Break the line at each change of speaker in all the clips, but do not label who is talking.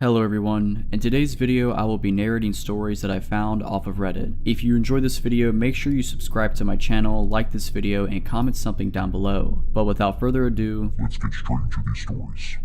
Hello everyone, in today's video I will be narrating stories that I found off of Reddit. If you enjoyed this video, make sure you subscribe to my channel, like this video, and comment something down below. But without further ado,
let's get straight into these stories.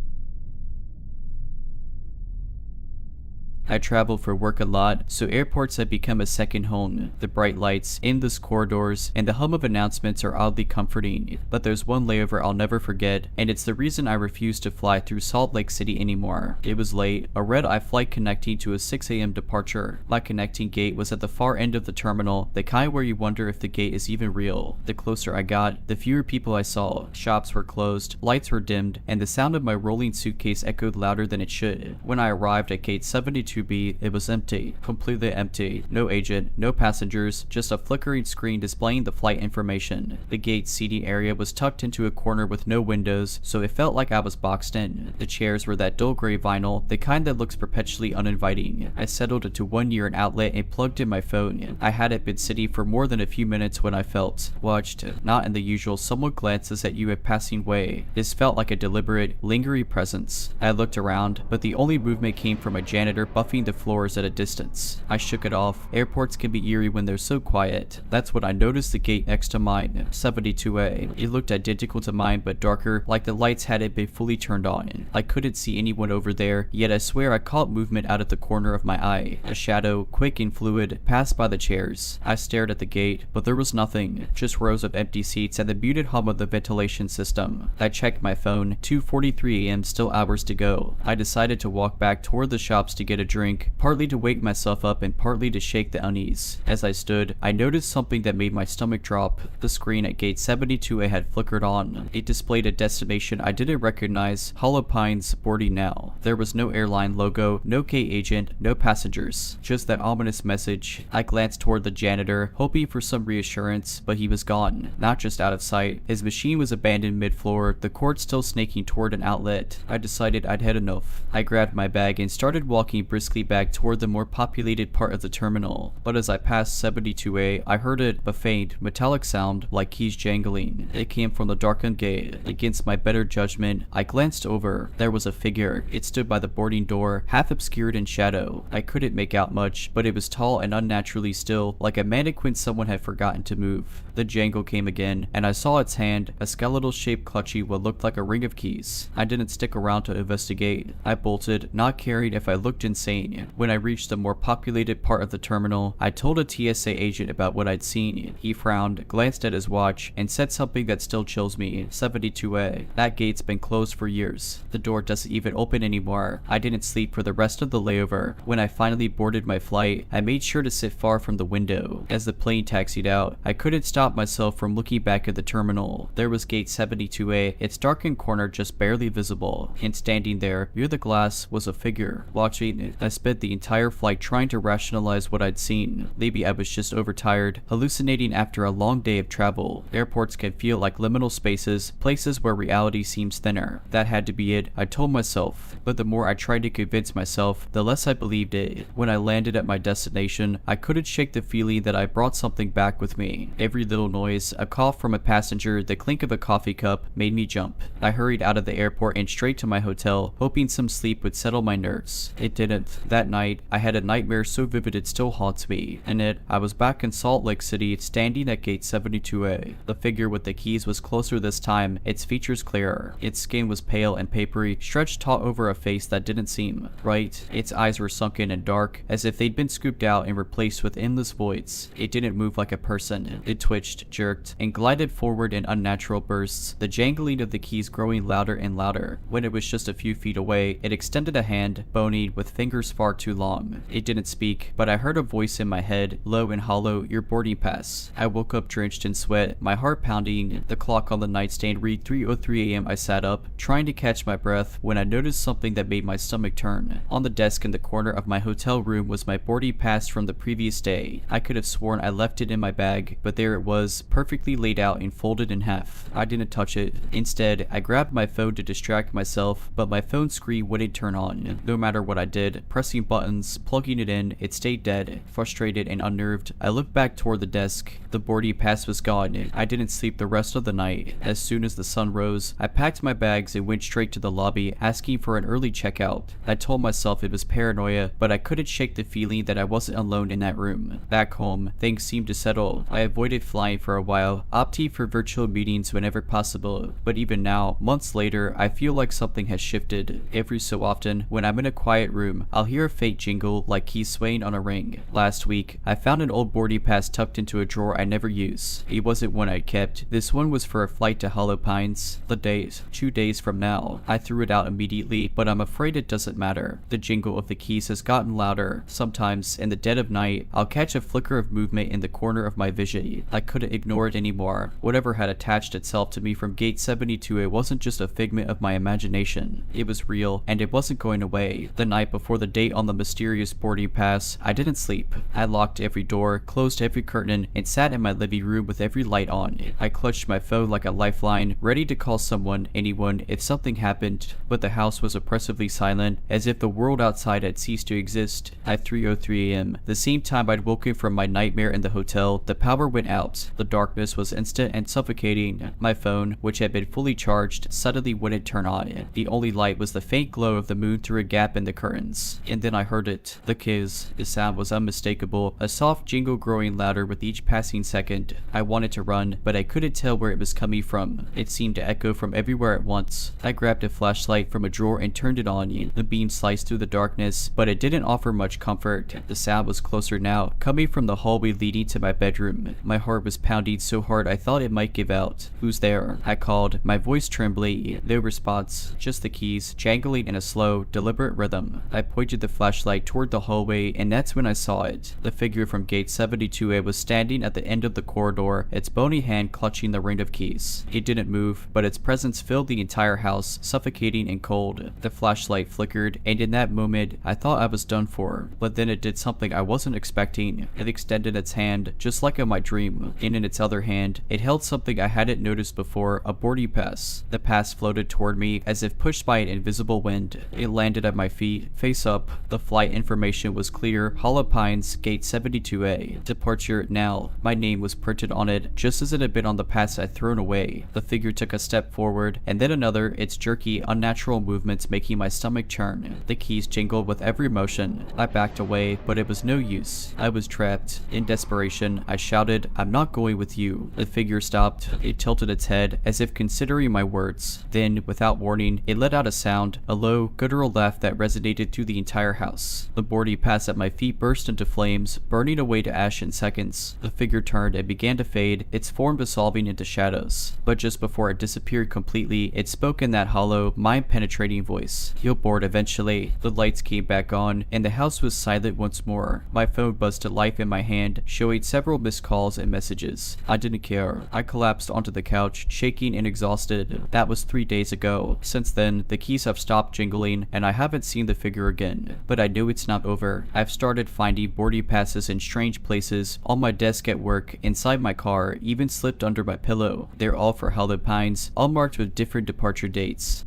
I travel for work a lot, so airports have become a second home. The bright lights, endless corridors, and the hum of announcements are oddly comforting. But there's one layover I'll never forget, and it's the reason I refuse to fly through Salt Lake City anymore. It was late, a red-eye flight connecting to a 6 a.m. departure. My connecting gate was at the far end of the terminal, the kind where you wonder if the gate is even real. The closer I got, the fewer people I saw. Shops were closed, lights were dimmed, and the sound of my rolling suitcase echoed louder than it should. When I arrived at gate 72B, it was empty, completely empty. No agent, no passengers, just a flickering screen displaying the flight information. The gate seating area was tucked into a corner with no windows, so it felt like I was boxed in. The chairs were that dull gray vinyl, the kind that looks perpetually uninviting. I settled into one near an outlet and plugged in my phone. I hadn't been sitting for more than a few minutes when I felt watched, not in the usual someone glances at you at passing way. This felt like a deliberate, lingering presence. I looked around, but the only movement came from a janitor buffing the floors at a distance. I shook it off. Airports can be eerie when they're so quiet. That's when I noticed the gate next to mine, 72A. It looked identical to mine but darker, like the lights hadn't been fully turned on. I couldn't see anyone over there, yet I swear I caught movement out of the corner of my eye. A shadow, quick and fluid, passed by the chairs. I stared at the gate, but there was nothing, just rows of empty seats and the muted hum of the ventilation system. I checked my phone, 2:43 a.m. still hours to go. I decided to walk back toward the shops to get a drink, partly to wake myself up and partly to shake the unease. As I stood, I noticed something that made my stomach drop. The screen at gate 72A had flickered on. It displayed a destination I didn't recognize, Hollow Pines, boarding now. There was no airline logo, no gate agent, no passengers, just that ominous message. I glanced toward the janitor, hoping for some reassurance, but he was gone, not just out of sight. His machine was abandoned mid-floor, the cord still snaking toward an outlet. I decided I'd had enough. I grabbed my bag and started walking briskly back toward the more populated part of the terminal. But as I passed 72A, I heard a faint, metallic sound like keys jangling. It came from the darkened gate. Against my better judgment, I glanced over. There was a figure. It stood by the boarding door, half obscured in shadow. I couldn't make out much, but it was tall and unnaturally still, like a mannequin someone had forgotten to move. The jangle came again, and I saw its hand, a skeletal-shaped clutching what looked like a ring of keys. I didn't stick around to investigate. I bolted, not caring if I looked insane. When I reached the more populated part of the terminal, I told a TSA agent about what I'd seen. He frowned, glanced at his watch, and said something that still chills me. 72A. That gate's been closed for years. The door doesn't even open anymore. I didn't sleep for the rest of the layover. When I finally boarded my flight, I made sure to sit far from the window. As the plane taxied out, I couldn't stop myself from looking back at the terminal. There was gate 72A, its darkened corner just barely visible. And standing there, near the glass, was a figure. Watching it, I spent the entire flight trying to rationalize what I'd seen. Maybe I was just overtired, hallucinating after a long day of travel. Airports can feel like liminal spaces, places where reality seems thinner. That had to be it, I told myself. But the more I tried to convince myself, the less I believed it. When I landed at my destination, I couldn't shake the feeling that I brought something back with me. Every little noise, a cough from a passenger, the clink of a coffee cup, made me jump. I hurried out of the airport and straight to my hotel, hoping some sleep would settle my nerves. It didn't. That night, I had a nightmare so vivid it still haunts me. In it, I was back in Salt Lake City, standing at gate 72A. The figure with the keys was closer this time, its features clearer. Its skin was pale and papery, stretched taut over a face that didn't seem right. Its eyes were sunken and dark, as if they'd been scooped out and replaced with endless voids. It didn't move like a person. It twitched, jerked, and glided forward in unnatural bursts, the jangling of the keys growing louder and louder. When it was just a few feet away, it extended a hand, bony, with fingers far too long. It didn't speak, but I heard a voice in my head, low and hollow, "Your boarding pass." I woke up drenched in sweat, my heart pounding. The clock on the nightstand read 3:03 a.m. I sat up, trying to catch my breath, when I noticed something that made my stomach turn. On the desk in the corner of my hotel room was my boarding pass from the previous day. I could have sworn I left it in my bag, but there it was, perfectly laid out and folded in half. I didn't touch it. Instead, I grabbed my phone to distract myself, but my phone screen wouldn't turn on. No matter what I did, pressing buttons, plugging it in. It stayed dead. Frustrated and unnerved, I looked back toward the desk. The boarding pass was gone. I didn't sleep the rest of the night. As soon as the sun rose, I packed my bags and went straight to the lobby, asking for an early checkout. I told myself it was paranoia, but I couldn't shake the feeling that I wasn't alone in that room. Back home, things seemed to settle. I avoided flying for a while, opting for virtual meetings whenever possible. But even now, months later, I feel like something has shifted. Every so often, when I'm in a quiet room, I'll hear a faint jingle like keys swaying on a ring. Last week, I found an old boarding pass tucked into a drawer I never use. It wasn't one I kept. This one was for a flight to Hollow Pines. The date, 2 days from now. I threw it out immediately, but I'm afraid it doesn't matter. The jingle of the keys has gotten louder. Sometimes, in the dead of night, I'll catch a flicker of movement in the corner of my vision. I couldn't ignore it anymore. Whatever had attached itself to me from gate 72A wasn't just a figment of my imagination. It was real, and it wasn't going away. The night before the date on the mysterious boarding pass, I didn't sleep. I locked every door, closed every curtain, and sat in my living room with every light on. I clutched my phone like a lifeline, ready to call someone, anyone, if something happened, but the house was oppressively silent, as if the world outside had ceased to exist. At 3:03 a.m., the same time I'd woken from my nightmare in the hotel, the power went out. The darkness was instant and suffocating. My phone, which had been fully charged, suddenly wouldn't turn on. The only light was the faint glow of the moon through a gap in the curtains. And then I heard it. The keys. The sound was unmistakable, a soft jingle growing louder with each passing second. I wanted to run, but I couldn't tell where it was coming from. It seemed to echo from everywhere at once. I grabbed a flashlight from a drawer and turned it on. The beam sliced through the darkness, but it didn't offer much comfort. The sound was closer now, coming from the hallway leading to my bedroom. My heart was pounding so hard I thought it might give out. "Who's there?" I called, my voice trembling. No response, just the keys, jangling in a slow, deliberate rhythm. I pointed the flashlight toward the hallway, and that's when I saw it. The figure from gate 72A was standing at the end of the corridor, its bony hand clutching the ring of keys. It didn't move, but its presence filled the entire house, suffocating and cold. The flashlight flickered, and in that moment, I thought I was done for. But then it did something I wasn't expecting. It extended its hand, just like in my dream. And in its other hand, it held something I hadn't noticed before, a boarding pass. The pass floated toward me, as if pushed by an invisible wind. It landed at my feet, face up. The flight information was clear: Hollow Pines, gate 72A. Departure now. My name was printed on it, just as it had been on the pass I'd thrown away. The figure took a step forward, and then another, its jerky, unnatural movements making my stomach churn. The keys jingled with every motion. I backed away, but it was no use. I was trapped. In desperation, I shouted, "I'm not going with you." The figure stopped. It tilted its head, as if considering my words. Then, without warning, it let out a sound, a low, guttural laugh that resonated through the entire house. The boarding pass at my feet burst into flames, burning away to ash in seconds. The figure turned and began to fade, its form dissolving into shadows. But just before it disappeared completely, it spoke in that hollow, mind-penetrating voice. "You'll board eventually." The lights came back on, and the house was silent once more. My phone buzzed to life in my hand, showing several missed calls and messages. I didn't care. I collapsed onto the couch, shaking and exhausted. That was 3 days ago. Since then, the keys have stopped jingling, and I haven't seen the figure again. But I know it's not over. I've started finding boarding passes in strange places, on my desk at work, inside my car, even slipped under my pillow. They're all for Hollow Pines, all marked with different departure dates.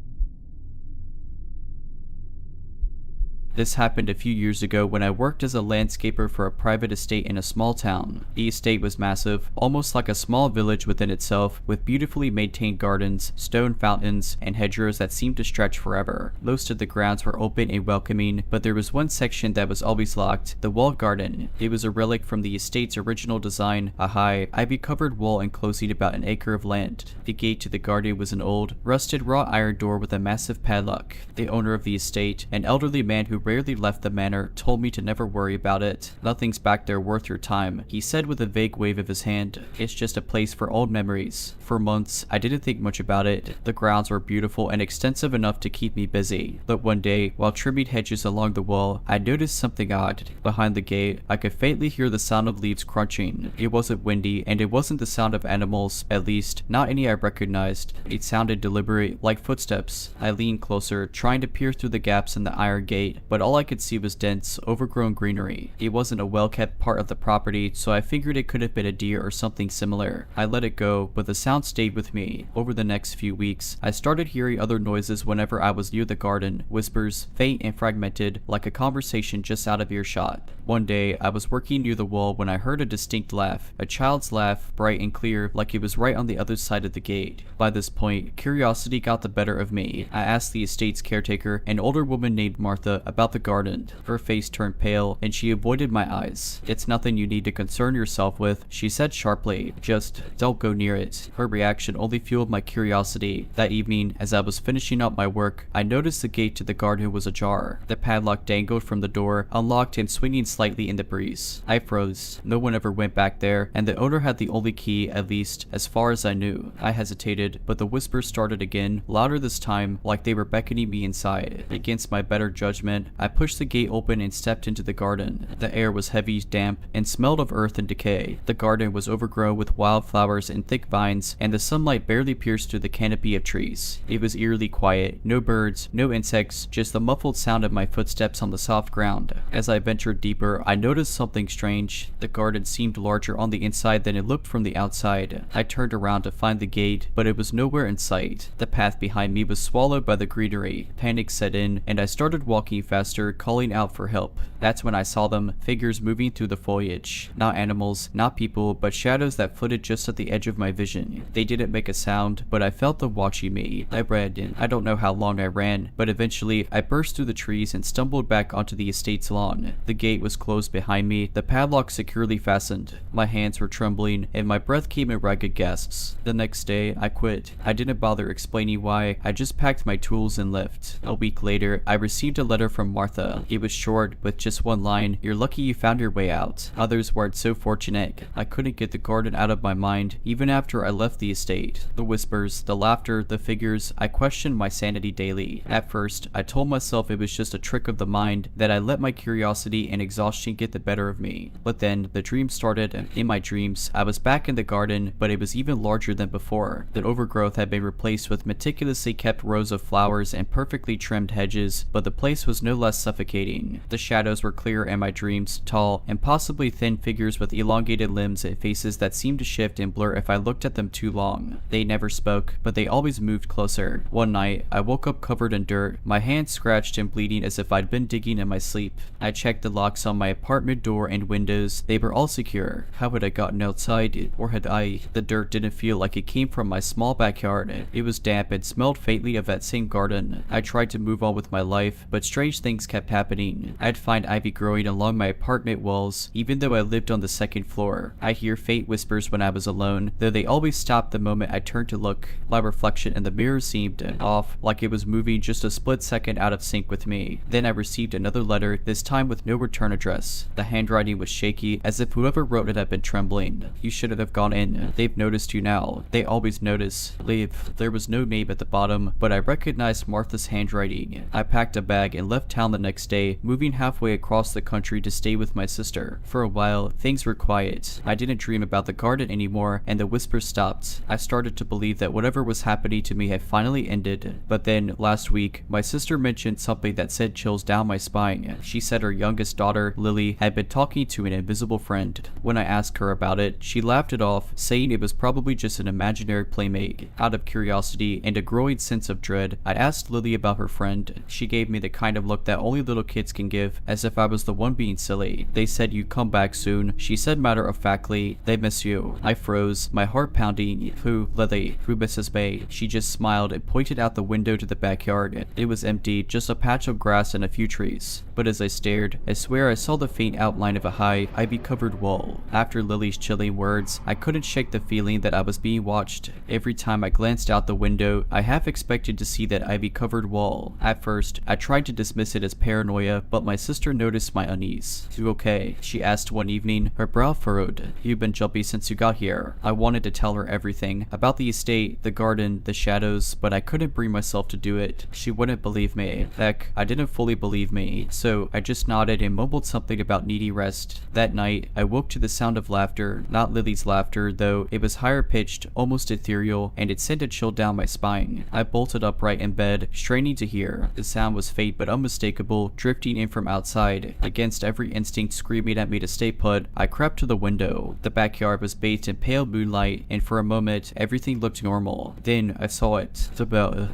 This happened a few years ago when I worked as a landscaper for a private estate in a small town. The estate was massive, almost like a small village within itself, with beautifully maintained gardens, stone fountains, and hedgerows that seemed to stretch forever. Most of the grounds were open and welcoming, but there was one section that was always locked, the walled garden. It was a relic from the estate's original design, a high, ivy-covered wall enclosing about an acre of land. The gate to the garden was an old, rusted wrought iron door with a massive padlock. The owner of the estate, an elderly man who rarely left the manor, told me to never worry about it. "Nothing's back there worth your time," he said with a vague wave of his hand. "It's just a place for old memories." For months, I didn't think much about it. The grounds were beautiful and extensive enough to keep me busy. But one day, while trimming hedges along the wall, I noticed something odd. Behind the gate, I could faintly hear the sound of leaves crunching. It wasn't windy, and it wasn't the sound of animals, at least, not any I recognized. It sounded deliberate, like footsteps. I leaned closer, trying to peer through the gaps in the iron gate, but all I could see was dense, overgrown greenery. It wasn't a well-kept part of the property, so I figured it could have been a deer or something similar. I let it go, but the sound stayed with me. Over the next few weeks, I started hearing other noises whenever I was near the garden, whispers, faint and fragmented, like a conversation just out of earshot. One day, I was working near the wall when I heard a distinct laugh, a child's laugh, bright and clear, like it was right on the other side of the gate. By this point, curiosity got the better of me. I asked the estate's caretaker, an older woman named Martha, about the garden. Her face turned pale, and she avoided my eyes. "It's nothing you need to concern yourself with," she said sharply. "Just don't go near it." Her reaction only fueled my curiosity. That evening, as I was finishing up my work, I noticed the gate to the garden was ajar. The padlock dangled from the door, unlocked and swinging slightly in the breeze. I froze. No one ever went back there, and the owner had the only key, at least, as far as I knew. I hesitated, but the whispers started again, louder this time, like they were beckoning me inside. Against my better judgment, I pushed the gate open and stepped into the garden. The air was heavy, damp, and smelled of earth and decay. The garden was overgrown with wildflowers and thick vines, and the sunlight barely pierced through the canopy of trees. It was eerily quiet. No birds, no insects, just the muffled sound of my footsteps on the soft ground. As I ventured deeper, I noticed something strange. The garden seemed larger on the inside than it looked from the outside. I turned around to find the gate, but it was nowhere in sight. The path behind me was swallowed by the greenery. Panic set in, and I started walking faster, calling out for help. That's when I saw them, figures moving through the foliage. Not animals, not people, but shadows that flitted just at the edge of my vision. They didn't make a sound, but I felt them watching me. I ran. I don't know how long I ran, but eventually I burst through the trees and stumbled back onto the estate's lawn. The gate was closed behind me, the padlock securely fastened. My hands were trembling, and my breath came in ragged gasps. The next day, I quit. I didn't bother explaining why. I just packed my tools and left. A week later, I received a letter from Martha. It was short, with just one line: "You're lucky you found your way out." Others weren't so fortunate. I couldn't get the garden out of my mind, even after I left the estate. The whispers, the laughter, the figures, I questioned my sanity daily. At first, I told myself it was just a trick of the mind, that I let my curiosity and exhaustion get the better of me. But then, the dreams started, and in my dreams, I was back in the garden, but it was even larger than before. The overgrowth had been replaced with meticulously kept rows of flowers and perfectly trimmed hedges, but the place was no less suffocating. The shadows were clear in my dreams, tall and possibly thin figures with elongated limbs and faces that seemed to shift and blur if I looked at them too long. They never spoke, but they always moved closer. One night, I woke up covered in dirt, my hands scratched and bleeding as if I'd been digging in my sleep. I checked the locks on my apartment door and windows. They were all secure. How had I gotten outside? Or had I? The dirt didn't feel like it came from my small backyard. It was damp and smelled faintly of that same garden. I tried to move on with my life, but strange things kept happening. I'd find ivy growing along my apartment walls, even though I lived on the second floor. I hear faint whispers when I was alone, though they always stopped the moment I turned to look. My reflection in the mirror seemed off, like it was moving just a split second out of sync with me. Then I received another letter, this time with no return address. The handwriting was shaky, as if whoever wrote it had been trembling. "You shouldn't have gone in. They've noticed you now. They always notice. Leave." There was no name at the bottom, but I recognized Martha's handwriting. I packed a bag and left town the next day, moving halfway across the country to stay with my sister. For a while, things were quiet. I didn't dream about the garden anymore, and the whispers stopped. I started to believe that whatever was happening to me had finally ended. But then, last week, my sister mentioned something that sent chills down my spine. She said her youngest daughter, Lily, had been talking to an invisible friend. When I asked her about it, she laughed it off, saying it was probably just an imaginary playmate. Out of curiosity and a growing sense of dread, I asked Lily about her friend. She gave me the kind of look that only little kids can give, as if I was the one being silly. "They said you'd come back soon," she said matter-of-factly. "They miss you." I froze, my heart pounding. "Who, Lily? Who Mrs. May?" She just smiled and pointed out the window to the backyard. It was empty, just a patch of grass and a few trees. But as I stared, I swear I saw the faint outline of a high, ivy-covered wall. After Lily's chilling words, I couldn't shake the feeling that I was being watched. Every time I glanced out the window, I half expected to see that ivy-covered wall. At first, I tried to dismiss it as paranoia, but my sister noticed my unease. "You okay?" she asked one evening, her brow furrowed. "You've been jumpy since you got here." I wanted to tell her everything, about the estate, the garden, the shadows, but I couldn't bring myself to do it. She wouldn't believe me. Heck, I didn't fully believe me. So I just nodded and mumbled something about needy rest. That night, I woke to the sound of laughter, not Lily's laughter, though it was higher pitched, almost ethereal, and it sent a chill down my spine. I bolted upright in bed, straining to hear. The sound was faint but unmistakable. unmistakable, drifting in from outside. Against every instinct screaming at me to stay put, I crept to the window. The backyard was bathed in pale moonlight, and for a moment, everything looked normal. Then I saw it.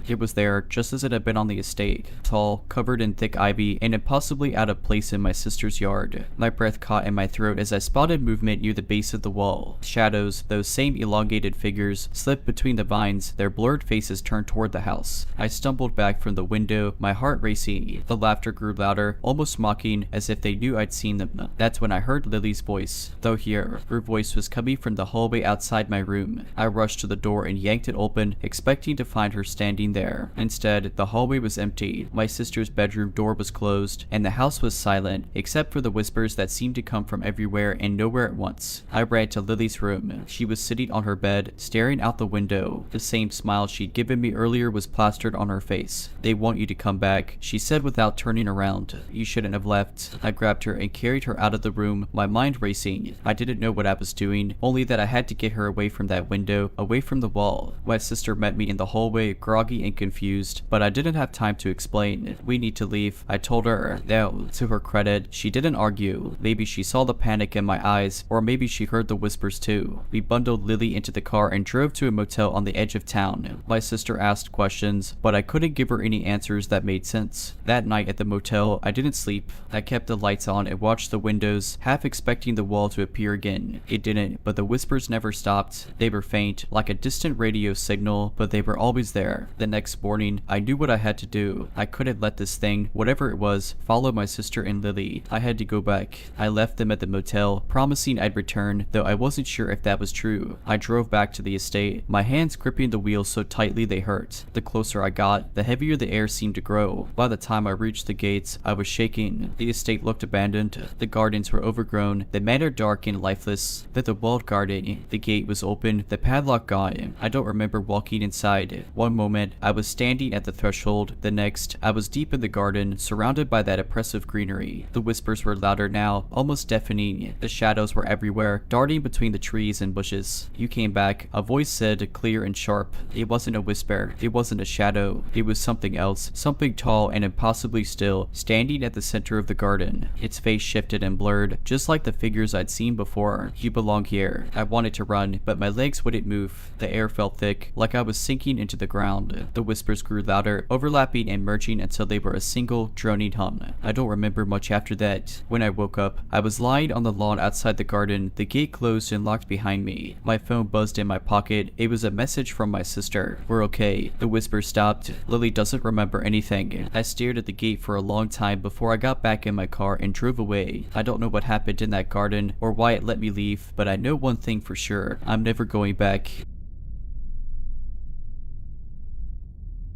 It was there, just as it had been on the estate. Tall, covered in thick ivy, and impossibly out of place in my sister's yard. My breath caught in my throat as I spotted movement near the base of the wall. Shadows, those same elongated figures, slipped between the vines, their blurred faces turned toward the house. I stumbled back from the window, my heart racing. The laughter grew louder, almost mocking, as if they knew I'd seen them. That's when I heard Lily's voice. Though here, her voice was coming from the hallway outside my room. I rushed to the door and yanked it open, expecting to find her standing there. Instead, the hallway was empty. My sister's bedroom door was closed, and the house was silent, except for the whispers that seemed to come from everywhere and nowhere at once. I ran to Lily's room. She was sitting on her bed, staring out the window. The same smile she'd given me earlier was plastered on her face. "They want you to come back," she said without turning around. "You shouldn't have left." I grabbed her and carried her out of the room, my mind racing. I didn't know what I was doing, only that I had to get her away from that window, away from the wall. My sister met me in the hallway, groggy and confused, but I didn't have time to explain. "We need to leave," I told her. Now, to her credit, she didn't argue. Maybe she saw the panic in my eyes, or maybe she heard the whispers too. We bundled Lily into the car and drove to a motel on the edge of town. My sister asked questions, but I couldn't give her any answers that made sense. That night at the motel, I didn't sleep. I kept the lights on and watched the windows, half expecting the wall to appear again. It didn't, but the whispers never stopped. They were faint, like a distant radio signal, but they were always there. The next morning, I knew what I had to do. I couldn't let this thing, whatever it was, follow my sister and Lily. I had to go back. I left them at the motel, promising I'd return, though I wasn't sure if that was true. I drove back to the estate, my hands gripping the wheel so tightly they hurt. The closer I got, the heavier the air seemed to grow. By the time I reached the gates, I was shaking. The estate looked abandoned. The gardens were overgrown, the manor dark and lifeless. Then the walled garden. The gate was open, the padlock gone. I don't remember walking inside. One moment, I was standing at the threshold. The next, I was deep in the garden, surrounded by that oppressive greenery. The whispers were louder now, almost deafening. The shadows were everywhere, darting between the trees and bushes. "You came back," a voice said, clear and sharp. It wasn't a whisper. It wasn't a shadow. It was something else, something tall and impossibly still, standing at the center of the garden. Its face shifted and blurred, just like the figures I'd seen before. "You belong here." I wanted to run, but my legs wouldn't move. The air felt thick, like I was sinking into the ground. The whispers grew louder, overlapping and merging until they were a single, droning hum. I don't remember much after that. When I woke up, I was lying on the lawn outside the garden, the gate closed and locked behind me. My phone buzzed in my pocket. It was a message from my sister. "We're okay." The whisper stopped. Lily doesn't remember anything. I stared at the gate for a long time before I got back in my car and drove away. I don't know what happened in that garden or why it let me leave, but I know one thing for sure. I'm never going back.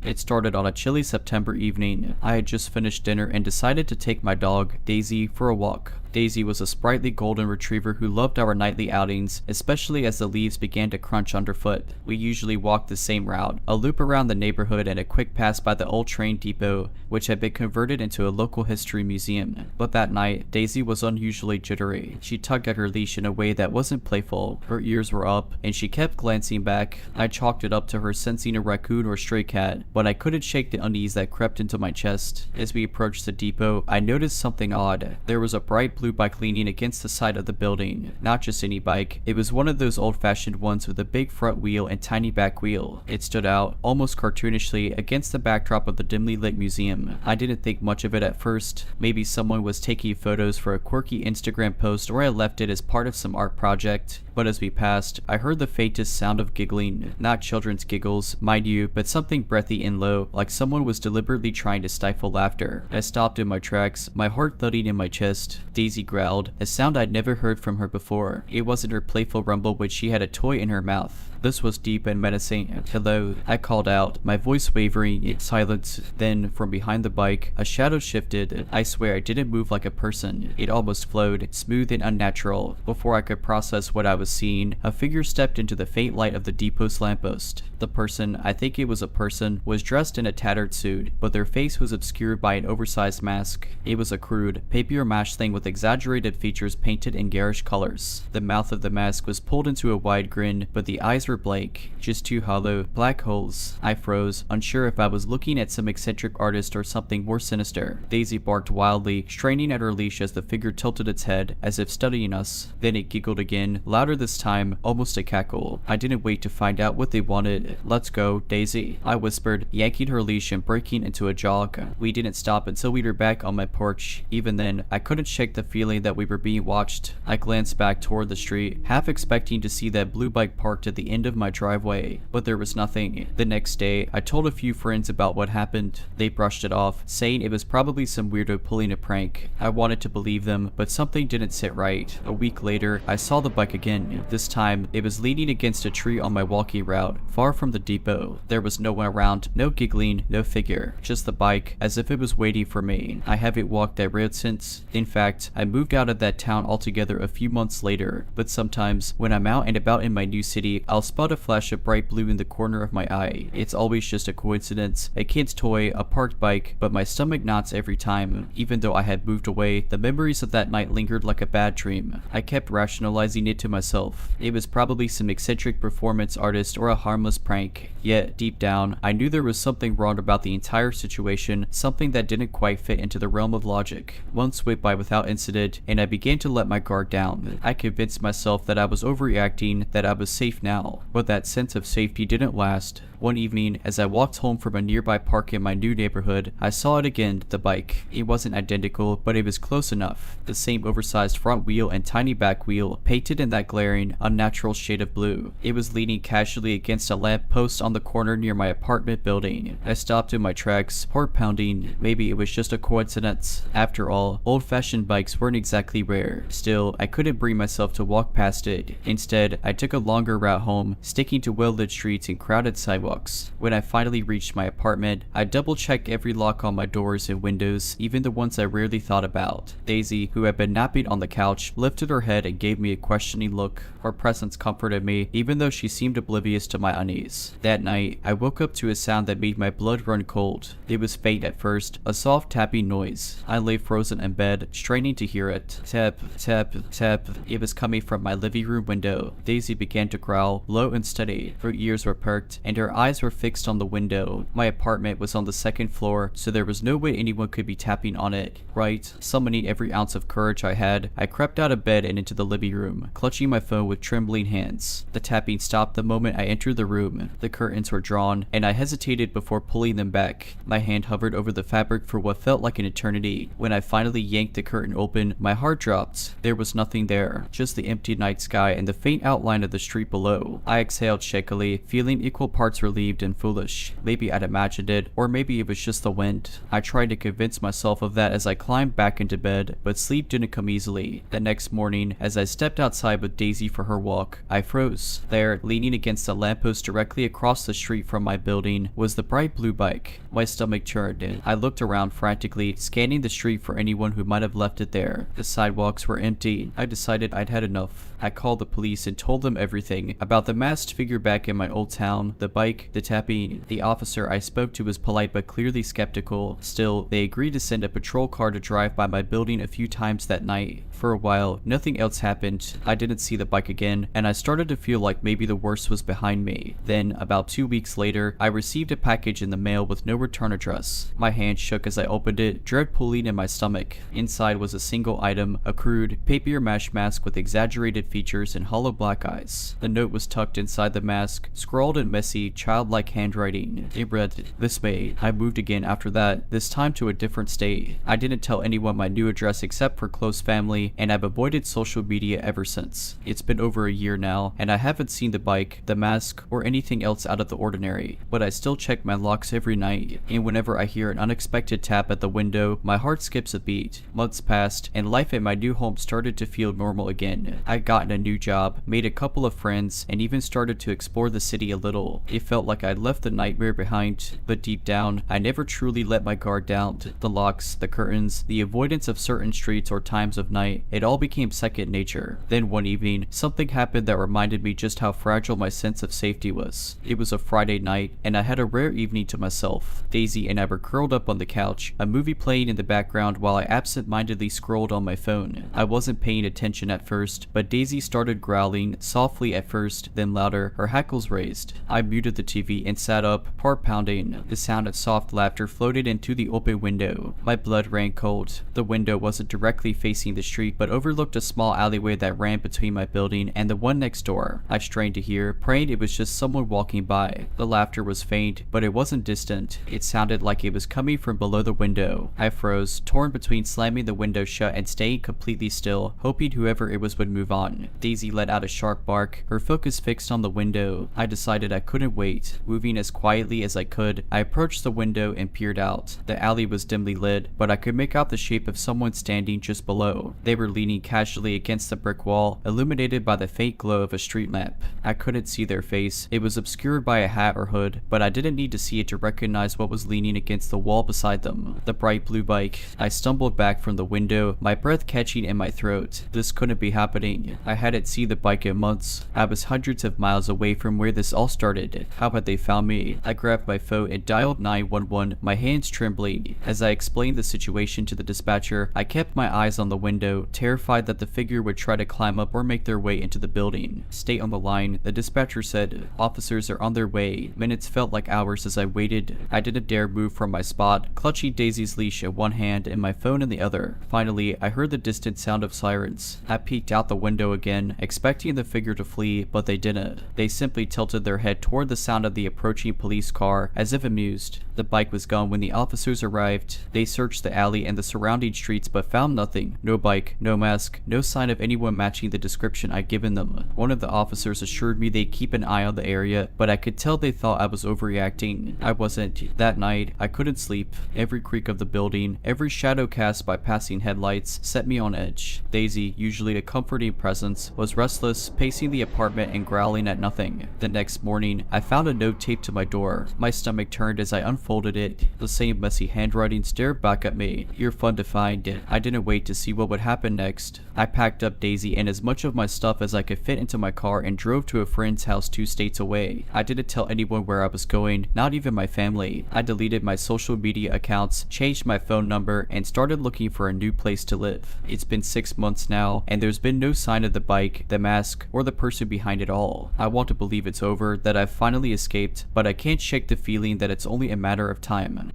It started on a chilly September evening. I had just finished dinner and decided to take my dog, Daisy, for a walk. Daisy was a sprightly golden retriever who loved our nightly outings, especially as the leaves began to crunch underfoot. We usually walked the same route, a loop around the neighborhood and a quick pass by the old train depot, which had been converted into a local history museum. But that night, Daisy was unusually jittery. She tugged at her leash in a way that wasn't playful. Her ears were up, and she kept glancing back. I chalked it up to her sensing a raccoon or stray cat, but I couldn't shake the unease that crept into my chest. As we approached the depot, I noticed something odd. There was a bright blue bike leaning against the side of the building. Not just any bike, it was one of those old-fashioned ones with a big front wheel and tiny back wheel. It stood out, almost cartoonishly, against the backdrop of the dimly lit museum. I didn't think much of it at first. Maybe someone was taking photos for a quirky Instagram post, or I left it as part of some art project. But as we passed, I heard the faintest sound of giggling. Not children's giggles, mind you, but something breathy and low, like someone was deliberately trying to stifle laughter. I stopped in my tracks, my heart thudding in my chest. Daisy growled, a sound I'd never heard from her before. It wasn't her playful rumble when she had a toy in her mouth. This was deep and menacing. "Hello," I called out, my voice wavering in silence. Then, from behind the bike, a shadow shifted. I swear I didn't move like a person. It almost flowed, smooth and unnatural. Before I could process what I was seeing, a figure stepped into the faint light of the depot's lamppost. The person, I think it was a person, was dressed in a tattered suit, but their face was obscured by an oversized mask. It was a crude, papier-mâché thing with exaggerated features painted in garish colors. The mouth of the mask was pulled into a wide grin, but the eyes were were blank, just two hollow, black holes. I froze, unsure if I was looking at some eccentric artist or something more sinister. Daisy barked wildly, straining at her leash as the figure tilted its head, as if studying us. Then it giggled again, louder this time, almost a cackle. I didn't wait to find out what they wanted. "Let's go, Daisy," I whispered, yanking her leash and breaking into a jog. We didn't stop until we were back on my porch. Even then, I couldn't shake the feeling that we were being watched. I glanced back toward the street, half expecting to see that blue bike parked at the end of my driveway, but there was nothing. The next day, I told a few friends about what happened. They brushed it off, saying it was probably some weirdo pulling a prank. I wanted to believe them, but something didn't sit right. A week later, I saw the bike again. This time, it was leaning against a tree on my walking route, far from the depot. There was no one around, no giggling, no figure, just the bike, as if it was waiting for me. I haven't walked that road since. In fact, I moved out of that town altogether a few months later, but sometimes, when I'm out and about in my new city, I'll spot a flash of bright blue in the corner of my eye. It's always just a coincidence, a kid's toy, a parked bike, but my stomach knots every time. Even though I had moved away, the memories of that night lingered like a bad dream. I kept rationalizing it to myself. It was probably some eccentric performance artist or a harmless prank. Yet, deep down, I knew there was something wrong about the entire situation, something that didn't quite fit into the realm of logic. Months went by without incident, and I began to let my guard down. I convinced myself that I was overreacting, that I was safe now, but that sense of safety didn't last. One evening, as I walked home from a nearby park in my new neighborhood, I saw it again, the bike. It wasn't identical, but it was close enough. The same oversized front wheel and tiny back wheel, painted in that glaring, unnatural shade of blue. It was leaning casually against a lamp post on the corner near my apartment building. I stopped in my tracks, heart pounding. Maybe it was just a coincidence. After all, old-fashioned bikes weren't exactly rare. Still, I couldn't bring myself to walk past it. Instead, I took a longer route home, sticking to well-lit streets and crowded sidewalks. When I finally reached my apartment, I double-checked every lock on my doors and windows, even the ones I rarely thought about. Daisy, who had been napping on the couch, lifted her head and gave me a questioning look. Her presence comforted me, even though she seemed oblivious to my unease. That night, I woke up to a sound that made my blood run cold. It was faint at first, a soft tapping noise. I lay frozen in bed, straining to hear it. Tap, tap, tap. It was coming from my living room window. Daisy began to growl, low and steady. Her ears were perked, and her eyes were fixed on the window. My apartment was on the second floor, so there was no way anyone could be tapping on it. Right, summoning every ounce of courage I had, I crept out of bed and into the living room, clutching my phone with trembling hands. The tapping stopped the moment I entered the room. The curtains were drawn, and I hesitated before pulling them back. My hand hovered over the fabric for what felt like an eternity. When I finally yanked the curtain open, my heart dropped. There was nothing there, just the empty night sky and the faint outline of the street below. I exhaled shakily, feeling equal parts relieved and foolish. Maybe I'd imagined it, or maybe it was just the wind. I tried to convince myself of that as I climbed back into bed, but sleep didn't come easily. The next morning, as I stepped outside with Daisy for her walk, I froze. There, leaning against a lamppost directly across the street from my building, was the bright blue bike. My stomach churned, and I looked around frantically, scanning the street for anyone who might have left it there. The sidewalks were empty. I decided I'd had enough. I called the police and told them everything about the masked figure back in my old town, the bike, the tapping. The officer I spoke to was polite but clearly skeptical. Still, they agreed to send a patrol car to drive by my building a few times that night. For a while, nothing else happened. I didn't see the bike again, and I started to feel like maybe the worst was behind me. Then, about 2 weeks later, I received a package in the mail with no return address. My hand shook as I opened it, dread pulling in my stomach. Inside was a single item, a crude, papier-mâché mask with exaggerated features and hollow black eyes. The note was tucked inside the mask, scrawled in messy, childlike handwriting. It read, "This May." I moved again after that, this time to a different state. I didn't tell anyone my new address except for close family, and I've avoided social media ever since. It's been over a year now, and I haven't seen the bike, the mask, or anything else out of the ordinary. But I still check my locks every night, and whenever I hear an unexpected tap at the window, my heart skips a beat. Months passed, and life at my new home started to feel normal again. I'd gotten a new job, made a couple of friends, and even started to explore the city a little. It felt like I'd left the nightmare behind, but deep down, I never truly let my guard down. The locks, the curtains, the avoidance of certain streets or times of night, it all became second nature. Then one evening, something happened that reminded me just how fragile my sense of safety was. It was a Friday night, and I had a rare evening to myself. Daisy and I were curled up on the couch, a movie playing in the background while I absent-mindedly scrolled on my phone. I wasn't paying attention at first, but Daisy started growling, softly at first, then louder, her hackles raised. I muted the TV and sat up, heart pounding. The sound of soft laughter floated into the open window. My blood ran cold. The window wasn't directly facing the street, but overlooked a small alleyway that ran between my building and the one next door. I strained to hear, praying it was just someone walking by. The laughter was faint, but it wasn't distant. It sounded like it was coming from below the window. I froze, torn between slamming the window shut and staying completely still, hoping whoever it was would move on. Daisy let out a sharp bark, her focus fixed on the window. I decided I couldn't wait. Moving as quietly as I could, I approached the window and peered out. The alley was dimly lit, but I could make out the shape of someone standing just below. They were leaning casually against the brick wall, illuminated by the faint glow of a street lamp. I couldn't see their face. It was obscured by a hat or hood, but I didn't need to see it to recognize what was leaning against the wall beside them. The bright blue bike. I stumbled back from the window, my breath catching in my throat. This couldn't be happening. I hadn't seen the bike in months. I was hundreds of miles away from where this all started. How had they found me? I grabbed my phone and dialed 911, my hands trembling. As I explained the situation to the dispatcher, I kept my eyes on the window, terrified that the figure would try to climb up or make their way into the building. Stay on the line, the dispatcher said. Officers are on their way. Minutes felt like hours as I waited. I didn't dare move from my spot, clutching Daisy's leash in one hand and my phone in the other. Finally, I heard the distant sound of sirens. I peeked out the window again, expecting the figure to flee, but they didn't. They simply tilted their head toward the sound of the approaching police car, as if amused. The bike was gone when the officers arrived. They searched the alley and the surrounding streets but found nothing. No bike, no mask, no sign of anyone matching the description I'd given them. One of the officers assured me they'd keep an eye on the area, but I could tell they thought I was overreacting. I wasn't. That night, I couldn't sleep. Every creak of the building, every shadow cast by passing headlights set me on edge. Daisy, usually a comforting presence, was restless, pacing the apartment and growling at nothing. The next morning, I found a note taped to my door. My stomach turned as I unfolded it. The same messy handwriting stared back at me. You're fun to find. I didn't wait to see what would happen next. I packed up Daisy and as much of my stuff as I could fit into my car and drove to a friend's house 2 states away. I didn't tell anyone where I was going, not even my family. I deleted my social media accounts, changed my phone number, and started looking for a new place to live. It's been 6 months now, and there's been no sign of the bike, the mask, or the person behind it all. I want to believe it's over, that I've finally escaped, but I can't shake the feeling that it's only a matter of time.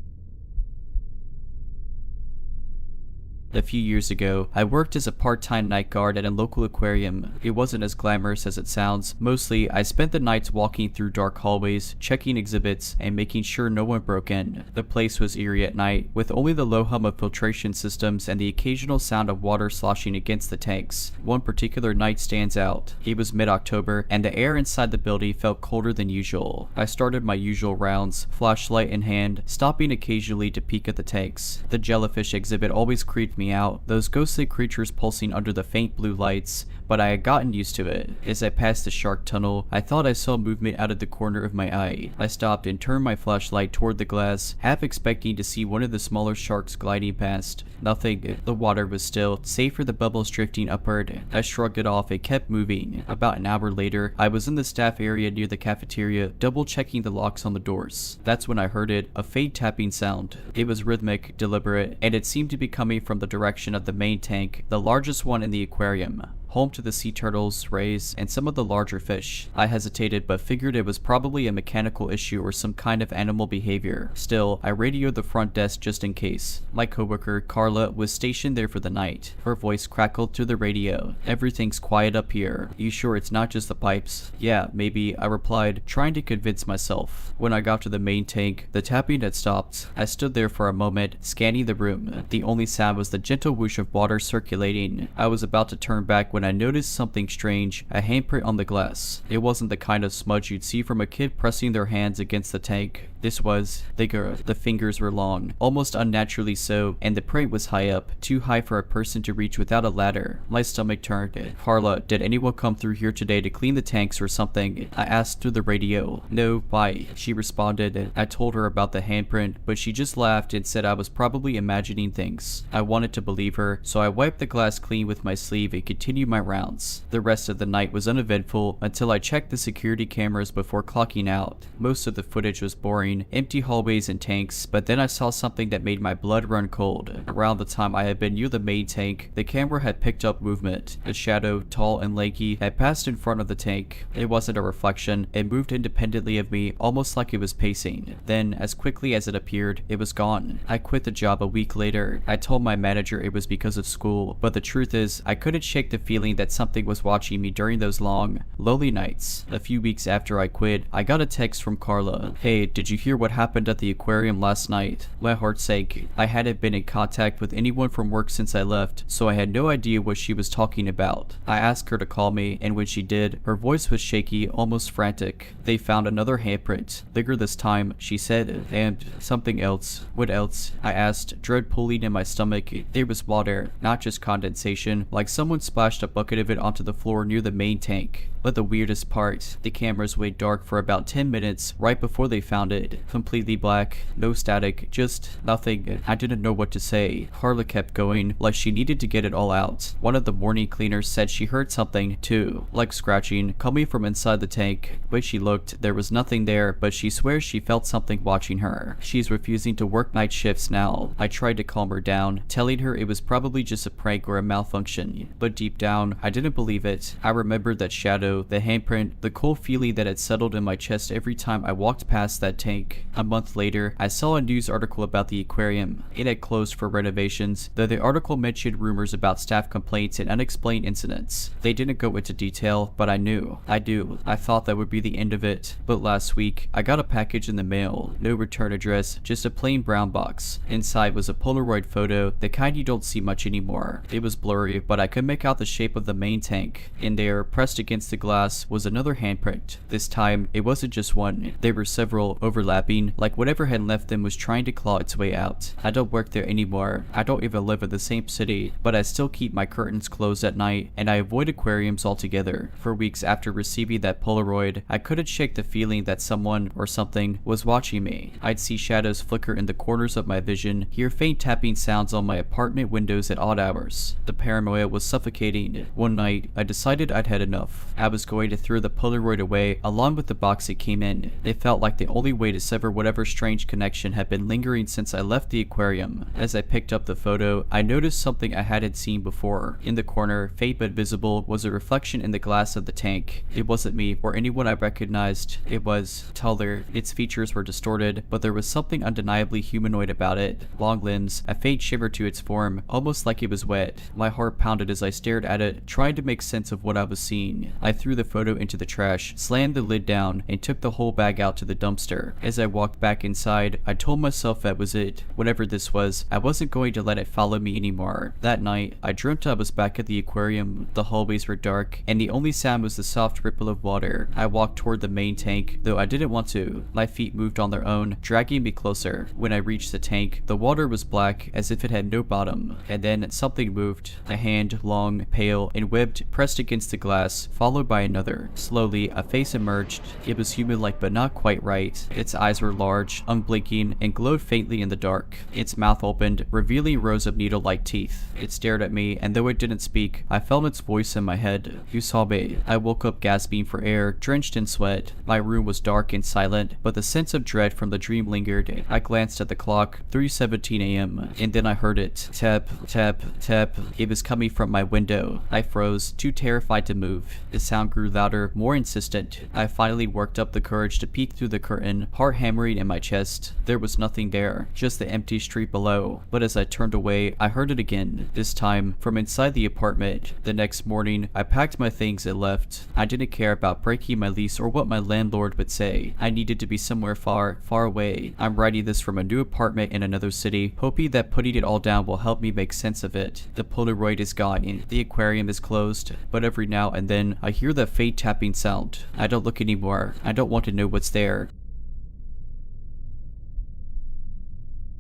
A few years ago, I worked as a part-time night guard at a local aquarium. It wasn't as glamorous as it sounds. Mostly, I spent the nights walking through dark hallways, checking exhibits, and making sure no one broke in. The place was eerie at night, with only the low hum of filtration systems and the occasional sound of water sloshing against the tanks. One particular night stands out. It was mid-October, and the air inside the building felt colder than usual. I started my usual rounds, flashlight in hand, stopping occasionally to peek at the tanks. The jellyfish exhibit always creeped me out, those ghostly creatures pulsing under the faint blue lights, but I had gotten used to it. As I passed the shark tunnel, I thought I saw movement out of the corner of my eye. I stopped and turned my flashlight toward the glass, half expecting to see one of the smaller sharks gliding past. Nothing. The water was still, save for the bubbles drifting upward. I shrugged it off and kept moving. About an hour later, I was in the staff area near the cafeteria, double checking the locks on the doors. That's when I heard it, a faint tapping sound. It was rhythmic, deliberate, and it seemed to be coming from the direction of the main tank, the largest one in the aquarium, home to the sea turtles, rays, and some of the larger fish. I hesitated but figured it was probably a mechanical issue or some kind of animal behavior. Still, I radioed the front desk just in case. My coworker, Carla, was stationed there for the night. Her voice crackled through the radio. Everything's quiet up here. You sure it's not just the pipes? Yeah, maybe, I replied, trying to convince myself. When I got to the main tank, the tapping had stopped. I stood there for a moment, scanning the room. The only sound was the gentle whoosh of water circulating. I was about to turn back when I noticed something strange, a handprint on the glass. It wasn't the kind of smudge you'd see from a kid pressing their hands against the tank. This was bigger. The fingers were long, almost unnaturally so, and the print was high up, too high for a person to reach without a ladder. My stomach turned. Carla, did anyone come through here today to clean the tanks or something? I asked through the radio. No, why? She responded. I told her about the handprint, but she just laughed and said I was probably imagining things. I wanted to believe her, so I wiped the glass clean with my sleeve and continued my rounds. The rest of the night was uneventful until I checked the security cameras before clocking out. Most of the footage was boring, boring, empty hallways and tanks, but then I saw something that made my blood run cold. Around the time I had been near the main tank, the camera had picked up movement. A shadow, tall and lanky, had passed in front of the tank. It wasn't a reflection, it moved independently of me, almost like it was pacing. Then, as quickly as it appeared, it was gone. I quit the job a week later. I told my manager it was because of school, but the truth is, I couldn't shake the feeling that something was watching me during those long, lonely nights. A few weeks after I quit, I got a text from Carla. "Hey, did you hear what happened at the aquarium last night?" My heart sank. I hadn't been in contact with anyone from work since I left, so I had no idea what she was talking about. I asked her to call me, and when she did, her voice was shaky, almost frantic. "They found another handprint. Bigger this time," she said, "and something else." "What else?" I asked, dread pulling in my stomach. There was water, not just condensation, like someone splashed a bucket of it onto the floor near the main tank. But the weirdest part, the cameras went dark for about 10 minutes right before they found it. Completely black, no static, just nothing. I didn't know what to say. Carla kept going, like she needed to get it all out. One of the morning cleaners said she heard something, too, like scratching, coming from inside the tank. When she looked, there was nothing there, but she swears she felt something watching her. She's refusing to work night shifts now. I tried to calm her down, telling her it was probably just a prank or a malfunction. But deep down, I didn't believe it. I remembered that shadow, the handprint, the cold feeling that had settled in my chest every time I walked past that tank. A month later, I saw a news article about the aquarium. It had closed for renovations, though the article mentioned rumors about staff complaints and unexplained incidents. They didn't go into detail, but I knew. I thought that would be the end of it. But last week, I got a package in the mail. No return address, just a plain brown box. Inside was a Polaroid photo, the kind you don't see much anymore. It was blurry, but I could make out the shape of the main tank. In there, pressed against the glass, was another handprint. This time, it wasn't just one. There were several, overlapping, like whatever had left them was trying to claw its way out. I don't work there anymore. I don't even live in the same city, but I still keep my curtains closed at night, and I avoid aquariums altogether. For weeks after receiving that Polaroid, I couldn't shake the feeling that someone, or something, was watching me. I'd see shadows flicker in the corners of my vision, hear faint tapping sounds on my apartment windows at odd hours. The paranoia was suffocating. One night, I decided I'd had enough. I was going to throw the Polaroid away, along with the box it came in. It felt like the only way to sever whatever strange connection had been lingering since I left the aquarium. As I picked up the photo, I noticed something I hadn't seen before. In the corner, faint but visible, was a reflection in the glass of the tank. It wasn't me or anyone I recognized. It was taller. Its features were distorted, but there was something undeniably humanoid about it. Long limbs, a faint shiver to its form, almost like it was wet. My heart pounded as I stared at it, trying to make sense of what I was seeing. I threw the photo into the trash, slammed the lid down, and took the whole bag out to the dumpster. As I walked back inside, I told myself that was it. Whatever this was, I wasn't going to let it follow me anymore. That night, I dreamt I was back at the aquarium. The hallways were dark, and the only sound was the soft ripple of water. I walked toward the main tank, though I didn't want to. My feet moved on their own, dragging me closer. When I reached the tank, the water was black, as if it had no bottom. And then something moved. A hand, long, pale, and webbed, pressed against the glass, followed by another. Slowly, a face emerged. It was human-like but not quite right. Its eyes were large, unblinking, and glowed faintly in the dark. Its mouth opened, revealing rows of needle-like teeth. It stared at me, and though it didn't speak, I felt its voice in my head. "You saw me." I woke up gasping for air, drenched in sweat. My room was dark and silent, but the sense of dread from the dream lingered. I glanced at the clock, 3:17 a.m., and then I heard it. Tap, tap, tap. It was coming from my window. I froze, too terrified to move. The sound grew louder, more insistent. I finally worked up the courage to peek through the curtain, heart hammering in my chest. There was nothing there, just the empty street below. But as I turned away, I heard it again, this time from inside the apartment. The next morning, I packed my things and left. I didn't care about breaking my lease or what my landlord would say. I needed to be somewhere far, far away. I'm writing this from a new apartment in another city, hoping that putting it all down will help me make sense of it. The Polaroid is gone, the aquarium is closed, but every now and then, I hear that faint tapping sound. I don't look anymore. I don't want to know what's there.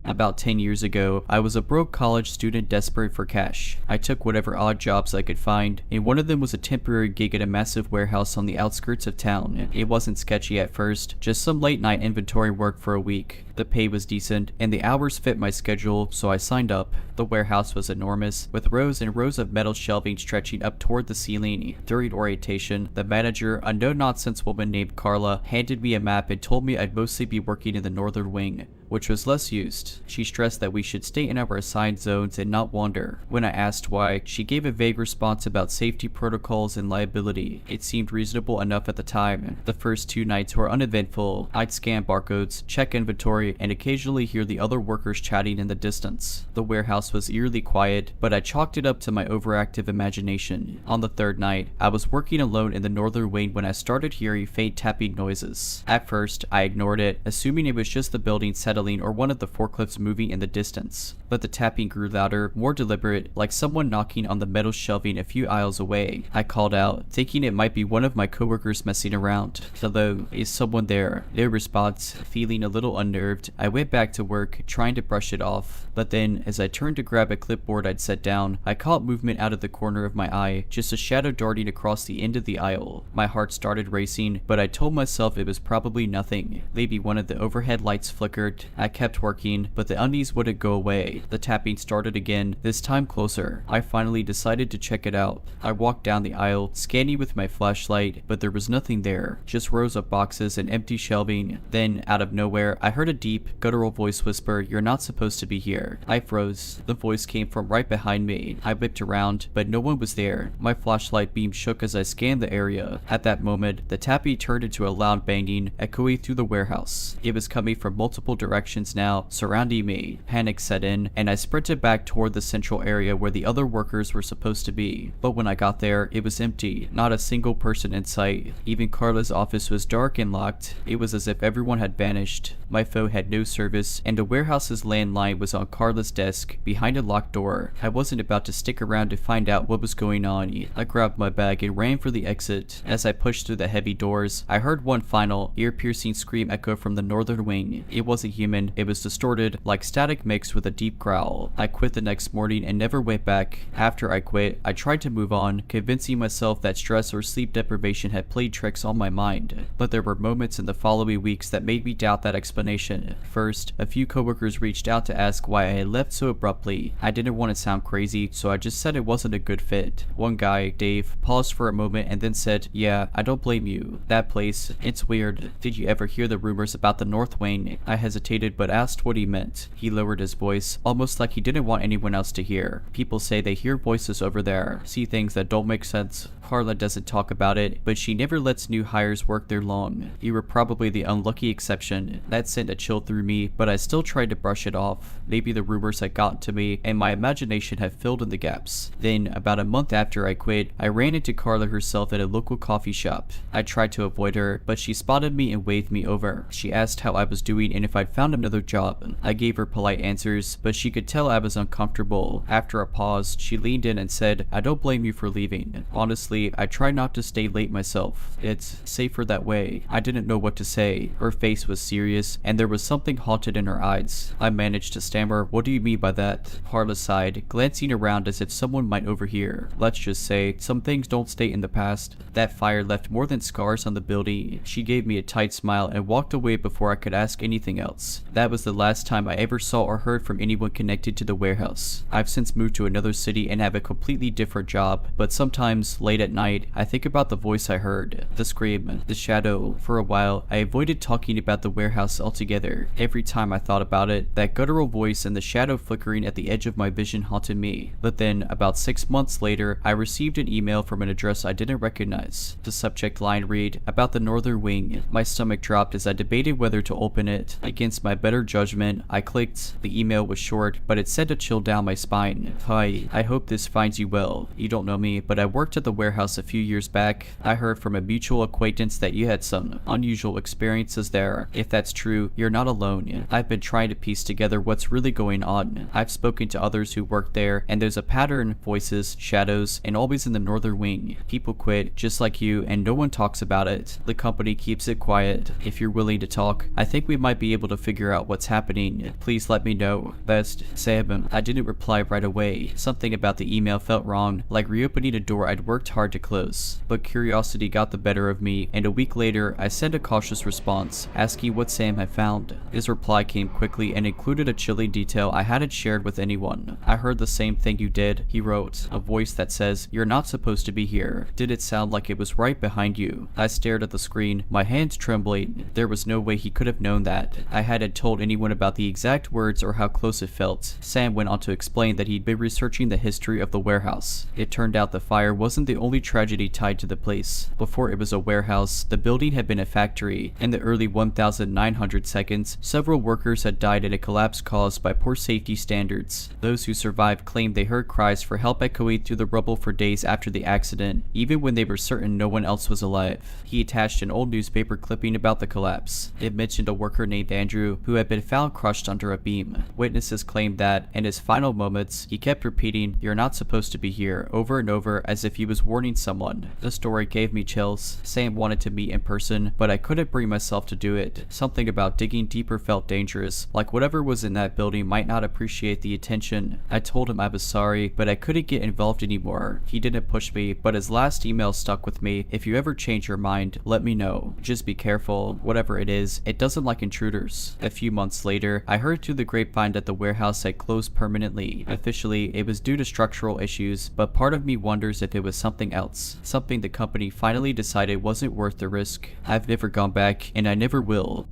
About 10 years ago, I was a broke college student desperate for cash. I took whatever odd jobs I could find, and one of them was a temporary gig at a massive warehouse on the outskirts of town. It wasn't sketchy at first, just some late night inventory work for a week. The pay was decent, and the hours fit my schedule, so I signed up. The warehouse was enormous, with rows and rows of metal shelving stretching up toward the ceiling. During orientation, the manager, a no-nonsense woman named Carla, handed me a map and told me I'd mostly be working in the northern wing, which was less used. She stressed that we should stay in our assigned zones and not wander. When I asked why, she gave a vague response about safety protocols and liability. It seemed reasonable enough at the time. The first 2 nights were uneventful. I'd scan barcodes, check inventory, and occasionally hear the other workers chatting in the distance. The warehouse was eerily quiet, but I chalked it up to my overactive imagination. On the 3rd night, I was working alone in the northern wing when I started hearing faint tapping noises. At first, I ignored it, assuming it was just the building settling or one of the forklifts moving in the distance. But the tapping grew louder, more deliberate, like someone knocking on the metal shelving a few aisles away. I called out, thinking it might be one of my coworkers messing around. Hello, is someone there? No response. Feeling a little unnerved, I went back to work, trying to brush it off. But then, as I turned to grab a clipboard I'd set down, I caught movement out of the corner of my eye, just a shadow darting across the end of the aisle. My heart started racing, but I told myself it was probably nothing. Maybe one of the overhead lights flickered. I kept working, but the unease wouldn't go away. The tapping started again, this time closer. I finally decided to check it out. I walked down the aisle, scanning with my flashlight, but there was nothing there, just rows of boxes and empty shelving. Then, out of nowhere, I heard a deep, guttural voice whisper, "You're not supposed to be here." I froze. The voice came from right behind me. I whipped around, but no one was there. My flashlight beam shook as I scanned the area. At that moment, the tapping turned into a loud banging, echoing through the warehouse. It was coming from multiple directions now, surrounding me. Panic set in, and I sprinted back toward the central area where the other workers were supposed to be. But when I got there, it was empty, not a single person in sight. Even Carla's office was dark and locked. It was as if everyone had vanished. My phone had no service, and the warehouse's landline was on Carla's desk, behind a locked door. I wasn't about to stick around to find out what was going on. I grabbed my bag and ran for the exit. As I pushed through the heavy doors, I heard one final, ear-piercing scream echo from the northern wing. It wasn't human, it was distorted, like static mixed with a deep growl. I quit the next morning and never went back. After I quit, I tried to move on, convincing myself that stress or sleep deprivation had played tricks on my mind. But there were moments in the following weeks that made me doubt that explanation. First, a few coworkers reached out to ask why I had left so abruptly. I didn't want to sound crazy, so I just said it wasn't a good fit. One guy, Dave, paused for a moment and then said, "Yeah, I don't blame you. That place, it's weird. Did you ever hear the rumors about the North Wing?" I hesitated but asked what he meant. He lowered his voice, almost like he didn't want anyone else to hear. "People say they hear voices over there, see things that don't make sense. Carla doesn't talk about it, but she never lets new hires work there long. You were probably the unlucky exception." That sent a chill through me, but I still tried to brush it off. Maybe the rumors had gotten to me, and my imagination had filled in the gaps. Then, about a month after I quit, I ran into Carla herself at a local coffee shop. I tried to avoid her, but she spotted me and waved me over. She asked how I was doing and if I'd found another job. I gave her polite answers, but she could tell I was uncomfortable. After a pause, she leaned in and said, "I don't blame you for leaving. Honestly, I try not to stay late myself. It's safer that way." I didn't know what to say. Her face was serious, and there was something haunted in her eyes. I managed to stammer, "What do you mean by that?" Carla sighed, glancing around as if someone might overhear. "Let's just say, some things don't stay in the past." That fire left more than scars on the building. She gave me a tight smile and walked away before I could ask anything else. That was the last time I ever saw or heard from anyone connected to the warehouse. I've since moved to another city and have a completely different job, but sometimes, late at night, I think about the voice I heard, the scream, the shadow. For a while, I avoided talking about the warehouse altogether. Every time I thought about it, that guttural voice and the shadow flickering at the edge of my vision haunted me. But then, about 6 months later, I received an email from an address I didn't recognize. The subject line read, "About the Northern Wing." My stomach dropped as I debated whether to open it. Against my better judgment, I clicked. The email was short, but it sent a chill down my spine. "Hi, I hope this finds you well. You don't know me, but I worked at the warehouse a few years back. I heard from a mutual acquaintance that you had some unusual experiences there. If that's true, you're not alone. I've been trying to piece together what's really really going on. I've spoken to others who work there, and there's a pattern, voices, shadows, and always in the northern wing. People quit, just like you, and no one talks about it. The company keeps it quiet. If you're willing to talk, I think we might be able to figure out what's happening. Please let me know. Best, Sam. I didn't reply right away. Something about the email felt wrong, like reopening a door I'd worked hard to close. But curiosity got the better of me, and a week later, I sent a cautious response, asking what Sam had found. His reply came quickly and included a chilling detail I hadn't shared with anyone. I heard the same thing you did, he wrote, a voice that says, "You're not supposed to be here." Did it sound like it was right behind you? I stared at the screen, my hands trembling. There was no way he could have known that. I hadn't told anyone about the exact words or how close it felt. Sam went on to explain that he'd been researching the history of the warehouse. It turned out the fire wasn't the only tragedy tied to the place. Before it was a warehouse, the building had been a factory. In the early 1900 seconds, several workers had died in a collapse caused by poor safety standards. Those who survived claimed they heard cries for help echoing through the rubble for days after the accident, even when they were certain no one else was alive. He attached an old newspaper clipping about the collapse. It mentioned a worker named Andrew who had been found crushed under a beam. Witnesses claimed that, in his final moments, he kept repeating, "You're not supposed to be here," over and over as if he was warning someone. The story gave me chills. Sam wanted to meet in person, but I couldn't bring myself to do it. Something about digging deeper felt dangerous, like whatever was in that building might not appreciate the attention. I told him I was sorry, but I couldn't get involved anymore. He didn't push me, but his last email stuck with me. "If you ever change your mind, let me know. Just be careful. Whatever it is, it doesn't like intruders." A few months later, I heard through the grapevine that the warehouse had closed permanently. Officially, it was due to structural issues, but part of me wonders if it was something else. Something the company finally decided wasn't worth the risk. I've never gone back, and I never will.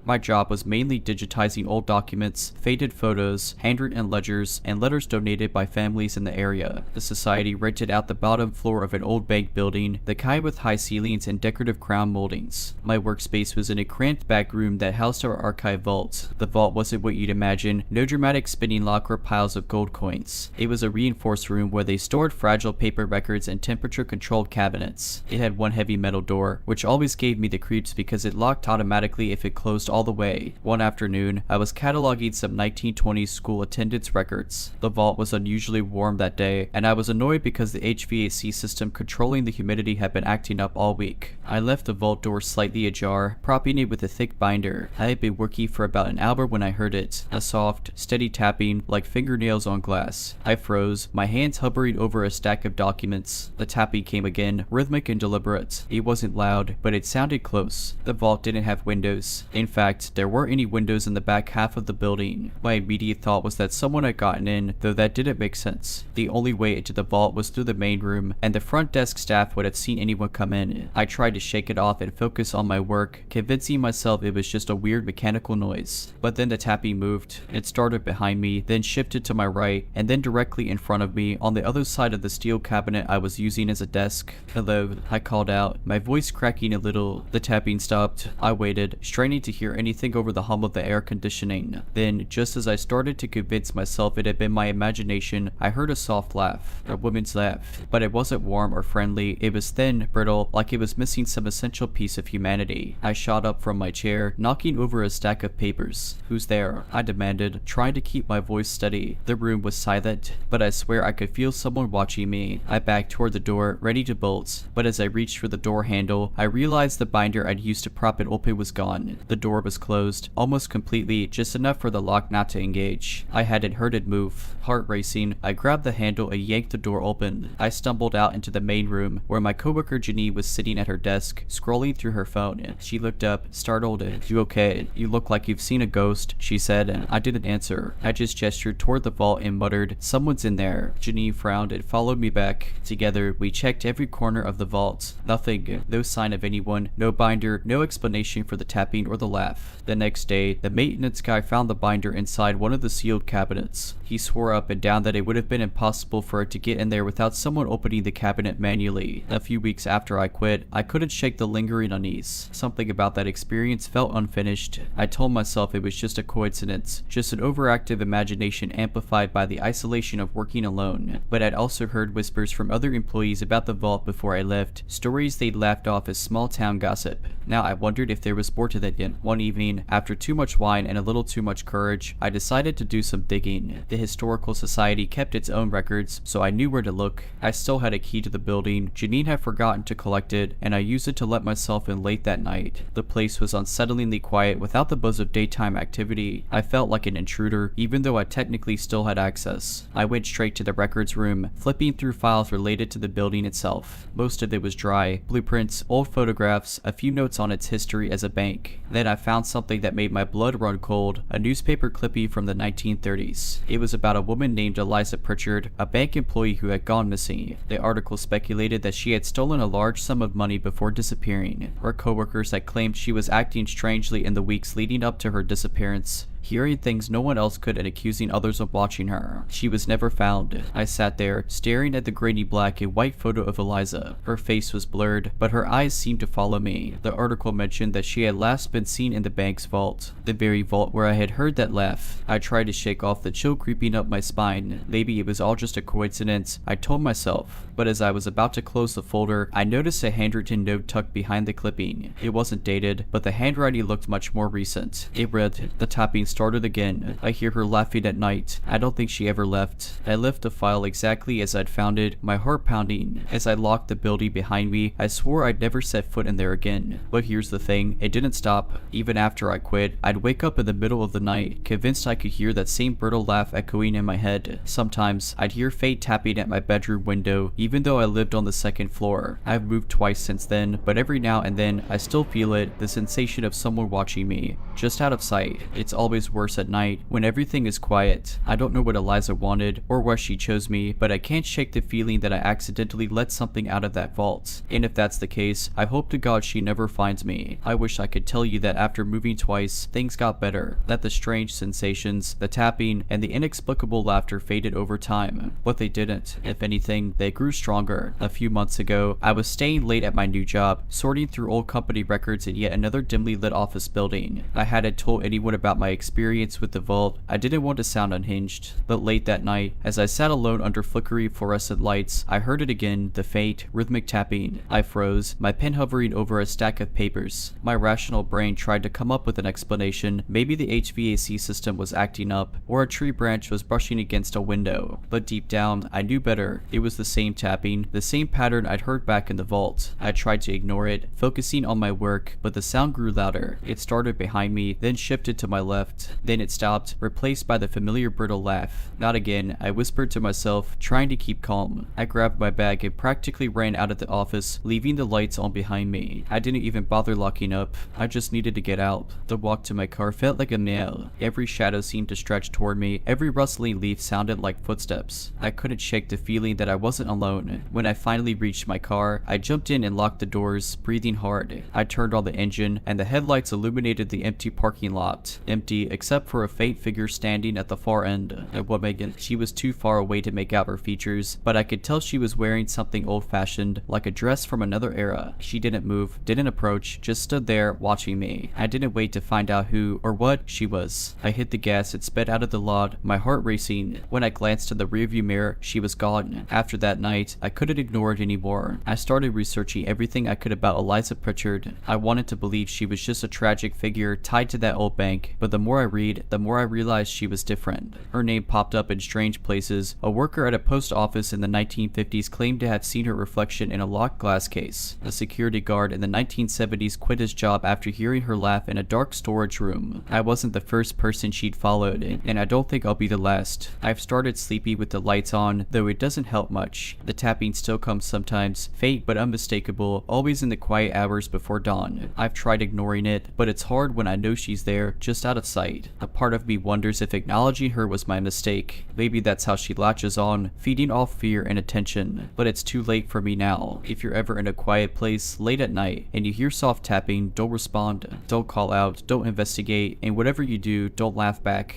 My job was mainly digitizing old documents, faded photos, handwritten ledgers, and letters donated by families in the area. The society rented out the bottom floor of an old bank building, the kind with high ceilings and decorative crown moldings. My workspace was in a cramped back room that housed our archive vault. The vault wasn't what you'd imagine, no dramatic spinning lock or piles of gold coins. It was a reinforced room where they stored fragile paper records and temperature-controlled cabinets. It had one heavy metal door, which always gave me the creeps because it locked automatically if it closed all the way. One afternoon, I was cataloging some 1920s school attendance records. The vault was unusually warm that day, and I was annoyed because the HVAC system controlling the humidity had been acting up all week. I left the vault door slightly ajar, propping it with a thick binder. I had been working for about an hour when I heard it, a soft, steady tapping like fingernails on glass. I froze, my hands hovering over a stack of documents. The tapping came again, rhythmic and deliberate. It wasn't loud, but it sounded close. The vault didn't have windows. In fact, there weren't any windows in the back half of the building. My immediate thought was that someone had gotten in, though that didn't make sense. The only way into the vault was through the main room, and the front desk staff would have seen anyone come in. I tried to shake it off and focus on my work, convincing myself it was just a weird mechanical noise. But then the tapping moved. It started behind me, then shifted to my right, and then directly in front of me on the other side of the steel cabinet I was using as a desk. "Hello," I called out, my voice cracking a little. The tapping stopped. I waited, straining to hear anything over the hum of the air conditioning. Then, just as I started to convince myself it had been my imagination, I heard a soft laugh, a woman's laugh. But it wasn't warm or friendly, it was thin, brittle, like it was missing some essential piece of humanity. I shot up from my chair, knocking over a stack of papers. "Who's there?" I demanded, trying to keep my voice steady. The room was silent, but I swear I could feel someone watching me. I backed toward the door, ready to bolt, but as I reached for the door handle, I realized the binder I'd used to prop it open was gone. The door was closed, almost completely, just enough for the lock not to engage. I hadn't heard it move. Heart racing, I grabbed the handle and yanked the door open. I stumbled out into the main room, where my coworker Jenny was sitting at her desk, scrolling through her phone. She looked up, startled. "You okay? You look like you've seen a ghost," she said. I didn't answer. I just gestured toward the vault and muttered, "Someone's in there." Jenny frowned and followed me back. Together, we checked every corner of the vault. Nothing. No sign of anyone. No binder. No explanation for the tapping or the laugh. The next day, the maintenance guy found the binder inside one of the sealed cabinets. He swore up and down that it would have been impossible for it to get in there without someone opening the cabinet manually. A few weeks after I quit, I couldn't shake the lingering unease. Something about that experience felt unfinished. I told myself it was just a coincidence, just an overactive imagination amplified by the isolation of working alone. But I'd also heard whispers from other employees about the vault before I left, stories they'd laughed off as small town gossip. Now I wondered if there was more to that yet. One one evening, after too much wine and a little too much courage, I decided to do some digging. The Historical Society kept its own records, so I knew where to look. I still had a key to the building. Janine had forgotten to collect it, and I used it to let myself in late that night. The place was unsettlingly quiet without the buzz of daytime activity. I felt like an intruder, even though I technically still had access. I went straight to the records room, flipping through files related to the building itself. Most of it was dry: blueprints, old photographs, a few notes on its history as a bank. Then I found something that made my blood run cold: a newspaper clipping from the 1930s. It was about a woman named Eliza Pritchard, a bank employee who had gone missing. The article speculated that she had stolen a large sum of money before disappearing. Her coworkers had claimed she was acting strangely in the weeks leading up to her disappearance, hearing things no one else could and accusing others of watching her. She was never found. I sat there, staring at the grainy black and white photo of Eliza. Her face was blurred, but her eyes seemed to follow me. The article mentioned that she had last been seen in the bank's vault, the very vault where I had heard that laugh. I tried to shake off the chill creeping up my spine. Maybe it was all just a coincidence, I told myself. But as I was about to close the folder, I noticed a handwritten note tucked behind the clipping. It wasn't dated, but the handwriting looked much more recent. It read, "The tapping started again. I hear her laughing at night. I don't think she ever left." I left the file exactly as I'd found it, my heart pounding. As I locked the building behind me, I swore I'd never set foot in there again. But here's the thing, it didn't stop. Even after I quit, I'd wake up in the middle of the night, convinced I could hear that same brittle laugh echoing in my head. Sometimes, I'd hear fate tapping at my bedroom window, even though I lived on the second floor. I've moved twice since then, but every now and then, I still feel it, the sensation of someone watching me, just out of sight. It's always worse at night, when everything is quiet. I don't know what Eliza wanted, or why she chose me, but I can't shake the feeling that I accidentally let something out of that vault. And if that's the case, I hope to God she never finds me. I wish I could tell you that after moving twice, things got better, that the strange sensations, the tapping, and the inexplicable laughter faded over time. But they didn't. If anything, they grew stronger. A few months ago, I was staying late at my new job, sorting through old company records in yet another dimly lit office building. I hadn't told anyone about my experience with the vault. I didn't want to sound unhinged. But late that night, as I sat alone under flickery fluorescent lights, I heard it again, the faint, rhythmic tapping. I froze, my pen hovering over a stack of papers. My rational brain tried to come up with an explanation. Maybe the HVAC system was acting up, or a tree branch was brushing against a window. But deep down, I knew better. It was the same tapping, the same pattern I'd heard back in the vault. I tried to ignore it, focusing on my work, but the sound grew louder. It started behind me, then shifted to my left. Then it stopped, replaced by the familiar brittle laugh. Not again, I whispered to myself, trying to keep calm. I grabbed my bag and practically ran out of the office, leaving the lights on behind me. I didn't even bother locking up. I just needed to get out. The walk to my car felt like a nail. Every shadow seemed to stretch toward me. Every rustling leaf sounded like footsteps. I couldn't shake the feeling that I wasn't alone. When I finally reached my car, I jumped in and locked the doors, breathing hard. I turned on the engine, and the headlights illuminated the empty parking lot. Empty, except for a faint figure standing at the far end. A woman. She was too far away to make out her features, but I could tell she was wearing something old-fashioned, like a dress from another era. She didn't move, didn't approach, just stood there, watching me. I didn't wait to find out who or what she was. I hit the gas and sped out of the lot, my heart racing. When I glanced in the rearview mirror, she was gone. After that night, I couldn't ignore it anymore. I started researching everything I could about Eliza Pritchard. I wanted to believe she was just a tragic figure tied to that old bank, but the more I read, the more I realized she was different. Her name popped up in strange places. A worker at a post office in the 1950s claimed to have seen her reflection in a locked glass case. A security guard in the 1970s quit his job after hearing her laugh in a dark storage room. I wasn't the first person she'd followed, and I don't think I'll be the last. I've started sleepy with the lights on, though it doesn't help much. The tapping still comes sometimes, faint but unmistakable, always in the quiet hours before dawn. I've tried ignoring it, but it's hard when I know she's there, just out of sight. A part of me wonders if acknowledging her was my mistake. Maybe that's how she latches on, feeding off fear and attention. But it's too late for me now. If you're ever in a quiet place, late at night, and you hear soft tapping, don't respond. Don't call out, don't investigate, and whatever you do, don't laugh back.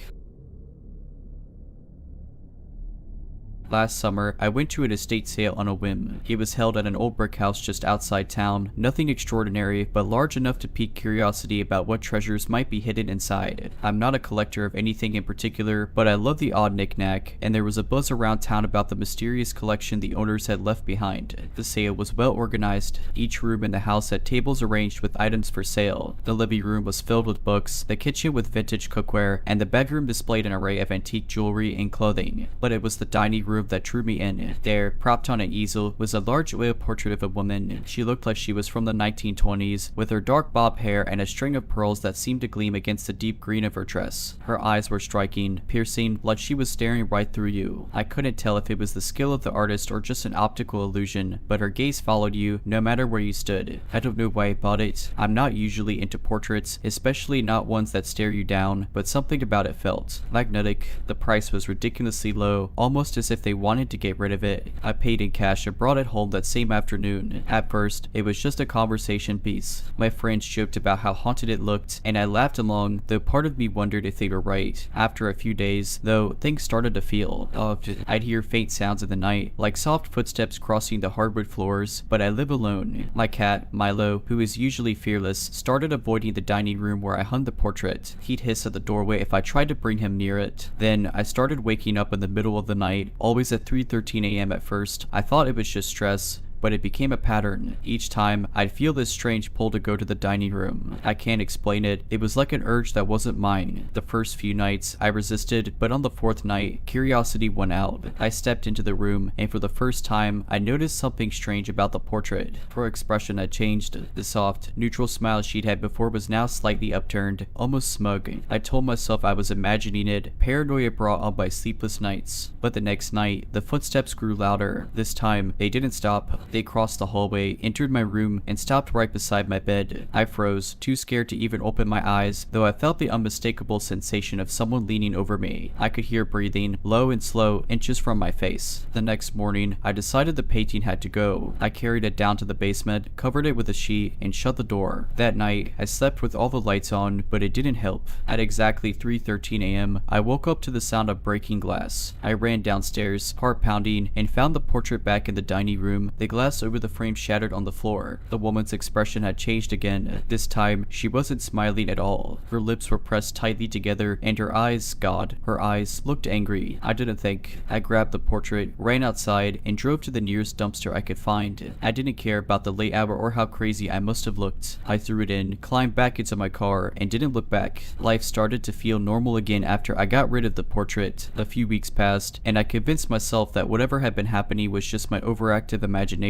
Last summer, I went to an estate sale on a whim. It was held at an old brick house just outside town. Nothing extraordinary, but large enough to pique curiosity about what treasures might be hidden inside. I'm not a collector of anything in particular, but I love the odd knick-knack, and there was a buzz around town about the mysterious collection the owners had left behind. The sale was well organized. Each room in the house had tables arranged with items for sale. The living room was filled with books, the kitchen with vintage cookware, and the bedroom displayed an array of antique jewelry and clothing. But it was the dining room that drew me in. There, propped on an easel, was a large oil portrait of a woman. She looked like she was from the 1920s, with her dark bob hair and a string of pearls that seemed to gleam against the deep green of her dress. Her eyes were striking, piercing, like she was staring right through you. I couldn't tell if it was the skill of the artist or just an optical illusion, but her gaze followed you no matter where you stood. I don't know why I bought it. I'm not usually into portraits, especially not ones that stare you down, but something about it felt magnetic. The price was ridiculously low, almost as if they wanted to get rid of it. I paid in cash and brought it home that same afternoon. At first, it was just a conversation piece. My friends joked about how haunted it looked, and I laughed along, though part of me wondered if they were right. After a few days, though, things started to feel off. I'd hear faint sounds in the night, like soft footsteps crossing the hardwood floors, but I live alone. My cat, Milo, who is usually fearless, started avoiding the dining room where I hung the portrait. He'd hiss at the doorway if I tried to bring him near it. Then, I started waking up in the middle of the night, always at 3:13 a.m. at first. I thought it was just stress, but it became a pattern. Each time, I'd feel this strange pull to go to the dining room. I can't explain it. It was like an urge that wasn't mine. The first few nights, I resisted, but on the fourth night, curiosity won out. I stepped into the room, and for the first time, I noticed something strange about the portrait. Her expression had changed. The soft, neutral smile she'd had before was now slightly upturned, almost smug. I told myself I was imagining it, paranoia brought on by sleepless nights. But the next night, the footsteps grew louder. This time, they didn't stop. They crossed the hallway, entered my room, and stopped right beside my bed. I froze, too scared to even open my eyes, though I felt the unmistakable sensation of someone leaning over me. I could hear breathing, low and slow, inches from my face. The next morning, I decided the painting had to go. I carried it down to the basement, covered it with a sheet, and shut the door. That night, I slept with all the lights on, but it didn't help. At exactly 3:13 a.m., I woke up to the sound of breaking glass. I ran downstairs, heart pounding, and found the portrait back in the dining room. The glass over the frame shattered on the floor. The woman's expression had changed again. This time, she wasn't smiling at all. Her lips were pressed tightly together, and her eyes, God, her eyes looked angry. I didn't think. I grabbed the portrait, ran outside, and drove to the nearest dumpster I could find. I didn't care about the late hour or how crazy I must have looked. I threw it in, climbed back into my car, and didn't look back. Life started to feel normal again after I got rid of the portrait. A few weeks passed, and I convinced myself that whatever had been happening was just my overactive imagination.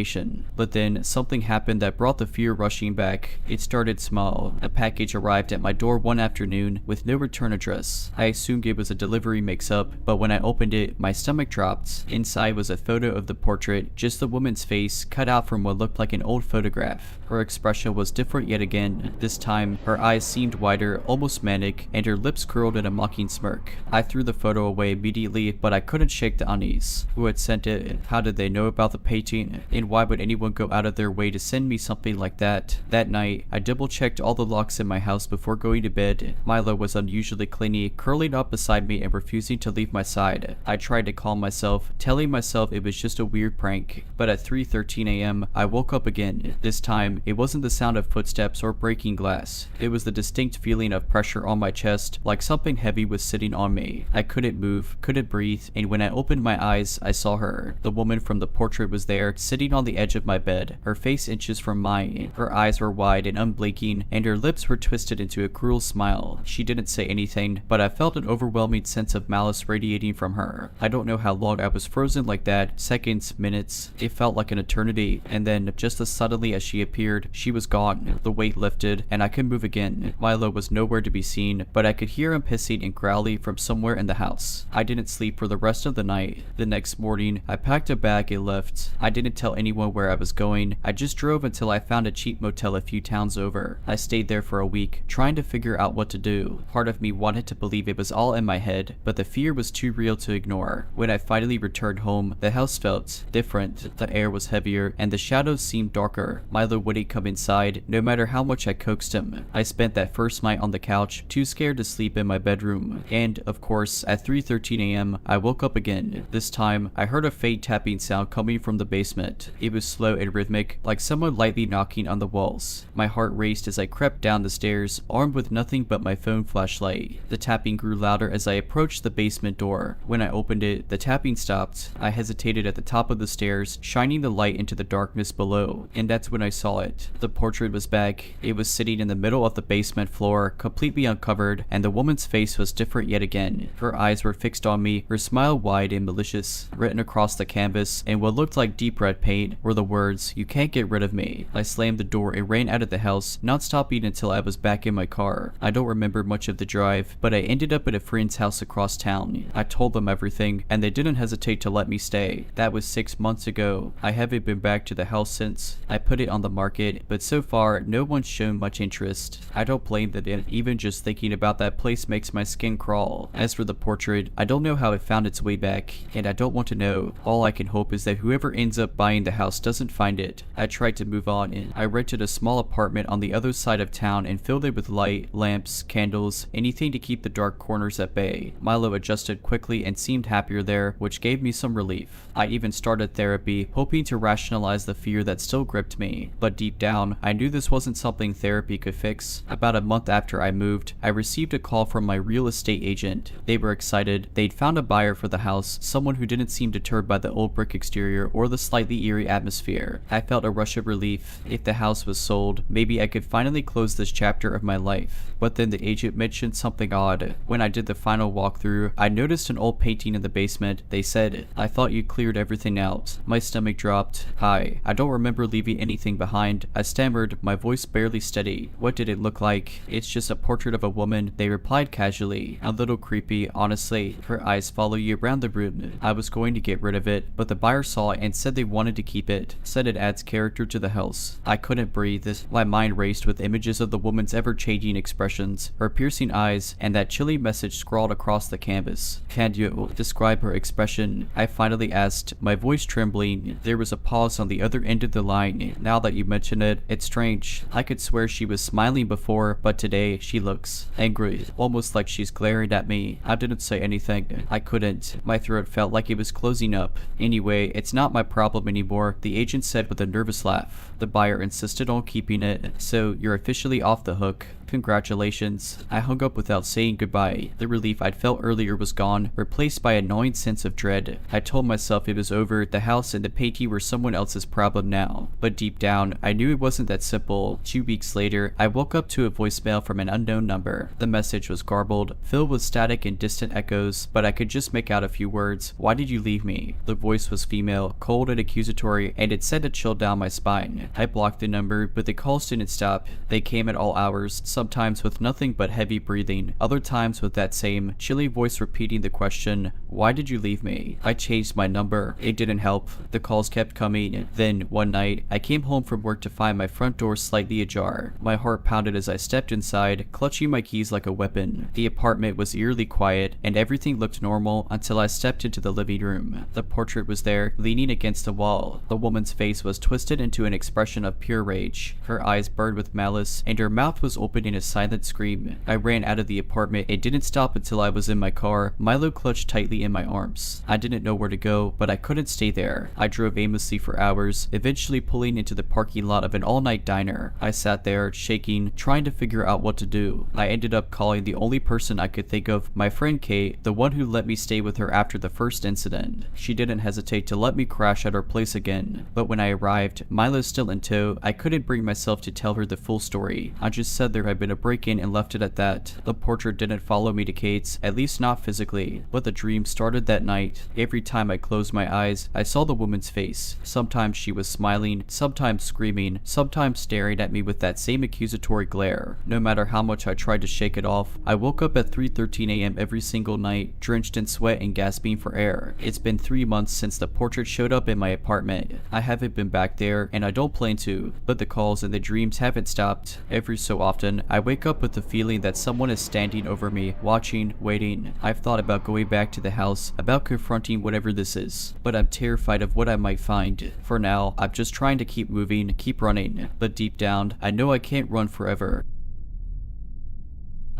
But then, something happened that brought the fear rushing back. It started small. A package arrived at my door one afternoon with no return address. I assumed it was a delivery mix-up, but when I opened it, my stomach dropped. Inside was a photo of the portrait, just the woman's face, cut out from what looked like an old photograph. Her expression was different yet again. This time, her eyes seemed wider, almost manic, and her lips curled in a mocking smirk. I threw the photo away immediately, but I couldn't shake the unease. Who had sent it? How did they know about the painting? And why would anyone go out of their way to send me something like that? That night, I double-checked all the locks in my house before going to bed. Milo was unusually clingy, curling up beside me and refusing to leave my side. I tried to calm myself, telling myself it was just a weird prank. But at 3:13 a.m., I woke up again. This time, it wasn't the sound of footsteps or breaking glass. It was the distinct feeling of pressure on my chest, like something heavy was sitting on me. I couldn't move, couldn't breathe, and when I opened my eyes, I saw her. The woman from the portrait was there, sitting on the edge of my bed, her face inches from mine. Her eyes were wide and unblinking, and her lips were twisted into a cruel smile. She didn't say anything, but I felt an overwhelming sense of malice radiating from her. I don't know how long I was frozen like that, seconds, minutes. It felt like an eternity, and then, just as suddenly as she appeared, she was gone. The weight lifted, and I could move again. Milo was nowhere to be seen, but I could hear him hissing and growling from somewhere in the house. I didn't sleep for the rest of the night. The next morning, I packed a bag and left. I didn't tell anyone where I was going. I just drove until I found a cheap motel a few towns over. I stayed there for a week, trying to figure out what to do. Part of me wanted to believe it was all in my head, but the fear was too real to ignore. When I finally returned home, the house felt different. The air was heavier, and the shadows seemed darker. Milo wouldn't come inside, no matter how much I coaxed him. I spent that first night on the couch, too scared to sleep in my bedroom. And, of course, at 3:13 a.m., I woke up again. This time, I heard a faint tapping sound coming from the basement. It was slow and rhythmic, like someone lightly knocking on the walls. My heart raced as I crept down the stairs, armed with nothing but my phone flashlight. The tapping grew louder as I approached the basement door. When I opened it, the tapping stopped. I hesitated at the top of the stairs, shining the light into the darkness below, and that's when I saw it. The portrait was back. It was sitting in the middle of the basement floor, completely uncovered, and the woman's face was different yet again. Her eyes were fixed on me, her smile wide and malicious. Written across the canvas, in what looked like deep red paint, were the words, "You can't get rid of me." I slammed the door and ran out of the house, not stopping until I was back in my car. I don't remember much of the drive, but I ended up at a friend's house across town. I told them everything, and they didn't hesitate to let me stay. That was 6 months ago. I haven't been back to the house since. I put it on the market, but so far, no one's shown much interest. I don't blame them, and even just thinking about that place makes my skin crawl. As for the portrait, I don't know how it found its way back, and I don't want to know. All I can hope is that whoever ends up buying the house doesn't find it. I tried to move on, and I rented a small apartment on the other side of town and filled it with light, lamps, candles, anything to keep the dark corners at bay. Milo adjusted quickly and seemed happier there, which gave me some relief. I even started therapy, hoping to rationalize the fear that still gripped me. But deep down, I knew this wasn't something therapy could fix. About a month after I moved, I received a call from my real estate agent. They were excited. They'd found a buyer for the house, someone who didn't seem deterred by the old brick exterior or the slightly eerie atmosphere. I felt a rush of relief. If the house was sold, maybe I could finally close this chapter of my life. But then the agent mentioned something odd. When I did the final walkthrough, I noticed an old painting in the basement. They said, "I thought you cleared everything out." My stomach dropped. "Hi, I don't remember leaving anything behind." I stammered, my voice barely steady. "What did it look like?" "It's just a portrait of a woman," they replied casually. "A little creepy, honestly. Her eyes follow you around the room." I was going to get rid of it, but the buyer saw it and said they wanted to keep it. Said it adds character to the house. I couldn't breathe. My mind raced with images of the woman's ever-changing expressions, her piercing eyes, and that chilly message scrawled across the canvas. "Can you describe her expression?" I finally asked, my voice trembling. There was a pause on the other end of the line. "Now that you mention it, it's strange. I could swear she was smiling before, but today she looks angry, almost like she's glaring at me." I didn't say anything. I couldn't. My throat felt like it was closing up. "Anyway, it's not my problem anymore," the agent said with a nervous laugh. The buyer insisted on keeping it. "So you're officially off the hook. Congratulations." I hung up without saying goodbye. The relief I'd felt earlier was gone, replaced by a gnawing sense of dread. I told myself it was over, the house and the painting were someone else's problem now. But deep down, I knew it wasn't that simple. 2 weeks later, I woke up to a voicemail from an unknown number. The message was garbled, filled with static and distant echoes, but I could just make out a few words. "Why did you leave me?" The voice was female, cold and accusatory, and it sent a chill down my spine. I blocked the number, but the calls didn't stop. They came at all hours, sometimes with nothing but heavy breathing, other times with that same chilly voice repeating the question, "Why did you leave me?" I changed my number. It didn't help. The calls kept coming. Then, one night, I came home from work to find my front door slightly ajar. My heart pounded as I stepped inside, clutching my keys like a weapon. The apartment was eerily quiet, and everything looked normal until I stepped into the living room. The portrait was there, leaning against the wall. The woman's face was twisted into an expression of pure rage. Her eyes burned with malice, and her mouth was open in a silent scream. I ran out of the apartment. It didn't stop until I was in my car, Milo clutched tightly in my arms. I didn't know where to go, but I couldn't stay there. I drove aimlessly for hours, eventually pulling into the parking lot of an all-night diner. I sat there, shaking, trying to figure out what to do. I ended up calling the only person I could think of, my friend Kate, the one who let me stay with her after the first incident. She didn't hesitate to let me crash at her place again. But when I arrived, Milo's still in tow. I couldn't bring myself to tell her the full story. I just said there had been a break-in and left it at that. The portrait didn't follow me to Kate's, at least not physically, but the dream started that night. Every time I closed my eyes, I saw the woman's face. Sometimes she was smiling, sometimes screaming, sometimes staring at me with that same accusatory glare. No matter how much I tried to shake it off, I woke up at 3:13 a.m. every single night, drenched in sweat and gasping for air. It's been 3 months since the portrait showed up in my apartment. I haven't been back there, and I don't plan to, but the calls and the dreams haven't stopped. Every so often, I wake up with the feeling that someone is standing over me, watching, waiting. I've thought about going back to the house, about confronting whatever this is, but I'm terrified of what I might find. For now, I'm just trying to keep moving, keep running, but deep down, I know I can't run forever.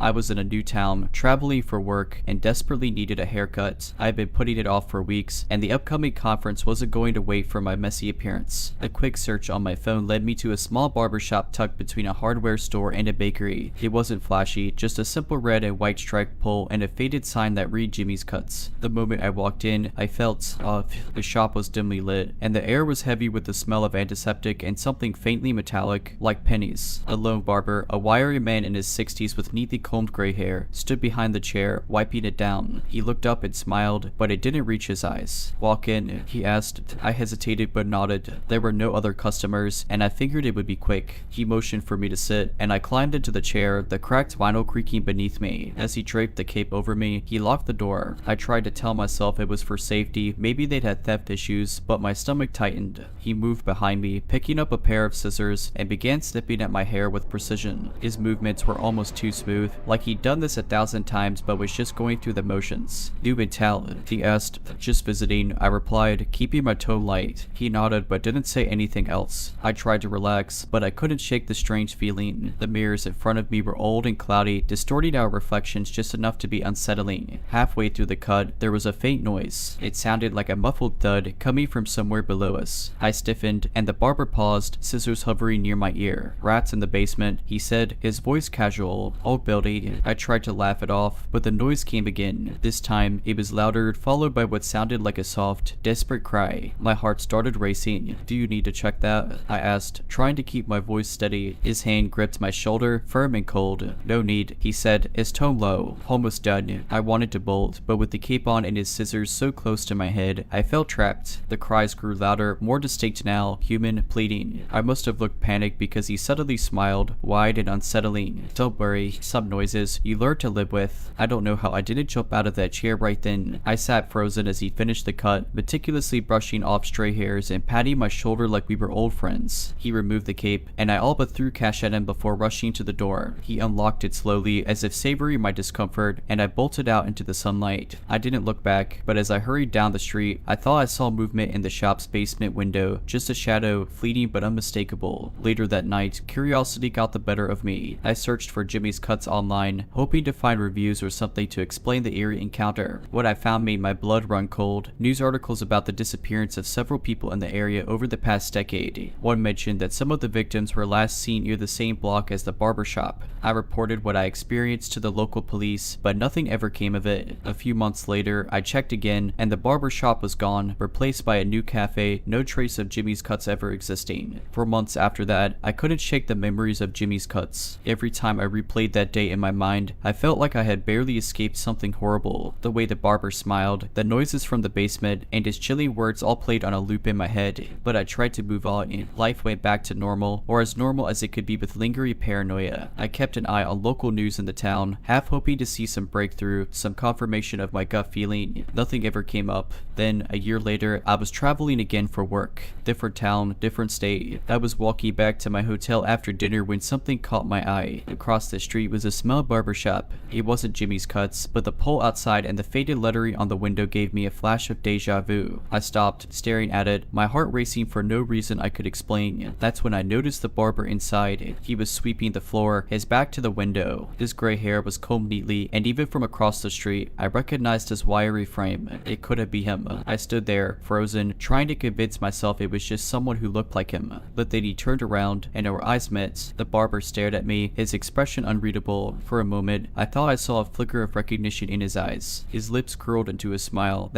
I was in a new town, traveling for work, and desperately needed a haircut. I had been putting it off for weeks, and the upcoming conference wasn't going to wait for my messy appearance. A quick search on my phone led me to a small barbershop tucked between a hardware store and a bakery. It wasn't flashy, just a simple red and white striped pole and a faded sign that read Jimmy's Cuts. The moment I walked in, I felt off. The shop was dimly lit, and the air was heavy with the smell of antiseptic and something faintly metallic, like pennies. A lone barber, a wiry man in his 60s with neatly combed gray hair, stood behind the chair, wiping it down. He looked up and smiled, but it didn't reach his eyes. "Walk in," he asked. I hesitated but nodded. There were no other customers, and I figured it would be quick. He motioned for me to sit, and I climbed into the chair, the cracked vinyl creaking beneath me. As he draped the cape over me, he locked the door. I tried to tell myself it was for safety, maybe they'd had theft issues, but my stomach tightened. He moved behind me, picking up a pair of scissors, and began snipping at my hair with precision. His movements were almost too smooth, like he'd done this 1,000 times but was just going through the motions. "New in town?" he asked. "Just visiting," I replied, keeping my tone light. He nodded but didn't say anything else. I tried to relax, but I couldn't shake the strange feeling. The mirrors in front of me were old and cloudy, distorting our reflections just enough to be unsettling. Halfway through the cut, there was a faint noise. It sounded like a muffled thud coming from somewhere below us. I stiffened, and the barber paused, scissors hovering near my ear. "Rats in the basement," he said, his voice casual. "Old building." I tried to laugh it off, but the noise came again. This time, it was louder, followed by what sounded like a soft, desperate cry. My heart started racing. "Do you need to check that?" I asked, trying to keep my voice steady. His hand gripped my shoulder, firm and cold. "No need," he said, his tone low. "Almost done." I wanted to bolt, but with the cape on and his scissors so close to my head, I felt trapped. The cries grew louder, more distinct now, human, pleading. I must have looked panicked because he suddenly smiled, wide and unsettling. "Don't worry, some noises you learn to live with." I don't know how I didn't jump out of that chair right then. I sat frozen as he finished the cut, meticulously brushing off stray hairs and patting my shoulder like we were old friends. He removed the cape, and I all but threw cash at him before rushing to the door. He unlocked it slowly, as if savoring my discomfort, and I bolted out into the sunlight. I didn't look back, but as I hurried down the street, I thought I saw movement in the shop's basement window, just a shadow, fleeting but unmistakable. Later that night, curiosity got the better of me. I searched for Jimmy's Cuts online, hoping to find reviews or something to explain the eerie encounter. What I found made my blood run cold. News articles about the disappearance of several people in the area over the past decade. One mentioned that some of the victims were last seen near the same block as the barber shop. I reported what I experienced to the local police, but nothing ever came of it. A few months later, I checked again, and the barber shop was gone, replaced by a new cafe, no trace of Jimmy's Cuts ever existing. For months after that, I couldn't shake the memories of Jimmy's Cuts. Every time I replayed that day in my mind, I felt like I had barely escaped something horrible. The way the barber smiled, the noises from the basement, and his chilling words all played on a loop in my head. But I tried to move on. Life went back to normal, or as normal as it could be with lingering paranoia. I kept an eye on local news in the town, half hoping to see some breakthrough, some confirmation of my gut feeling. Nothing ever came up. Then, a year later, I was traveling again for work. Different town, different state. I was walking back to my hotel after dinner when something caught my eye. Across the street was a small barbershop. It wasn't Jimmy's Cuts, but the pole outside and the faded lettering on the window gave me a flash of deja vu. I stopped, staring at it, my heart racing for no reason I could explain. That's when I noticed the barber inside. He was sweeping the floor, his back to the window. His gray hair was combed neatly, and even from across the street, I recognized his wiry frame. It couldn't be him. I stood there, frozen, trying to convince myself it was just someone who looked like him. But then he turned around, and our eyes met. The barber stared at me, his expression unreadable. smile. For a moment, I thought I saw a flicker of recognition in his eyes. His lips curled into a smile,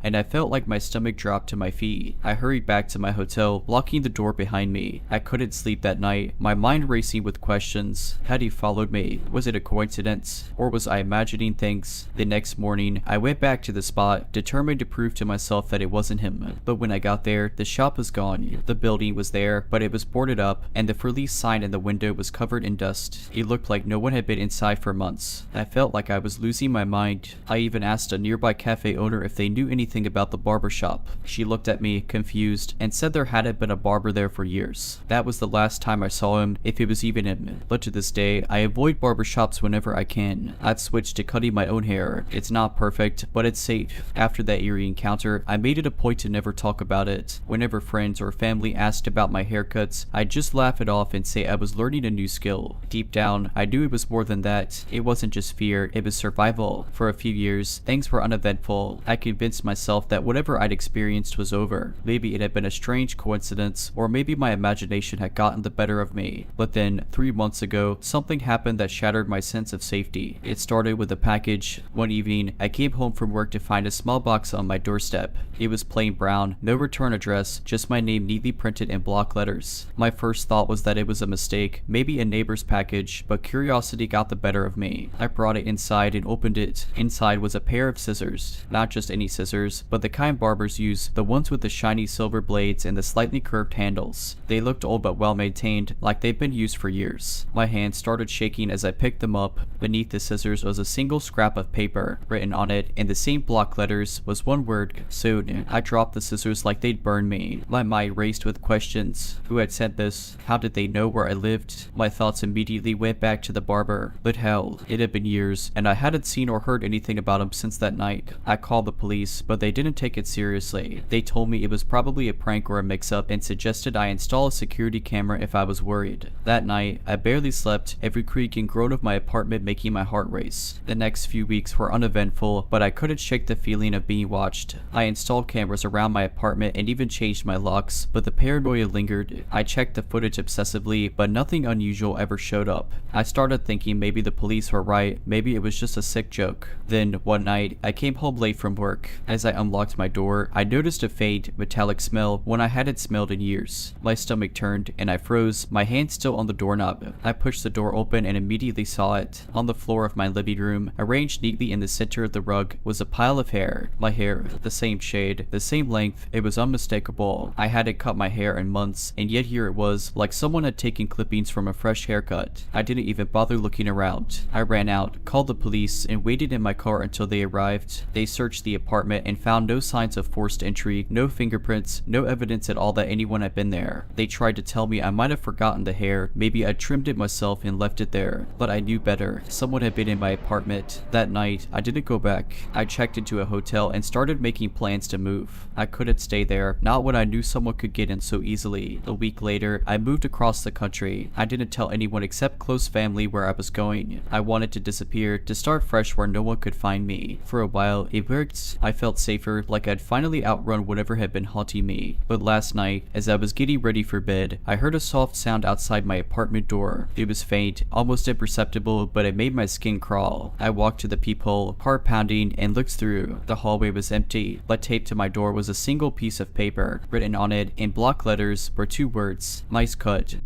and I felt like my stomach dropped to my feet. I hurried back to my hotel, locking the door behind me. I couldn't sleep that night, my mind racing with questions. Had he followed me? Was it a coincidence? Or was I imagining things? The next morning, I went back to the spot, determined to prove to myself that it wasn't him. But when I got there, the shop was gone. The building was there, but it was boarded up, and the for lease sign in the window was covered in dust. It looked like no one had been inside for months. I felt like I was losing my mind. I even asked a nearby cafe owner if they knew anything about the barber shop. She looked at me, confused, and said there hadn't been a barber there for years. That was the last time I saw him, if it was even him. But to this day, I avoid barber shops whenever I can. I've switched to cutting my own hair. It's not perfect, but it's safe. After that eerie encounter, I made it a point to never talk about it. Whenever friends or family asked about my haircuts, I'd just laugh it off and say I was learning a new skill. Deep down, I knew it was more than that. It wasn't just fear, it was survival. For a few years, things were uneventful. I convinced myself that whatever I'd experienced was over. Maybe it had been a strange coincidence, or maybe my imagination had gotten the better of me. But then, 3 months ago, something happened that shattered my sense of safety. It started with a package. One evening, I came home from work to find a small box on my doorstep. It was plain brown, no return address, just my name neatly printed in block letters. My first thought was that it was a mistake, maybe a neighbor's package, but curiosity got the better of me. I brought it inside and opened it. Inside was a pair of scissors. Not just any scissors, but the kind barbers use, the ones with the shiny silver blades and the slightly curved handles. They looked old but well maintained, like they'd been used for years. My hand started shaking as I picked them up. Beneath the scissors was a single scrap of paper. Written on it, in the same block letters, was one word: soon. I dropped the scissors like they'd burn me. My mind raced with questions. Who had sent this? How did they know where I lived? My thoughts immediately went back to the barber. But hell, it had been years, and I hadn't seen or heard anything about him since that night. I called the police, but they didn't take it seriously. They told me it was probably a prank or a mix-up and suggested I install a security camera if I was worried. That night, I barely slept, every creak and groan of my apartment making my heart race. The next few weeks were uneventful, but I couldn't shake the feeling of being watched. I installed cameras around my apartment and even changed my locks, but the paranoia lingered. I checked the footage obsessively, but nothing unusual ever showed up. I started thinking maybe the police were right, maybe it was just a sick joke. Then, one night, I came home late from work. As I unlocked my door, I noticed a faint, metallic smell one I hadn't smelled in years. My stomach turned, and I froze, my hand still on the doorknob. I pushed the door open and immediately saw it. On the floor of my living room, arranged neatly in the center of the rug, was a pile of hair. My hair, the same shade, the same length, it was unmistakable. I hadn't cut my hair in months, and yet here it was, like someone had taken clippings from a fresh haircut. I didn't even bother looking around. I ran out, called the police, and waited in my car until they arrived. They searched the apartment and found no signs of forced entry, no fingerprints, no evidence at all that anyone had been there. They tried to tell me I might have forgotten the hair, maybe I trimmed it myself and left it there. But I knew better. Someone had been in my apartment. That night, I didn't go back. I checked into a hotel and started making plans to move. I couldn't stay there, not when I knew someone could get in so easily. A week later, I moved across the country. I didn't tell anyone except close family where I was going. I wanted to disappear, to start fresh where no one could find me. For a while, it worked. I felt safer, like I'd finally outrun whatever had been haunting me. But last night, as I was getting ready for bed, I heard a soft sound outside my apartment door. It was faint, almost imperceptible, but it made my skin crawl. I walked to the peephole, heart pounding, and looked through. The hallway was empty, but taped to my door was a single piece of paper. Written on it, in block letters, were 2 words: nice cut.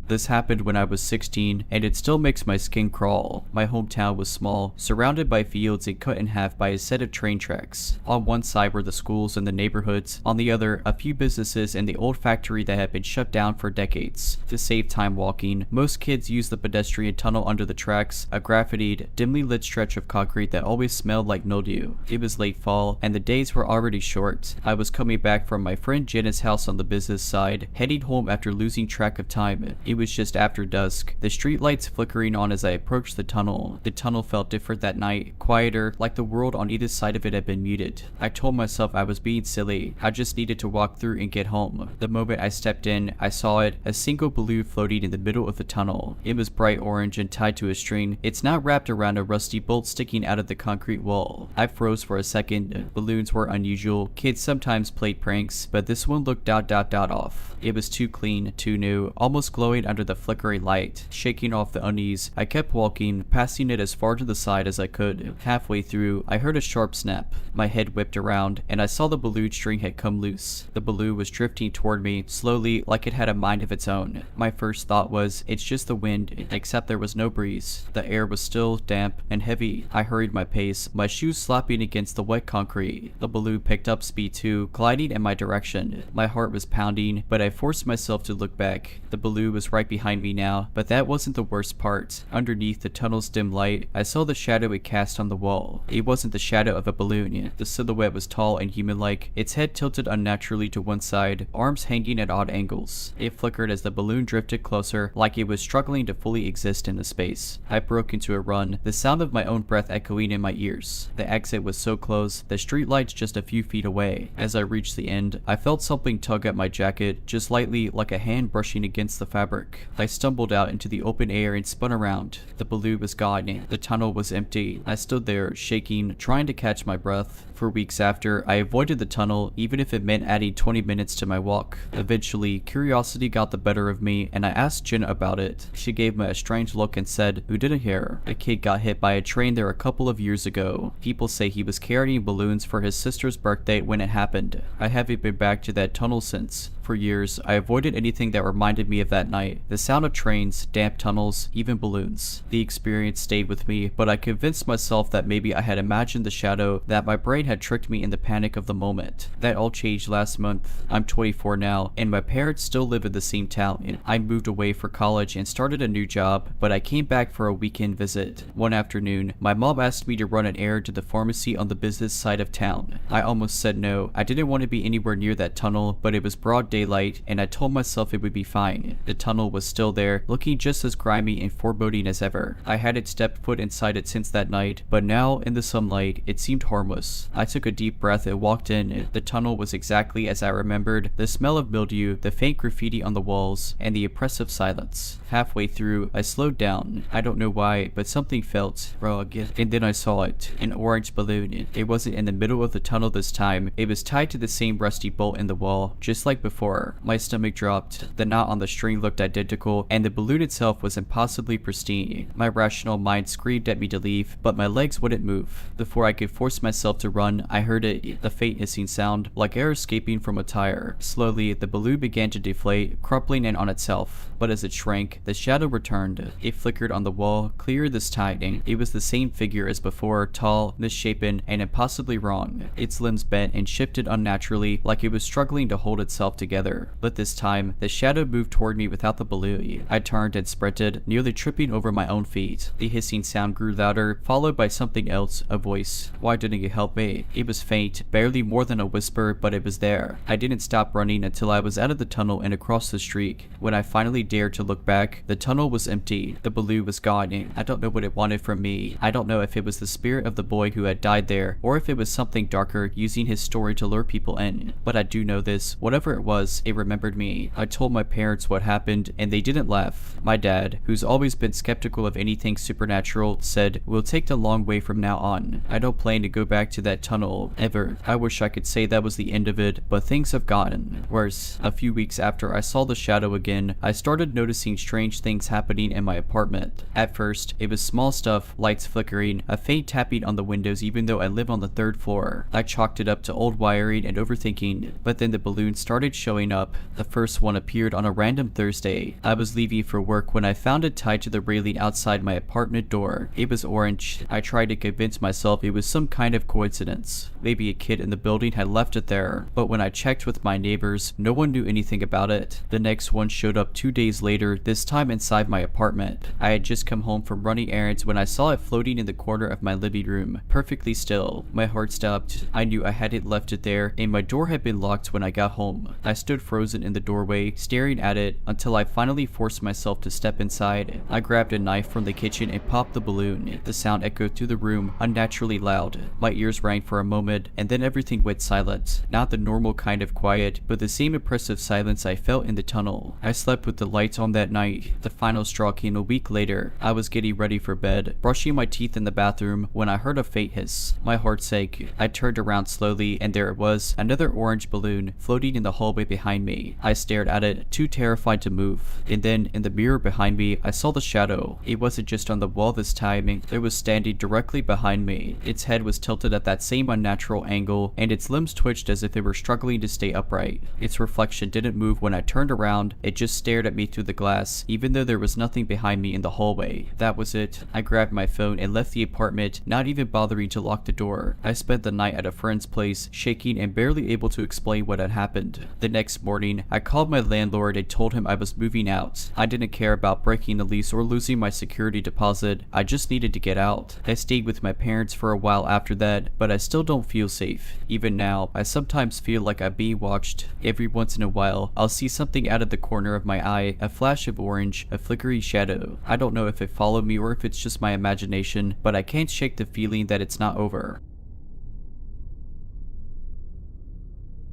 This happened when I was 16, and it still makes my skin crawl. My hometown was small, surrounded by fields and cut in half by a set of train tracks. On one side were the schools and the neighborhoods, on the other, a few businesses and the old factory that had been shut down for decades. To save time walking, most kids used the pedestrian tunnel under the tracks, a graffitied, dimly lit stretch of concrete that always smelled like mildew. It was late fall, and the days were already short. I was coming back from my friend Jenna's house on the business side, heading home after losing track of time. It was just after dusk, the streetlights flickering on as I approached the tunnel. The tunnel felt different that night, quieter, like the world on either side of it had been muted. I told myself I was being silly. I just needed to walk through and get home. The moment I stepped in, I saw it, a single balloon floating in the middle of the tunnel. It was bright orange and tied to a string. It's not wrapped around a rusty bolt sticking out of the concrete wall. I froze for a second. Balloons were unusual. Kids sometimes played pranks, but this one looked off. It was too clean, too new, almost glowing under the flickering light. Shaking off the unease, I kept walking, passing it as far to the side as I could. Halfway through, I heard a sharp snap. My head whipped around, and I saw the balloon string had come loose. The balloon was drifting toward me, slowly, like it had a mind of its own. My first thought was, it's just the wind, except there was no breeze. The air was still, damp, and heavy. I hurried my pace, my shoes slapping against the wet concrete. The balloon picked up speed too, gliding in my direction. My heart was pounding, but I forced myself to look back. The balloon was right behind me now, but that wasn't the worst part. Underneath the tunnel's dim light, I saw the shadow it cast on the wall. It wasn't the shadow of a balloon. The silhouette was tall and human-like, its head tilted unnaturally to one side, arms hanging at odd angles. It flickered as the balloon drifted closer, like it was struggling to fully exist in the space. I broke into a run, the sound of my own breath echoing in my ears. The exit was so close, the streetlights just a few feet away. As I reached the end, I felt something tug at my jacket, just lightly, like a hand brushing against the fabric. I stumbled out into the open air and spun around. The balloon was gone. The tunnel was empty. I stood there, shaking, trying to catch my breath. For weeks after, I avoided the tunnel, even if it meant adding 20 minutes to my walk. Eventually, curiosity got the better of me, and I asked Jenna about it. She gave me a strange look and said, "Who didn't hear? A kid got hit by a train there a couple of years ago. People say he was carrying balloons for his sister's birthday when it happened. I haven't been back to that tunnel since." For years, I avoided anything that reminded me of that night. The sound of trains, damp tunnels, even balloons. The experience stayed with me, but I convinced myself that maybe I had imagined the shadow, that my brain had tricked me in the panic of the moment. That all changed last month. I'm 24 now, and my parents still live in the same town. I moved away for college and started a new job, but I came back for a weekend visit. One afternoon, my mom asked me to run an errand to the pharmacy on the business side of town. I almost said no. I didn't want to be anywhere near that tunnel, but it was broad daylight, and I told myself it would be fine. The tunnel was still there, looking just as grimy and foreboding as ever. I hadn't stepped foot inside it since that night, but now, in the sunlight, it seemed harmless. I took a deep breath and walked in. The tunnel was exactly as I remembered, the smell of mildew, the faint graffiti on the walls, and the oppressive silence. Halfway through, I slowed down. I don't know why, but something felt wrong, and then I saw it. An orange balloon. It wasn't in the middle of the tunnel this time. It was tied to the same rusty bolt in the wall, just like before. My stomach dropped. The knot on the string looked identical, and the balloon itself was impossibly pristine. My rational mind screamed at me to leave, but my legs wouldn't move. Before I could force myself to run, I heard it, the faint hissing sound, like air escaping from a tire. Slowly, the balloon began to deflate, crumpling in on itself. But as it shrank, the shadow returned. It flickered on the wall, clearer this time. It was the same figure as before, tall, misshapen, and impossibly wrong. Its limbs bent and shifted unnaturally, like it was struggling to hold itself together. But this time, the shadow moved toward me without the balloon. I turned and sprinted, nearly tripping over my own feet. The hissing sound grew louder, followed by something else, a voice. Why didn't you help me? It was faint, barely more than a whisper, but it was there. I didn't stop running until I was out of the tunnel and across the street. When I finally dared to look back, the tunnel was empty. The balloon was gone. I don't know what it wanted from me. I don't know if it was the spirit of the boy who had died there, or if it was something darker, using his story to lure people in. But I do know this. Whatever it was, it remembered me. I told my parents what happened, and they didn't laugh. My dad, who's always been skeptical of anything supernatural, said, "We'll take the long way from now on. I don't plan to go back to that tunnel, ever." I wish I could say that was the end of it, but things have gotten worse. A few weeks after I saw the shadow again, I started noticing strange things happening in my apartment. At first, it was small stuff, lights flickering, a faint tapping on the windows even though I live on the 3rd floor. I chalked it up to old wiring and overthinking, but then the balloons started showing up. The first one appeared on a random Thursday. I was leaving for work when I found it tied to the railing outside my apartment door. It was orange. I tried to convince myself it was some kind of coincidence. Maybe a kid in the building had left it there, but when I checked with my neighbors, no one knew anything about it. The next one showed up 2 days later, this time inside my apartment. I had just come home from running errands when I saw it floating in the corner of my living room, perfectly still. My heart stopped. I knew I hadn't left it there, and my door had been locked when I got home. I stood frozen in the doorway, staring at it, until I finally forced myself to step inside. I grabbed a knife from the kitchen and popped the balloon. The sound echoed through the room, unnaturally loud. My ears rang for a moment, and then everything went silent. Not the normal kind of quiet, but the same oppressive silence I felt in the tunnel. I slept with the lights on that night. The final straw came a week later. I was getting ready for bed, brushing my teeth in the bathroom, when I heard a faint hiss. My heart sank. I turned around slowly, and there it was, another orange balloon, floating in the hallway behind me. I stared at it, too terrified to move. move. And then, in the mirror behind me, I saw the shadow. It wasn't just on the wall this time, it was standing directly behind me. Its head was tilted at that same unnatural angle, and its limbs twitched as if they were struggling to stay upright. Its reflection didn't move when I turned around, it just stared at me through the glass, even though there was nothing behind me in the hallway. That was it. I grabbed my phone and left the apartment, not even bothering to lock the door. I spent the night at a friend's place, shaking and barely able to explain what had happened. The next morning, I called my landlord and told him I was moving out. I didn't care about breaking the lease or losing my security deposit, I just needed to get out. I stayed with my parents for a while after that, but I still don't feel safe. Even now, I sometimes feel like I'm being watched. Every once in a while, I'll see something out of the corner of my eye, a flash of orange, a flickery shadow. I don't know if it followed me or if it's just my imagination, but I can't shake the feeling that it's not over.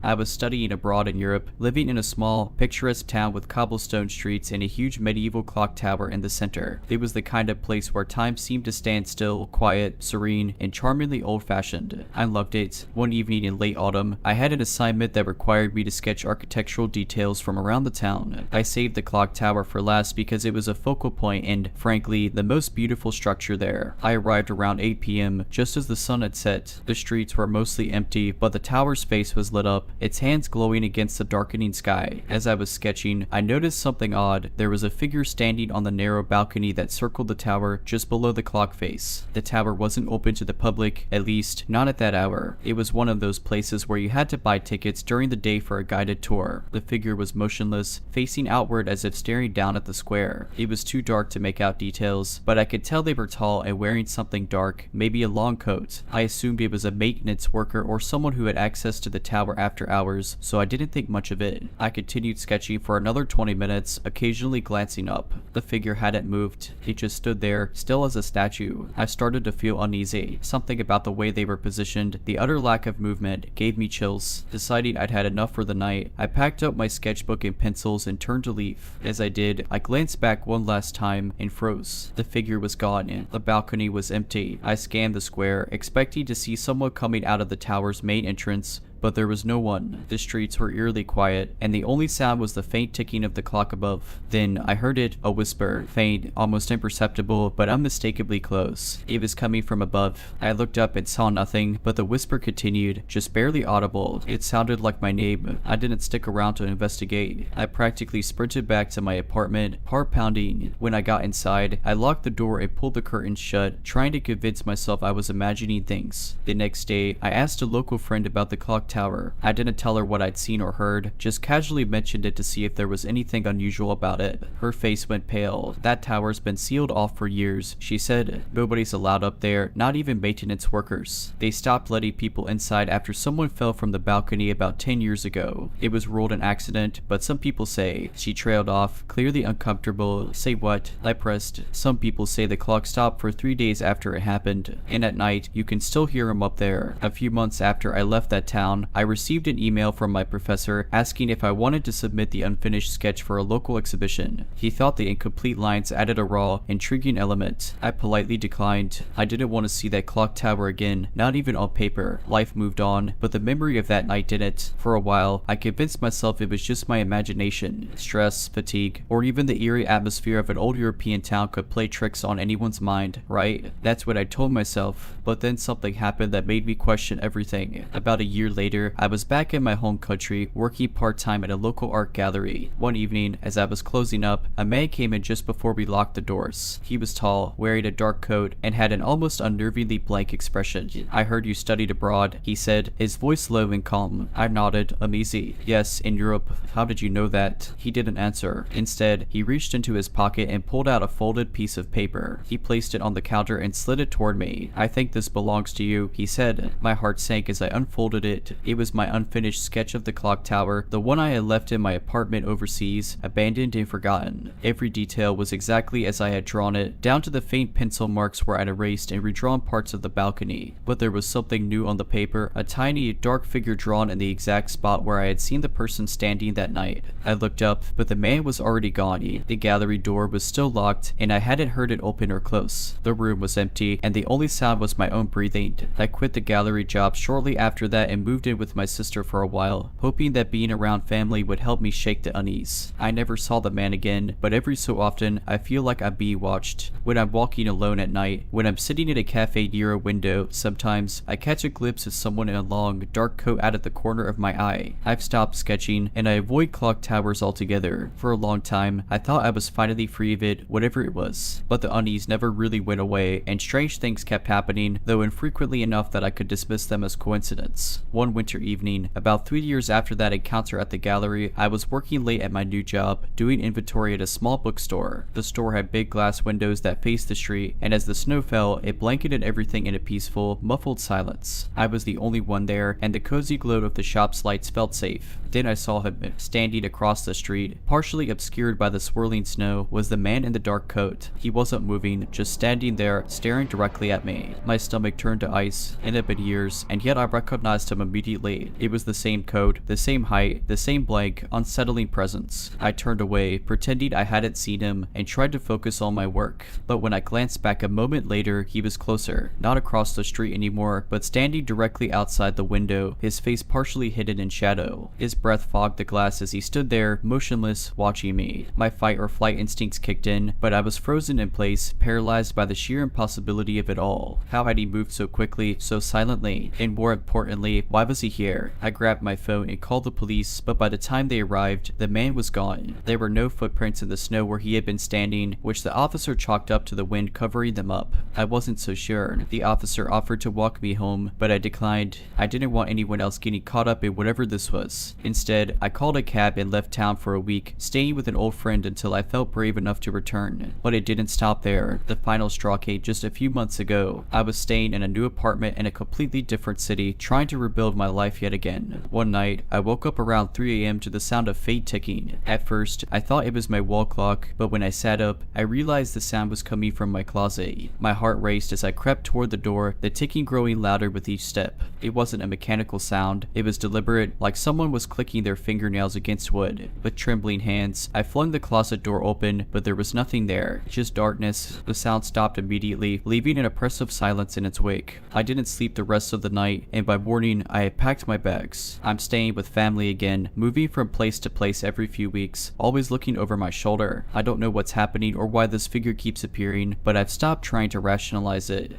I was studying abroad in Europe, living in a small, picturesque town with cobblestone streets and a huge medieval clock tower in the center. It was the kind of place where time seemed to stand still, quiet, serene, and charmingly old-fashioned. I loved it. One evening in late autumn, I had an assignment that required me to sketch architectural details from around the town. I saved the clock tower for last because it was a focal point and, frankly, the most beautiful structure there. I arrived around 8 p.m., just as the sun had set. The streets were mostly empty, but the tower's face was lit up, its hands glowing against the darkening sky. As I was sketching, I noticed something odd. There was a figure standing on the narrow balcony that circled the tower just below the clock face. The tower wasn't open to the public, at least not at that hour. It was one of those places where you had to buy tickets during the day for a guided tour. The figure was motionless, facing outward as if staring down at the square. It was too dark to make out details, but I could tell they were tall and wearing something dark, maybe a long coat. I assumed it was a maintenance worker or someone who had access to the tower after hours, so I didn't think much of it. I continued sketching for another 20 minutes, occasionally glancing up. The figure hadn't moved. It just stood there, still as a statue. I started to feel uneasy. Something about the way they were positioned, the utter lack of movement, gave me chills. Deciding I'd had enough for the night, I packed up my sketchbook and pencils and turned to leave. As I did, I glanced back one last time and froze. The figure was gone. The balcony was empty. I scanned the square, expecting to see someone coming out of the tower's main entrance, but there was no one. The streets were eerily quiet, and the only sound was the faint ticking of the clock above. Then I heard it, a whisper, faint, almost imperceptible, but unmistakably close. It was coming from above. I looked up and saw nothing, but the whisper continued, just barely audible. It sounded like my name. I didn't stick around to investigate. I practically sprinted back to my apartment, heart pounding. When I got inside, I locked the door and pulled the curtains shut, trying to convince myself I was imagining things. The next day, I asked a local friend about the clock tower. I didn't tell her what I'd seen or heard, just casually mentioned it to see if there was anything unusual about it. Her face went pale. That tower's been sealed off for years, she said. Nobody's allowed up there, not even maintenance workers. They stopped letting people inside after someone fell from the balcony about 10 years ago. It was ruled an accident, but some people say. She trailed off, clearly uncomfortable. Say what? I pressed. Some people say the clock stopped for 3 days after it happened, and at night, you can still hear them up there. A few months after I left that town, I received an email from my professor asking if I wanted to submit the unfinished sketch for a local exhibition. He thought the incomplete lines added a raw, intriguing element. I politely declined. I didn't want to see that clock tower again, not even on paper. Life moved on, but the memory of that night didn't. For a while, I convinced myself it was just my imagination. Stress, fatigue, or even the eerie atmosphere of an old European town could play tricks on anyone's mind, right? That's what I told myself, but then something happened that made me question everything. About a year later, I was back in my home country, working part-time at a local art gallery. One evening, as I was closing up, a man came in just before we locked the doors. He was tall, wearing a dark coat, and had an almost unnervingly blank expression. "I heard you studied abroad," he said, his voice low and calm. I nodded, uneasy. "Yes, in Europe. How did you know that?" He didn't answer. Instead, he reached into his pocket and pulled out a folded piece of paper. He placed it on the counter and slid it toward me. "I think this belongs to you," he said. My heart sank as I unfolded it. It was my unfinished sketch of the clock tower, the one I had left in my apartment overseas, abandoned and forgotten. Every detail was exactly as I had drawn it, down to the faint pencil marks where I'd erased and redrawn parts of the balcony. But there was something new on the paper, a tiny, dark figure drawn in the exact spot where I had seen the person standing that night. I looked up, but the man was already gone. The gallery door was still locked, and I hadn't heard it open or close. The room was empty, and the only sound was my own breathing. I quit the gallery job shortly after that and moved moved in with my sister for a while, hoping that being around family would help me shake the unease. I never saw the man again, but every so often, I feel like I'm being watched. When I'm walking alone at night, when I'm sitting at a cafe near a window, sometimes I catch a glimpse of someone in a long, dark coat out of the corner of my eye. I've stopped sketching, and I avoid clock towers altogether. For a long time, I thought I was finally free of it, whatever it was. But the unease never really went away, and strange things kept happening, though infrequently enough that I could dismiss them as coincidence. One winter evening, about 3 years after that encounter at the gallery, I was working late at my new job, doing inventory at a small bookstore. The store had big glass windows that faced the street, and as the snow fell, it blanketed everything in a peaceful, muffled silence. I was the only one there, and the cozy glow of the shop's lights felt safe. Then I saw him standing across the street. Partially obscured by the swirling snow was the man in the dark coat. He wasn't moving, just standing there, staring directly at me. My stomach turned to ice. It had been years, and yet I recognized him immediately. It was the same coat, the same height, the same blank, unsettling presence. I turned away, pretending I hadn't seen him, and tried to focus on my work. But when I glanced back a moment later, he was closer. Not across the street anymore, but standing directly outside the window, his face partially hidden in shadow. His breath fogged the glass as he stood there, motionless, watching me. My fight or flight instincts kicked in, but I was frozen in place, paralyzed by the sheer impossibility of it all. How had he moved so quickly, so silently? And more importantly, why was he here? I grabbed my phone and called the police, but by the time they arrived, the man was gone. There were no footprints in the snow where he had been standing, which the officer chalked up to the wind covering them up. I wasn't so sure. The officer offered to walk me home, but I declined. I didn't want anyone else getting caught up in whatever this was. Instead, I called a cab and left town for a week, staying with an old friend until I felt brave enough to return. But it didn't stop there. The final straw came just a few months ago. I was staying in a new apartment in a completely different city, trying to rebuild my life yet again. One night, I woke up around 3 a.m. to the sound of fate ticking. At first, I thought it was my wall clock, but when I sat up, I realized the sound was coming from my closet. My heart raced as I crept toward the door, the ticking growing louder with each step. It wasn't a mechanical sound. It was deliberate, like someone was clicking their fingernails against wood. With trembling hands, I flung the closet door open, but there was nothing there, just darkness. The sound stopped immediately, leaving an oppressive silence in its wake. I didn't sleep the rest of the night, and by morning, I had packed my bags. I'm staying with family again, moving from place to place every few weeks, always looking over my shoulder. I don't know what's happening or why this figure keeps appearing, but I've stopped trying to rationalize it.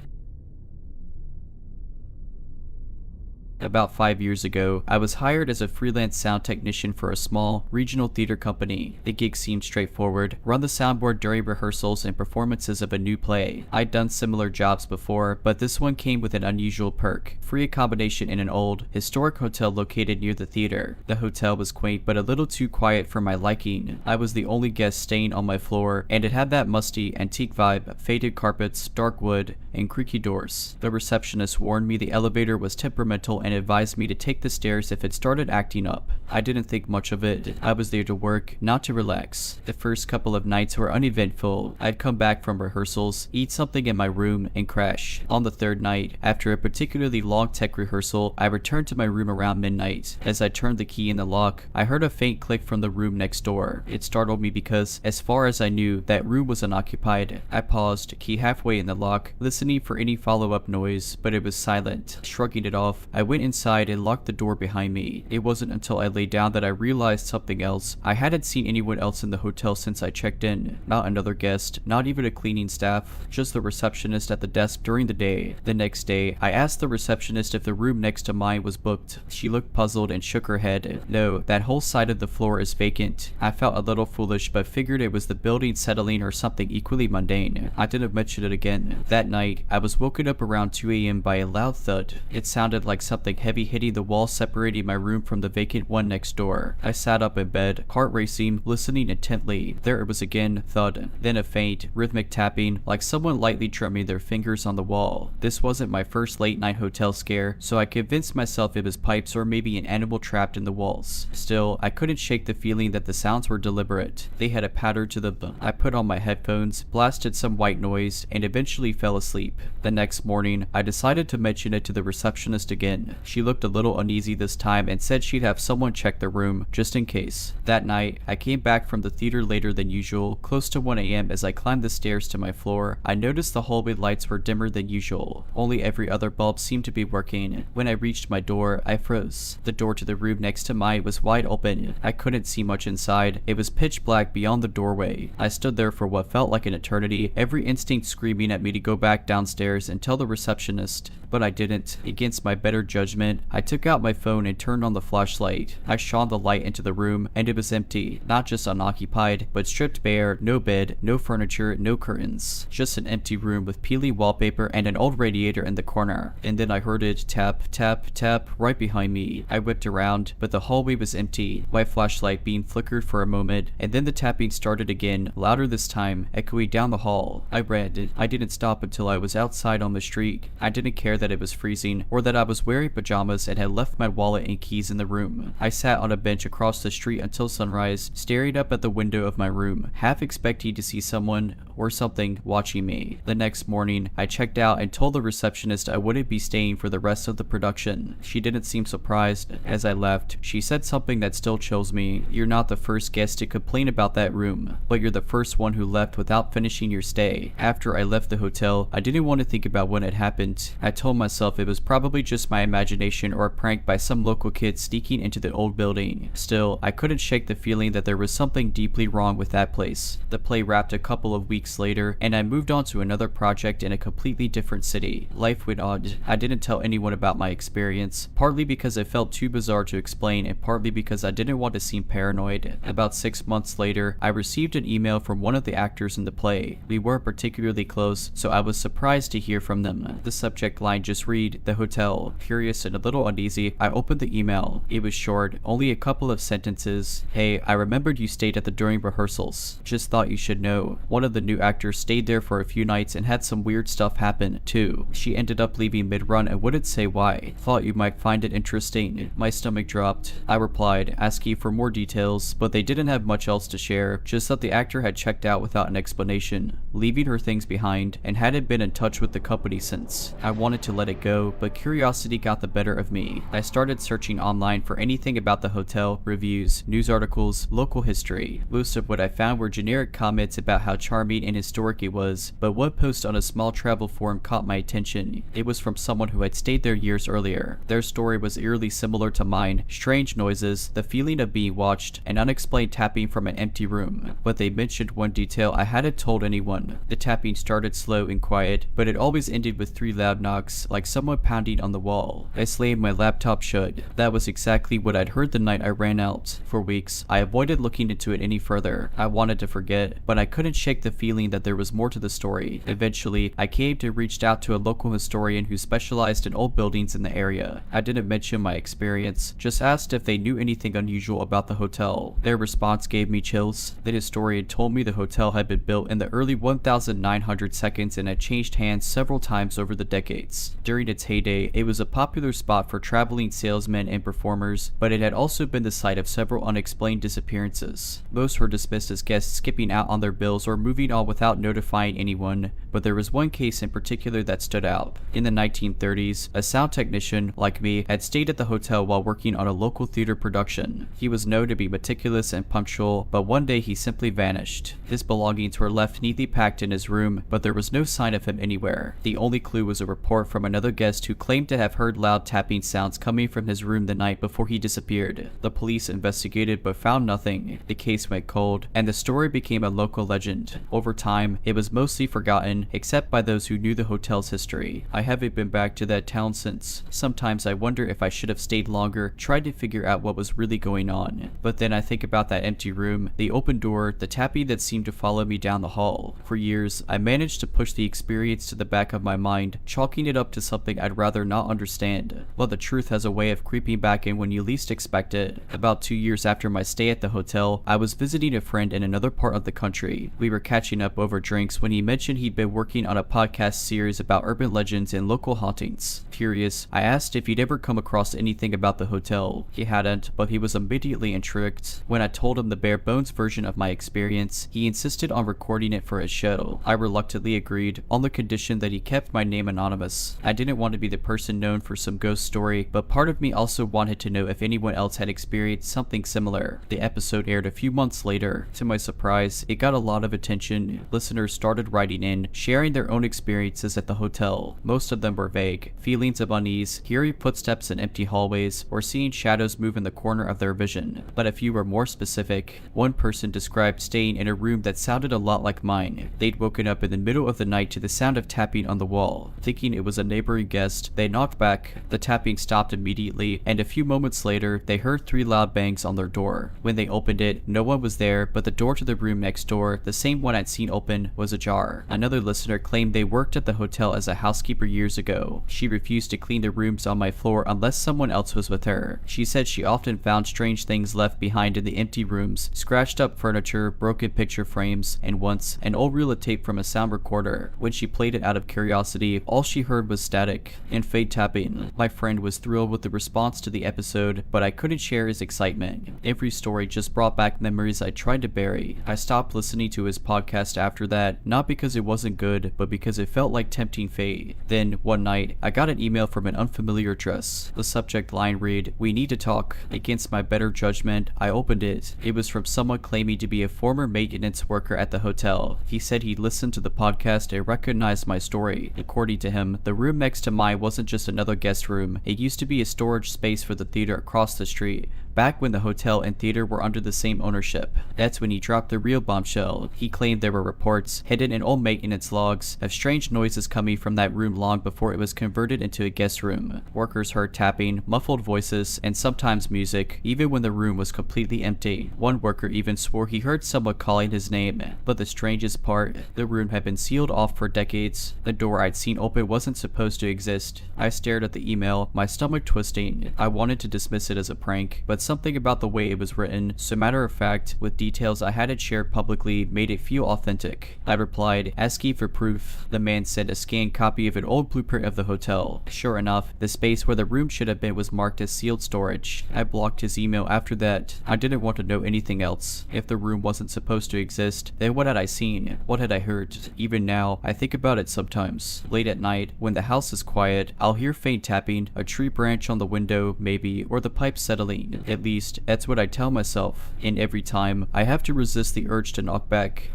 About 5 years ago, I was hired as a freelance sound technician for a small, regional theater company. The gig seemed straightforward: run the soundboard during rehearsals and performances of a new play. I'd done similar jobs before, but this one came with an unusual perk: free accommodation in an old, historic hotel located near the theater. The hotel was quaint but a little too quiet for my liking. I was the only guest staying on my floor, and it had that musty, antique vibe: faded carpets, dark wood, and creaky doors. The receptionist warned me the elevator was temperamental and advised me to take the stairs if it started acting up. I didn't think much of it. I was there to work, not to relax. The first couple of nights were uneventful. I'd come back from rehearsals, eat something in my room, and crash. On the third night, after a particularly long tech rehearsal, I returned to my room around midnight. As I turned the key in the lock, I heard a faint click from the room next door. It startled me because, as far as I knew, that room was unoccupied. I paused, key halfway in the lock, listening for any follow-up noise, but it was silent. Shrugging it off, I went inside and locked the door behind me. It wasn't until I lay down that I realized something else. I hadn't seen anyone else in the hotel since I checked in. Not another guest, not even a cleaning staff, just the receptionist at the desk during the day. The next day, I asked the receptionist if the room next to mine was booked. She looked puzzled and shook her head. No, that whole side of the floor is vacant. I felt a little foolish, but figured it was the building settling or something equally mundane. I didn't mention it again. That night, I was woken up around 2 a.m. by a loud thud. It sounded like something heavy hitting the wall separating my room from the vacant one next door. I sat up in bed, heart racing, listening intently. There it was again, thud. Then a faint, rhythmic tapping, like someone lightly drumming their fingers on the wall. This wasn't my first late night hotel scare, so I convinced myself it was pipes or maybe an animal trapped in the walls. Still, I couldn't shake the feeling that the sounds were deliberate. They had a patter to them. I put on my headphones, blasted some white noise, and eventually fell asleep. The next morning, I decided to mention it to the receptionist again. She looked a little uneasy this time and said she'd have someone check the room, just in case. That night, I came back from the theater later than usual, close to 1 a.m. As I climbed the stairs to my floor, I noticed the hallway lights were dimmer than usual. Only every other bulb seemed to be working. When I reached my door, I froze. The door to the room next to mine was wide open. I couldn't see much inside. It was pitch black beyond the doorway. I stood there for what felt like an eternity, every instinct screaming at me to go back downstairs and tell the receptionist. But I didn't. Against my better judgment, I took out my phone and turned on the flashlight. I shone the light into the room, and it was empty. Not just unoccupied, but stripped bare, no bed, no furniture, no curtains. Just an empty room with peely wallpaper and an old radiator in the corner. And then I heard it tap, tap, tap right behind me. I whipped around, but the hallway was empty. My flashlight beam flickered for a moment, and then the tapping started again, louder this time, echoing down the hall. I ran. I didn't stop until I was outside on the street. I didn't care that it was freezing, or that I was wearing pajamas and had left my wallet and keys in the room. I sat on a bench across the street until sunrise, staring up at the window of my room, half expecting to see someone or something watching me. The next morning, I checked out and told the receptionist I wouldn't be staying for the rest of the production. She didn't seem surprised. As I left, she said something that still chills me. You're not the first guest to complain about that room, but you're the first one who left without finishing your stay. After I left the hotel, I didn't want to think about when it happened. I told myself it was probably just my imagination or a prank by some local kid sneaking into the old building. Still, I couldn't shake the feeling that there was something deeply wrong with that place. The play wrapped a couple of weeks later, and I moved on to another project in a completely different city. Life went on. I didn't tell anyone about my experience, partly because it felt too bizarre to explain, and partly because I didn't want to seem paranoid. About 6 months later, I received an email from one of the actors in the play. We weren't particularly close, so I was surprised to hear from them. The subject line just read, "The Hotel." Curious and a little uneasy, I opened the email. It was short, only a couple of sentences. "Hey, I remembered you stayed at the during rehearsals. Just thought you should know. One of the new actors stayed there for a few nights and had some weird stuff happen, too. She ended up leaving mid-run and wouldn't say why. Thought you might find it interesting." My stomach dropped. I replied, asking for more details, but they didn't have much else to share, just that the actor had checked out without an explanation, leaving her things behind, and hadn't been in touch with the company since. I wanted to let it go, but curiosity got the better of me. I started searching online for anything about the hotel, reviews, news articles, local history. Most of what I found were generic comments about how charming and historic it was, but one post on a small travel forum caught my attention. It was from someone who had stayed there years earlier. Their story was eerily similar to mine: strange noises, the feeling of being watched, and unexplained tapping from an empty room. But they mentioned one detail I hadn't told anyone. The tapping started slow and quiet, but it always ended with 3 loud knocks, like someone pounding on the wall. I slammed my laptop shut. That was exactly what I'd heard the night I ran out. For weeks, I avoided looking into it any further. I wanted to forget, but I couldn't shake the feeling that there was more to the story. Eventually, I caved and reached out to a local historian who specialized in old buildings in the area. I didn't mention my experience, just asked if they knew anything unusual about the hotel. Their response gave me chills. The historian told me the hotel had been built in the early 1900 seconds and had changed hands several times over the decades. During its heyday, it was a popular spot for traveling salesmen and performers, but it had also been the site of several unexplained disappearances. Most were dismissed as guests skipping out on their bills or moving on without notifying anyone, but there was one case in particular that stood out. In the 1930s, a sound technician, like me, had stayed at the hotel while working on a local theater production. He was known to be meticulous and punctual, but one day he simply vanished. His belongings were left neatly packed in his room, but there was no sign of him anywhere. The only clue was a report from another guest who claimed to have heard loud tapping sounds coming from his room the night before he disappeared. The police investigated but found nothing. The case went cold, and the story became a local legend. Over time, it was mostly forgotten, except by those who knew the hotel's history. I haven't been back to that town since. Sometimes I wonder if I should have stayed longer, tried to figure out what was really going on. But then I think about that empty room, the open door, the tapping that seemed to follow me down the hall. For years, I managed to push the experience to the back of my mind, chalking it up to something I'd rather not understand. But the truth has a way of creeping back in when you least expect it. About 2 years after my stay at the hotel, I was visiting a friend in another part of the country. We were catching up over drinks when he mentioned he'd been working on a podcast series about urban legends and local hauntings. Curious, I asked if he'd ever come across anything about the hotel. He hadn't, but he was immediately intrigued. When I told him the bare bones version of my experience, he insisted on recording it for his show. I reluctantly agreed, on the condition that he kept my name anonymous. I didn't want to be the person known for some ghost story, but part of me also wanted to know if anyone else had experienced something similar. The episode aired a few months later. To my surprise, it got a lot of attention. Listeners started writing in, sharing their own experiences at the hotel. Most of them were vague. Feelings of unease, hearing footsteps in empty hallways, or seeing shadows move in the corner of their vision. But a few were more specific. One person described staying in a room that sounded a lot like mine. They'd woken up in the middle of the night to the sound of tapping on the wall. Thinking it was a neighboring guest, they knocked back. The tapping stopped immediately, and a few moments later, they heard 3 loud bangs on their door. When they opened it, no one was there, but the door to the room next door, the same one I'd seen open, was ajar. Another listener claimed they worked at the hotel as a housekeeper years ago. She refused to clean the rooms on my floor unless someone else was with her. She said she often found strange things left behind in the empty rooms, scratched up furniture, broken picture frames, and once, an old reel of tape from a sound recorder. When she played it out of curiosity, all she heard was static and fade tapping. My friend was thrilled with the response to the episode, but I couldn't share his excitement. Every story just brought back memories I tried to bury. I stopped listening to his podcast after that, not because it wasn't good, but because it felt like tempting fate. Then, one night, I got an email from an unfamiliar address. The subject line read, "We need to talk." Against my better judgment, I opened it. It was from someone claiming to be a former maintenance worker at the hotel. He said he'd listened to the podcast and recognized my story. According to him, the room next to mine wasn't just another guest room. It used to be a storage space for the theater across the street, back when the hotel and theater were under the same ownership. That's when he dropped the real bombshell. He claimed there were reports, hidden in old maintenance logs, of strange noises coming from that room long before it was converted into a guest room. Workers heard tapping, muffled voices, and sometimes music, even when the room was completely empty. One worker even swore he heard someone calling his name. But the strangest part, the room had been sealed off for decades. The door I'd seen open wasn't supposed to exist. I stared at the email, my stomach twisting. I wanted to dismiss it as a prank, but something about the way it was written, so matter of fact, with details I hadn't shared publicly, made it feel authentic. I replied, asking for proof. The man sent a scanned copy of an old blueprint of the hotel. Sure enough, the space where the room should have been was marked as sealed storage. I blocked his email after that. I didn't want to know anything else. If the room wasn't supposed to exist, then what had I seen? What had I heard? Even now, I think about it sometimes. Late at night, when the house is quiet, I'll hear faint tapping, a tree branch on the window, maybe, or the pipe settling. At least, that's what I tell myself. And every time, I have to resist the urge to knock back.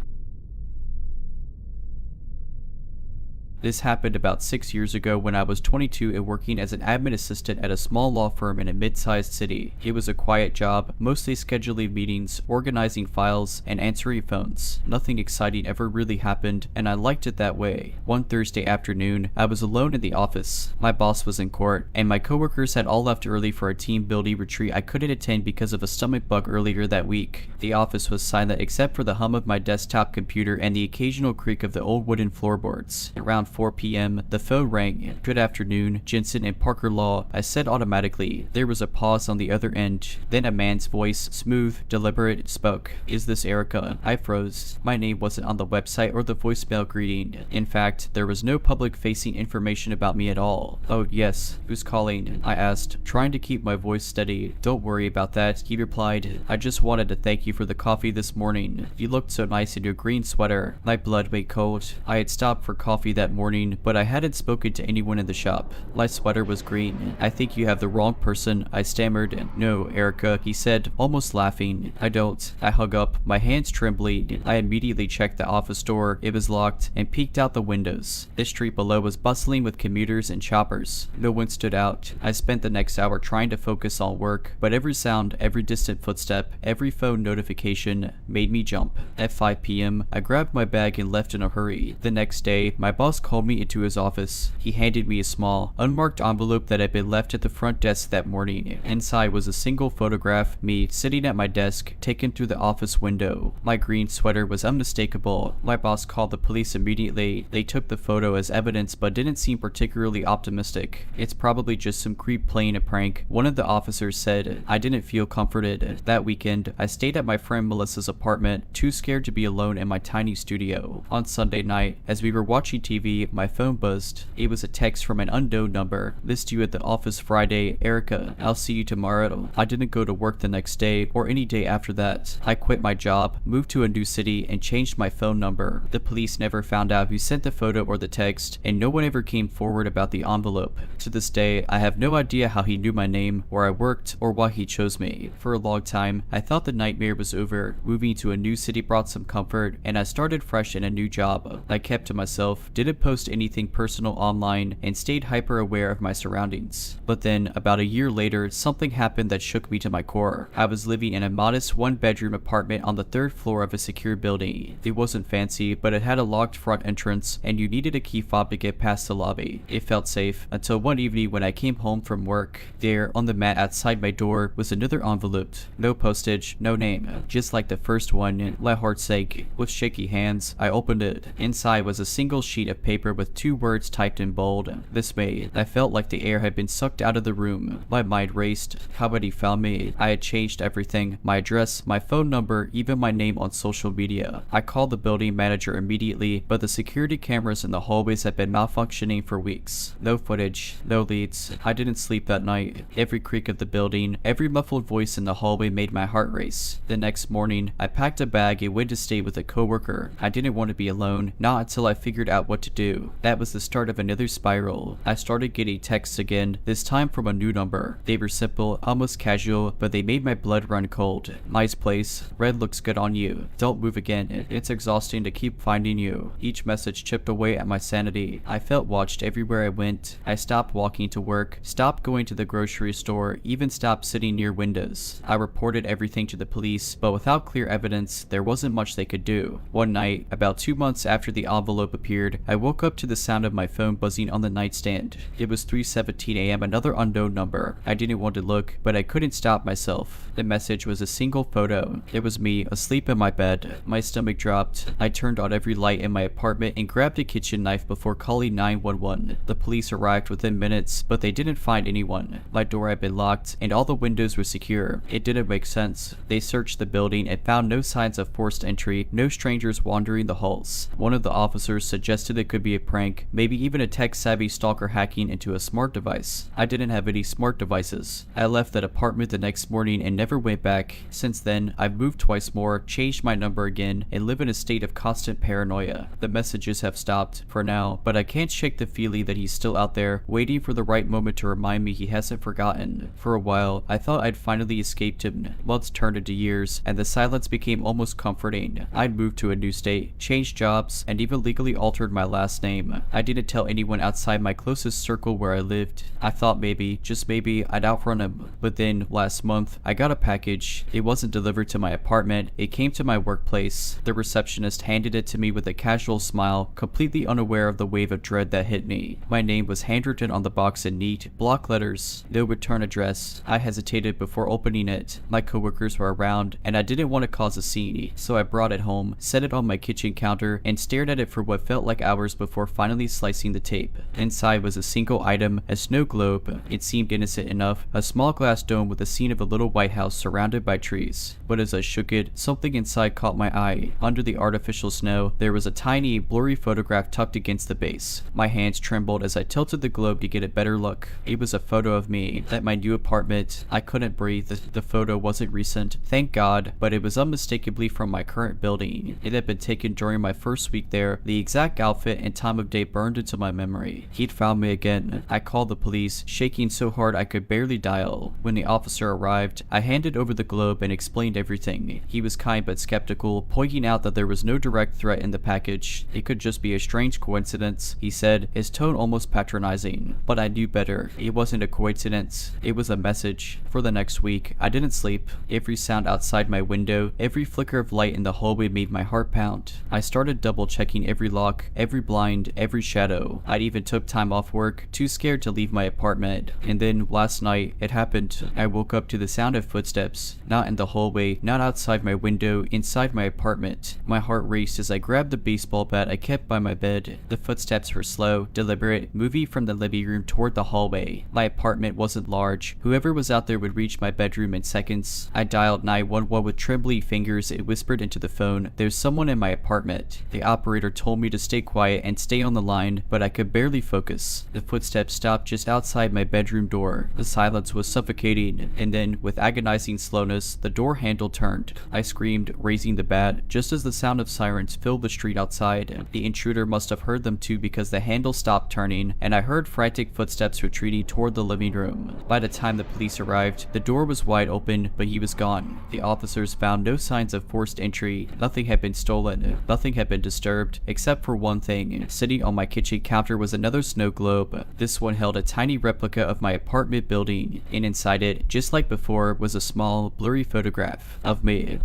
This happened about 6 years ago when I was 22 and working as an admin assistant at a small law firm in a mid-sized city. It was a quiet job, mostly scheduling meetings, organizing files, and answering phones. Nothing exciting ever really happened, and I liked it that way. One Thursday afternoon, I was alone in the office. My boss was in court, and my coworkers had all left early for a team building retreat I couldn't attend because of a stomach bug earlier that week. The office was silent except for the hum of my desktop computer and the occasional creak of the old wooden floorboards. Around 4 p.m., the phone rang. "Good afternoon, Jensen and Parker Law," I said automatically. There was a pause on the other end. Then a man's voice, smooth, deliberate, spoke. "Is this Erica?" I froze. My name wasn't on the website or the voicemail greeting. In fact, there was no public-facing information about me at all. "Oh, yes. Who's calling?" I asked, trying to keep my voice steady. "Don't worry about that," he replied. "I just wanted to thank you for the coffee this morning. You looked so nice in your green sweater." My blood went cold. I had stopped for coffee that morning, but I hadn't spoken to anyone in the shop. My sweater was green. "I think you have the wrong person," I stammered. "No, Erica," he said, almost laughing. "I don't." I hung up, my hands trembling. I immediately checked the office door. It was locked, and peeked out the windows. The street below was bustling with commuters and choppers. No one stood out. I spent the next hour trying to focus on work, but every sound, every distant footstep, every phone notification made me jump. At 5 p.m., I grabbed my bag and left in a hurry. The next day, my boss called me into his office. He handed me a small, unmarked envelope that had been left at the front desk that morning. Inside was a single photograph, me sitting at my desk, taken through the office window. My green sweater was unmistakable. My boss called the police immediately. They took the photo as evidence but didn't seem particularly optimistic. "It's probably just some creep playing a prank," one of the officers said. I didn't feel comforted. That weekend, I stayed at my friend Melissa's apartment, too scared to be alone in my tiny studio. On Sunday night, as we were watching TV, 3:30, my phone buzzed. It was a text from an unknown number. Missed you at the office Friday, Erica. I'll see you tomorrow. I didn't go to work the next day or any day after that. I quit my job, moved to a new city, and changed my phone number. The police never found out who sent the photo or the text, and no one ever came forward about the envelope. To this day, I have no idea how he knew my name, where I worked, or why he chose me. For a long time, I thought the nightmare was over. Moving to a new city brought some comfort, and I started fresh in a new job. I kept to myself, didn't post anything personal online, and stayed hyper aware of my surroundings. But then, about a year later, something happened that shook me to my core. I was living in a modest one-bedroom apartment on the 3rd floor of a secure building. It wasn't fancy, but it had a locked front entrance, and you needed a key fob to get past the lobby. It felt safe, until one evening when I came home from work. There, on the mat outside my door, was another envelope. No postage, no name. Just like the first one, let heart sake. With shaky hands, I opened it. Inside was a single sheet of paper with 2 words typed in bold. This made. I felt like the air had been sucked out of the room. My mind raced. How had he found me? I had changed everything. My address, my phone number, even my name on social media. I called the building manager immediately, but the security cameras in the hallways had been malfunctioning for weeks. No footage, no leads. I didn't sleep that night. Every creak of the building, every muffled voice in the hallway made my heart race. The next morning, I packed a bag and went to stay with a coworker. I didn't want to be alone, not until I figured out what to do. That was the start of another spiral. I started getting texts again, this time from a new number. They were simple, almost casual, but they made my blood run cold. Nice place. Red looks good on you. Don't move again. It's exhausting to keep finding you. Each message chipped away at my sanity. I felt watched everywhere I went. I stopped walking to work, stopped going to the grocery store, even stopped sitting near windows. I reported everything to the police, but without clear evidence, there wasn't much they could do. One night, about 2 months after the envelope appeared, I woke up to the sound of my phone buzzing on the nightstand. It was 3:17 a.m., another unknown number. I didn't want to look, but I couldn't stop myself. The message was a single photo. It was me, asleep in my bed. My stomach dropped. I turned on every light in my apartment and grabbed a kitchen knife before calling 911. The police arrived within minutes, but they didn't find anyone. My door had been locked, and all the windows were secure. It didn't make sense. They searched the building and found no signs of forced entry, no strangers wandering the halls. One of the officers suggested it could be a prank, maybe even a tech-savvy stalker hacking into a smart device. I didn't have any smart devices. I left that apartment the next morning and never went back. Since then, I've moved twice more, changed my number again, and live in a state of constant paranoia. The messages have stopped, for now, but I can't shake the feeling that he's still out there, waiting for the right moment to remind me he hasn't forgotten. For a while, I thought I'd finally escaped him. Months turned into years, and the silence became almost comforting. I'd moved to a new state, changed jobs, and even legally altered my last name. I didn't tell anyone outside my closest circle where I lived. I thought maybe, just maybe, I'd outrun him. But then, last month, I got a package. It wasn't delivered to my apartment, it came to my workplace. The receptionist handed it to me with a casual smile, completely unaware of the wave of dread that hit me. My name was handwritten on the box in neat, block letters. No return address. I hesitated before opening it. My coworkers were around, and I didn't want to cause a scene, so I brought it home, set it on my kitchen counter, and stared at it for what felt like hours before finally slicing the tape. Inside was a single item, a snow globe. It seemed innocent enough, a small glass dome with a scene of a little white house surrounded by trees. But as I shook it, something inside caught my eye. Under the artificial snow, there was a tiny, blurry photograph tucked against the base. My hands trembled as I tilted the globe to get a better look. It was a photo of me, at my new apartment. I couldn't breathe. The photo wasn't recent, thank God, but it was unmistakably from my current building. It had been taken during my first week there. The exact outfit and time of day burned into my memory. He'd found me again. I called the police, shaking so hard I could barely dial. When the officer arrived, I handed over the globe and explained everything. He was kind but skeptical, pointing out that there was no direct threat in the package. It could just be a strange coincidence, he said, his tone almost patronizing. But I knew better. It wasn't a coincidence. It was a message. For the next week, I didn't sleep. Every sound outside my window, every flicker of light in the hallway made my heart pound. I started double-checking every lock, every blind, every shadow. I even took time off work, too scared to leave my apartment. And then, last night, it happened. I woke up to the sound of footsteps. Not in the hallway, not outside my window, inside my apartment. My heart raced as I grabbed the baseball bat I kept by my bed. The footsteps were slow, deliberate, moving from the living room toward the hallway. My apartment wasn't large. Whoever was out there would reach my bedroom in seconds. I dialed 911 with trembling fingers and whispered into the phone, "There's someone in my apartment." The operator told me to stay quiet quiet and stay on the line, but I could barely focus. The footsteps stopped just outside my bedroom door. The silence was suffocating, and then, with agonizing slowness, the door handle turned. I screamed, raising the bat, just as the sound of sirens filled the street outside. The intruder must have heard them too because the handle stopped turning, and I heard frantic footsteps retreating toward the living room. By the time the police arrived, the door was wide open, but he was gone. The officers found no signs of forced entry. Nothing had been stolen. Nothing had been disturbed, except for one thing. Sitting on my kitchen counter was another snow globe. This one held a tiny replica of my apartment building, and inside it, just like before, was a small, blurry photograph of me.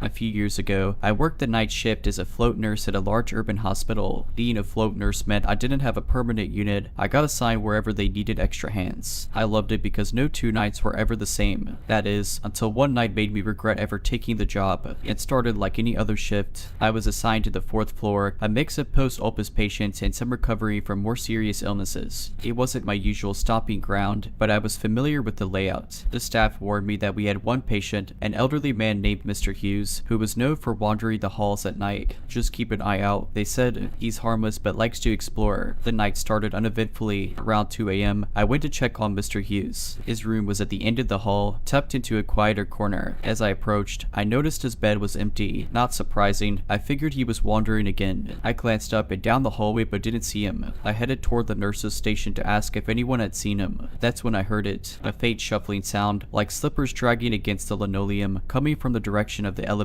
A few years ago, I worked the night shift as a float nurse at a large urban hospital. Being a float nurse meant I didn't have a permanent unit. I got assigned wherever they needed extra hands. I loved it because no 2 nights were ever the same. That is, until one night made me regret ever taking the job. It started like any other shift. I was assigned to the 4th floor, a mix of post-opus patients and some recovery from more serious illnesses. It wasn't my usual stomping ground, but I was familiar with the layout. The staff warned me that we had one patient, an elderly man named Mr. Hughes, who was known for wandering the halls at night. Just keep an eye out, they said. He's harmless but likes to explore. The night started uneventfully. Around 2 a.m., I went to check on Mr. Hughes. His room was at the end of the hall, tucked into a quieter corner. As I approached, I noticed his bed was empty. Not surprising, I figured he was wandering again. I glanced up and down the hallway but didn't see him. I headed toward the nurse's station to ask if anyone had seen him. That's when I heard it. A faint shuffling sound, like slippers dragging against the linoleum, coming from the direction of the elevators.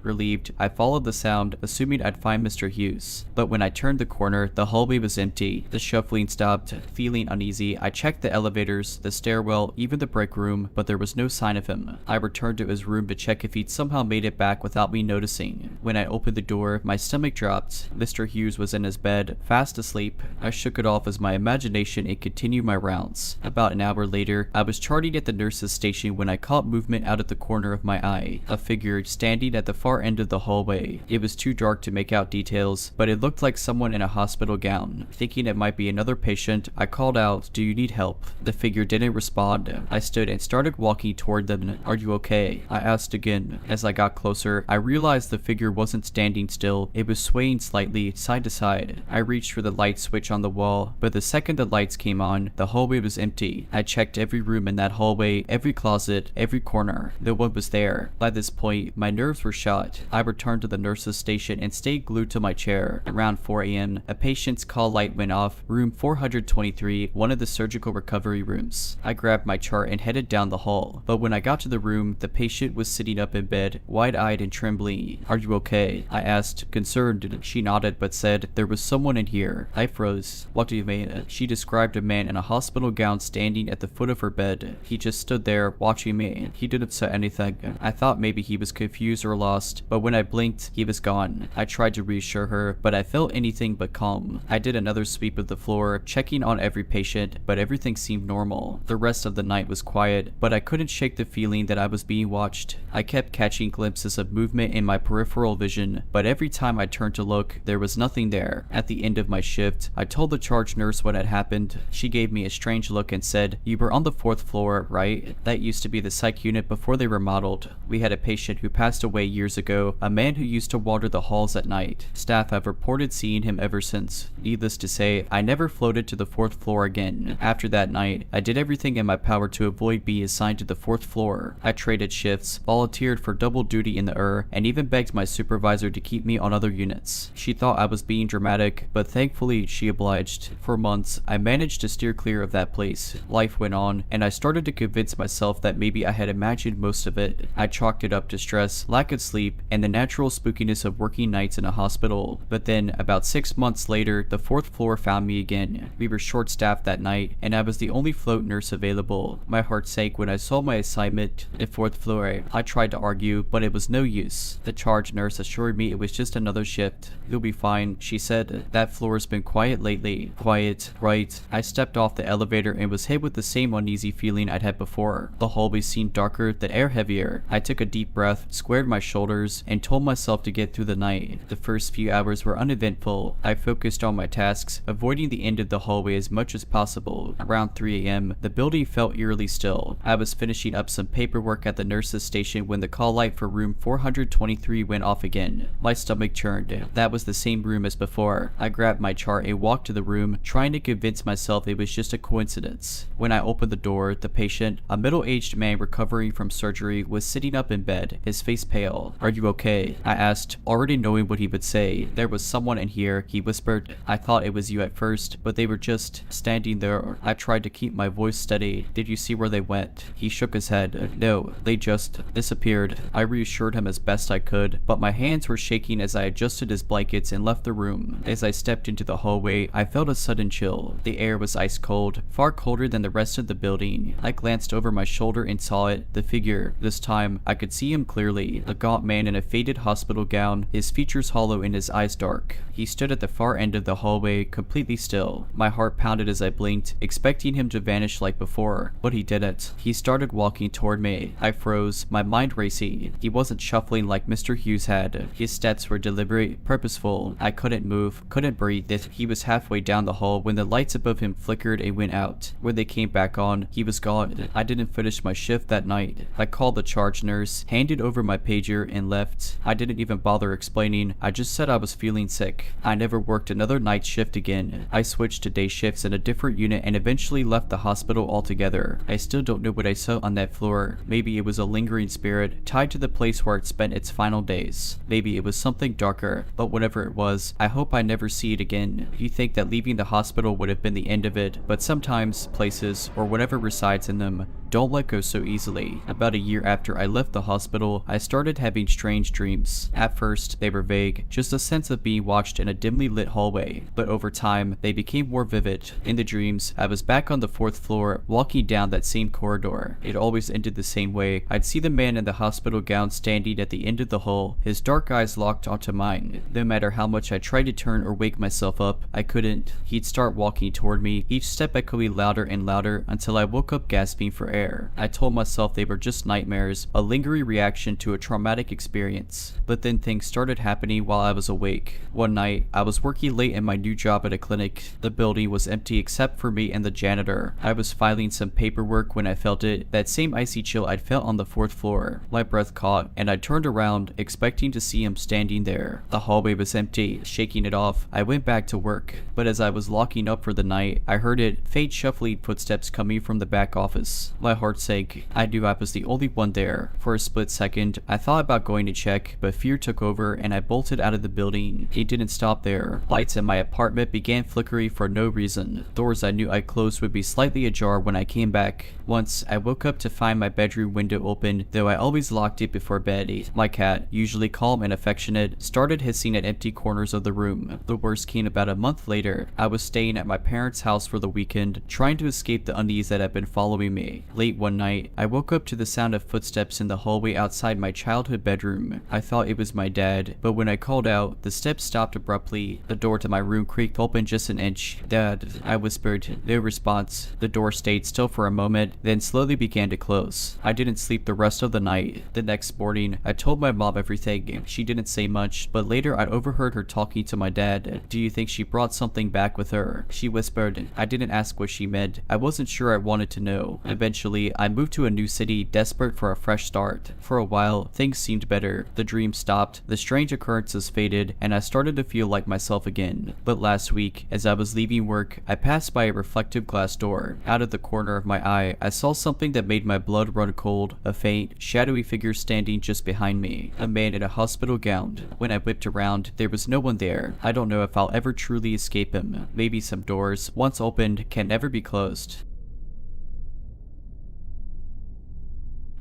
Relieved, I followed the sound, assuming I'd find Mr. Hughes. But when I turned the corner, the hallway was empty. The shuffling stopped. Feeling uneasy, I checked the elevators, the stairwell, even the break room, but there was no sign of him. I returned to his room to check if he'd somehow made it back without me noticing. When I opened the door, my stomach dropped. Mr. Hughes was in his bed, fast asleep. I shook it off as my imagination and continued my rounds. About an hour later, I was charting at the nurse's station when I caught movement out at the corner of my eye. A figure standing at the far end of the hallway. It was too dark to make out details, but it looked like someone in a hospital gown. Thinking it might be another patient, I called out, "Do you need help?" The figure didn't respond. I stood and started walking toward them. "Are you okay?" I asked again. As I got closer, I realized the figure wasn't standing still. It was swaying slightly, side to side. I reached for the light switch on the wall, but the second the lights came on, the hallway was empty. I checked every room in that hallway, every closet, every corner. No one was there. By this point, my nerves were shot. I returned to the nurse's station and stayed glued to my chair. Around 4 a.m., a patient's call light went off, room 423, one of the surgical recovery rooms. I grabbed my chart and headed down the hall, but when I got to the room, the patient was sitting up in bed, wide-eyed and trembling. "Are you okay?" I asked, concerned. She nodded but said, "There was someone in here." I froze. "What do you mean?" She described a man in a hospital gown standing at the foot of her bed. He just stood there, watching me. He didn't say anything. I thought maybe he was confused or lost, but when I blinked, he was gone. I tried to reassure her, but I felt anything but calm. I did another sweep of the floor, checking on every patient, but everything seemed normal. The rest of the night was quiet, but I couldn't shake the feeling that I was being watched. I kept catching glimpses of movement in my peripheral vision, but every time I turned to look, there was nothing there. At the end of my shift, I told the charge nurse what had happened. She gave me a strange look and said, "You were on the 4th floor, right? That used to be the psych unit before they remodeled. We had a patient who passed away years ago, a man who used to wander the halls at night. Staff have reported seeing him ever since. Needless to say, I never floated to the 4th floor again. After that night, I did everything in my power to avoid being assigned to the 4th floor. I traded shifts, volunteered for double duty in the and even begged my supervisor to keep me on other units. She thought I was being dramatic, but thankfully she obliged. For months, I managed to steer clear of that place. Life went on, and I started to convince myself that maybe I had imagined most of it. I chalked it up to stress, lack of sleep, and the natural spookiness of working nights in a hospital. But then, about 6 months later, the 4th floor found me again. We were short-staffed that night, and I was the only float nurse available. My heart sank when I saw my assignment, the 4th floor. I tried to argue, but it was no use. The charge nurse assured me it was just another shift. "You'll be fine," she said. "That floor's been quiet lately." Quiet, right. I stepped off the elevator and was hit with the same uneasy feeling I'd had before. The hallway seemed darker, the air heavier. I took a deep breath, squared my shoulders, and told myself to get through the night. The first few hours were uneventful. I focused on my tasks, avoiding the end of the hallway as much as possible. Around 3 a.m., the building felt eerily still. I was finishing up some paperwork at the nurse's station when the call light for room 423 went off again. My stomach churned. That was the same room as before. I grabbed my chart and walked to the room, trying to convince myself it was just a coincidence. When I opened the door, the patient, a middle-aged man recovering from surgery, was sitting up in bed, his face pale. "Are you okay?" I asked, already knowing what he would say. "There was someone in here," he whispered. "I thought it was you at first, but they were just standing there." I tried to keep my voice steady. "Did you see where they went?" He shook his head. "No, they just disappeared." I reassured him as best I could, but my hands were shaking as I adjusted his blankets and left the room. As I stepped into the hallway, I felt a sudden chill. The air was ice cold, far colder than the rest of the building. I glanced over my shoulder and saw it, the figure. This time, I could see him clearly. A gaunt man in a faded hospital gown, his features hollow and his eyes dark. He stood at the far end of the hallway, completely still. My heart pounded as I blinked, expecting him to vanish like before, but he didn't. He started walking toward me. I froze, my mind racing. He wasn't shuffling like Mr. Hughes had. His steps were deliberate, purposeful. I couldn't move, couldn't breathe. He was halfway down the hall when the lights above him flickered and went out. When they came back on, he was gone. I didn't finish my shift that night. I called the charge nurse, handed over my pager, and left. I didn't even bother explaining. I just said I was feeling sick. I never worked another night shift again. I switched to day shifts in a different unit and eventually left the hospital altogether. I still don't know what I saw on that floor. Maybe it was a lingering spirit tied to the place where it spent its final days. Maybe it was something darker, but whatever it was, I hope I never see it again. You think that leaving the hospital would have been the end of it, but sometimes places, or whatever resides in them, don't let go so easily. About a year after I left the hospital, I started having strange dreams. At first, they were vague, just a sense of being watched in a dimly lit hallway, but over time, they became more vivid. In the dreams, I was back on the 4th floor, walking down that same corridor. It always ended the same way. I'd see the man in the hospital gown standing at the end of the hall, his dark eyes locked onto mine. No matter how much I tried to turn or wake myself up, I couldn't. He'd start walking toward me, each step echoing louder and louder until I woke up gasping for air. I told myself they were just nightmares, a lingering reaction to a traumatic experience. But then things started happening while I was awake. One night, I was working late in my new job at a clinic. The building was empty except for me and the janitor. I was filing some paperwork when I felt it, that same icy chill I'd felt on the 4th floor. My breath caught, and I turned around, expecting to see him standing there. The hallway was empty. Shaking it off, I went back to work. But as I was locking up for the night, I heard faint shuffling footsteps coming from the back office. My heart sank. I knew I was the only one there. For a split second, I thought about going to check, but fear took over and I bolted out of the building. It didn't stop there. Lights in my apartment began flickering for no reason. Doors I knew I closed would be slightly ajar when I came back. Once, I woke up to find my bedroom window open, though I always locked it before bed. My cat, usually calm and affectionate, started hissing at empty corners of the room. The worst came about a month later. I was staying at my parents' house for the weekend, trying to escape the unease that had been following me. Late one night, I woke up to the sound of footsteps in the hallway outside my childhood bedroom. I thought it was my dad, but when I called out, the steps stopped abruptly. The door to my room creaked open just an inch. "Dad," I whispered. No response. The door stayed still for a moment, then slowly began to close. I didn't sleep the rest of the night. The next morning, I told my mom everything. She didn't say much, but later I overheard her talking to my dad. "Do you think she brought something back with her?" she whispered. I didn't ask what she meant. I wasn't sure I wanted to know. Eventually, I moved to a new city, desperate for a fresh start. For a while, things seemed better. The dream stopped, the strange occurrences faded, and I started to feel like myself again. But last week, as I was leaving work, I passed by a reflective glass door. Out of the corner of my eye, I saw something that made my blood run cold, a faint, shadowy figure standing just behind me, a man in a hospital gown. When I whipped around, there was no one there. I don't know if I'll ever truly escape him. Maybe some doors, once opened, can never be closed.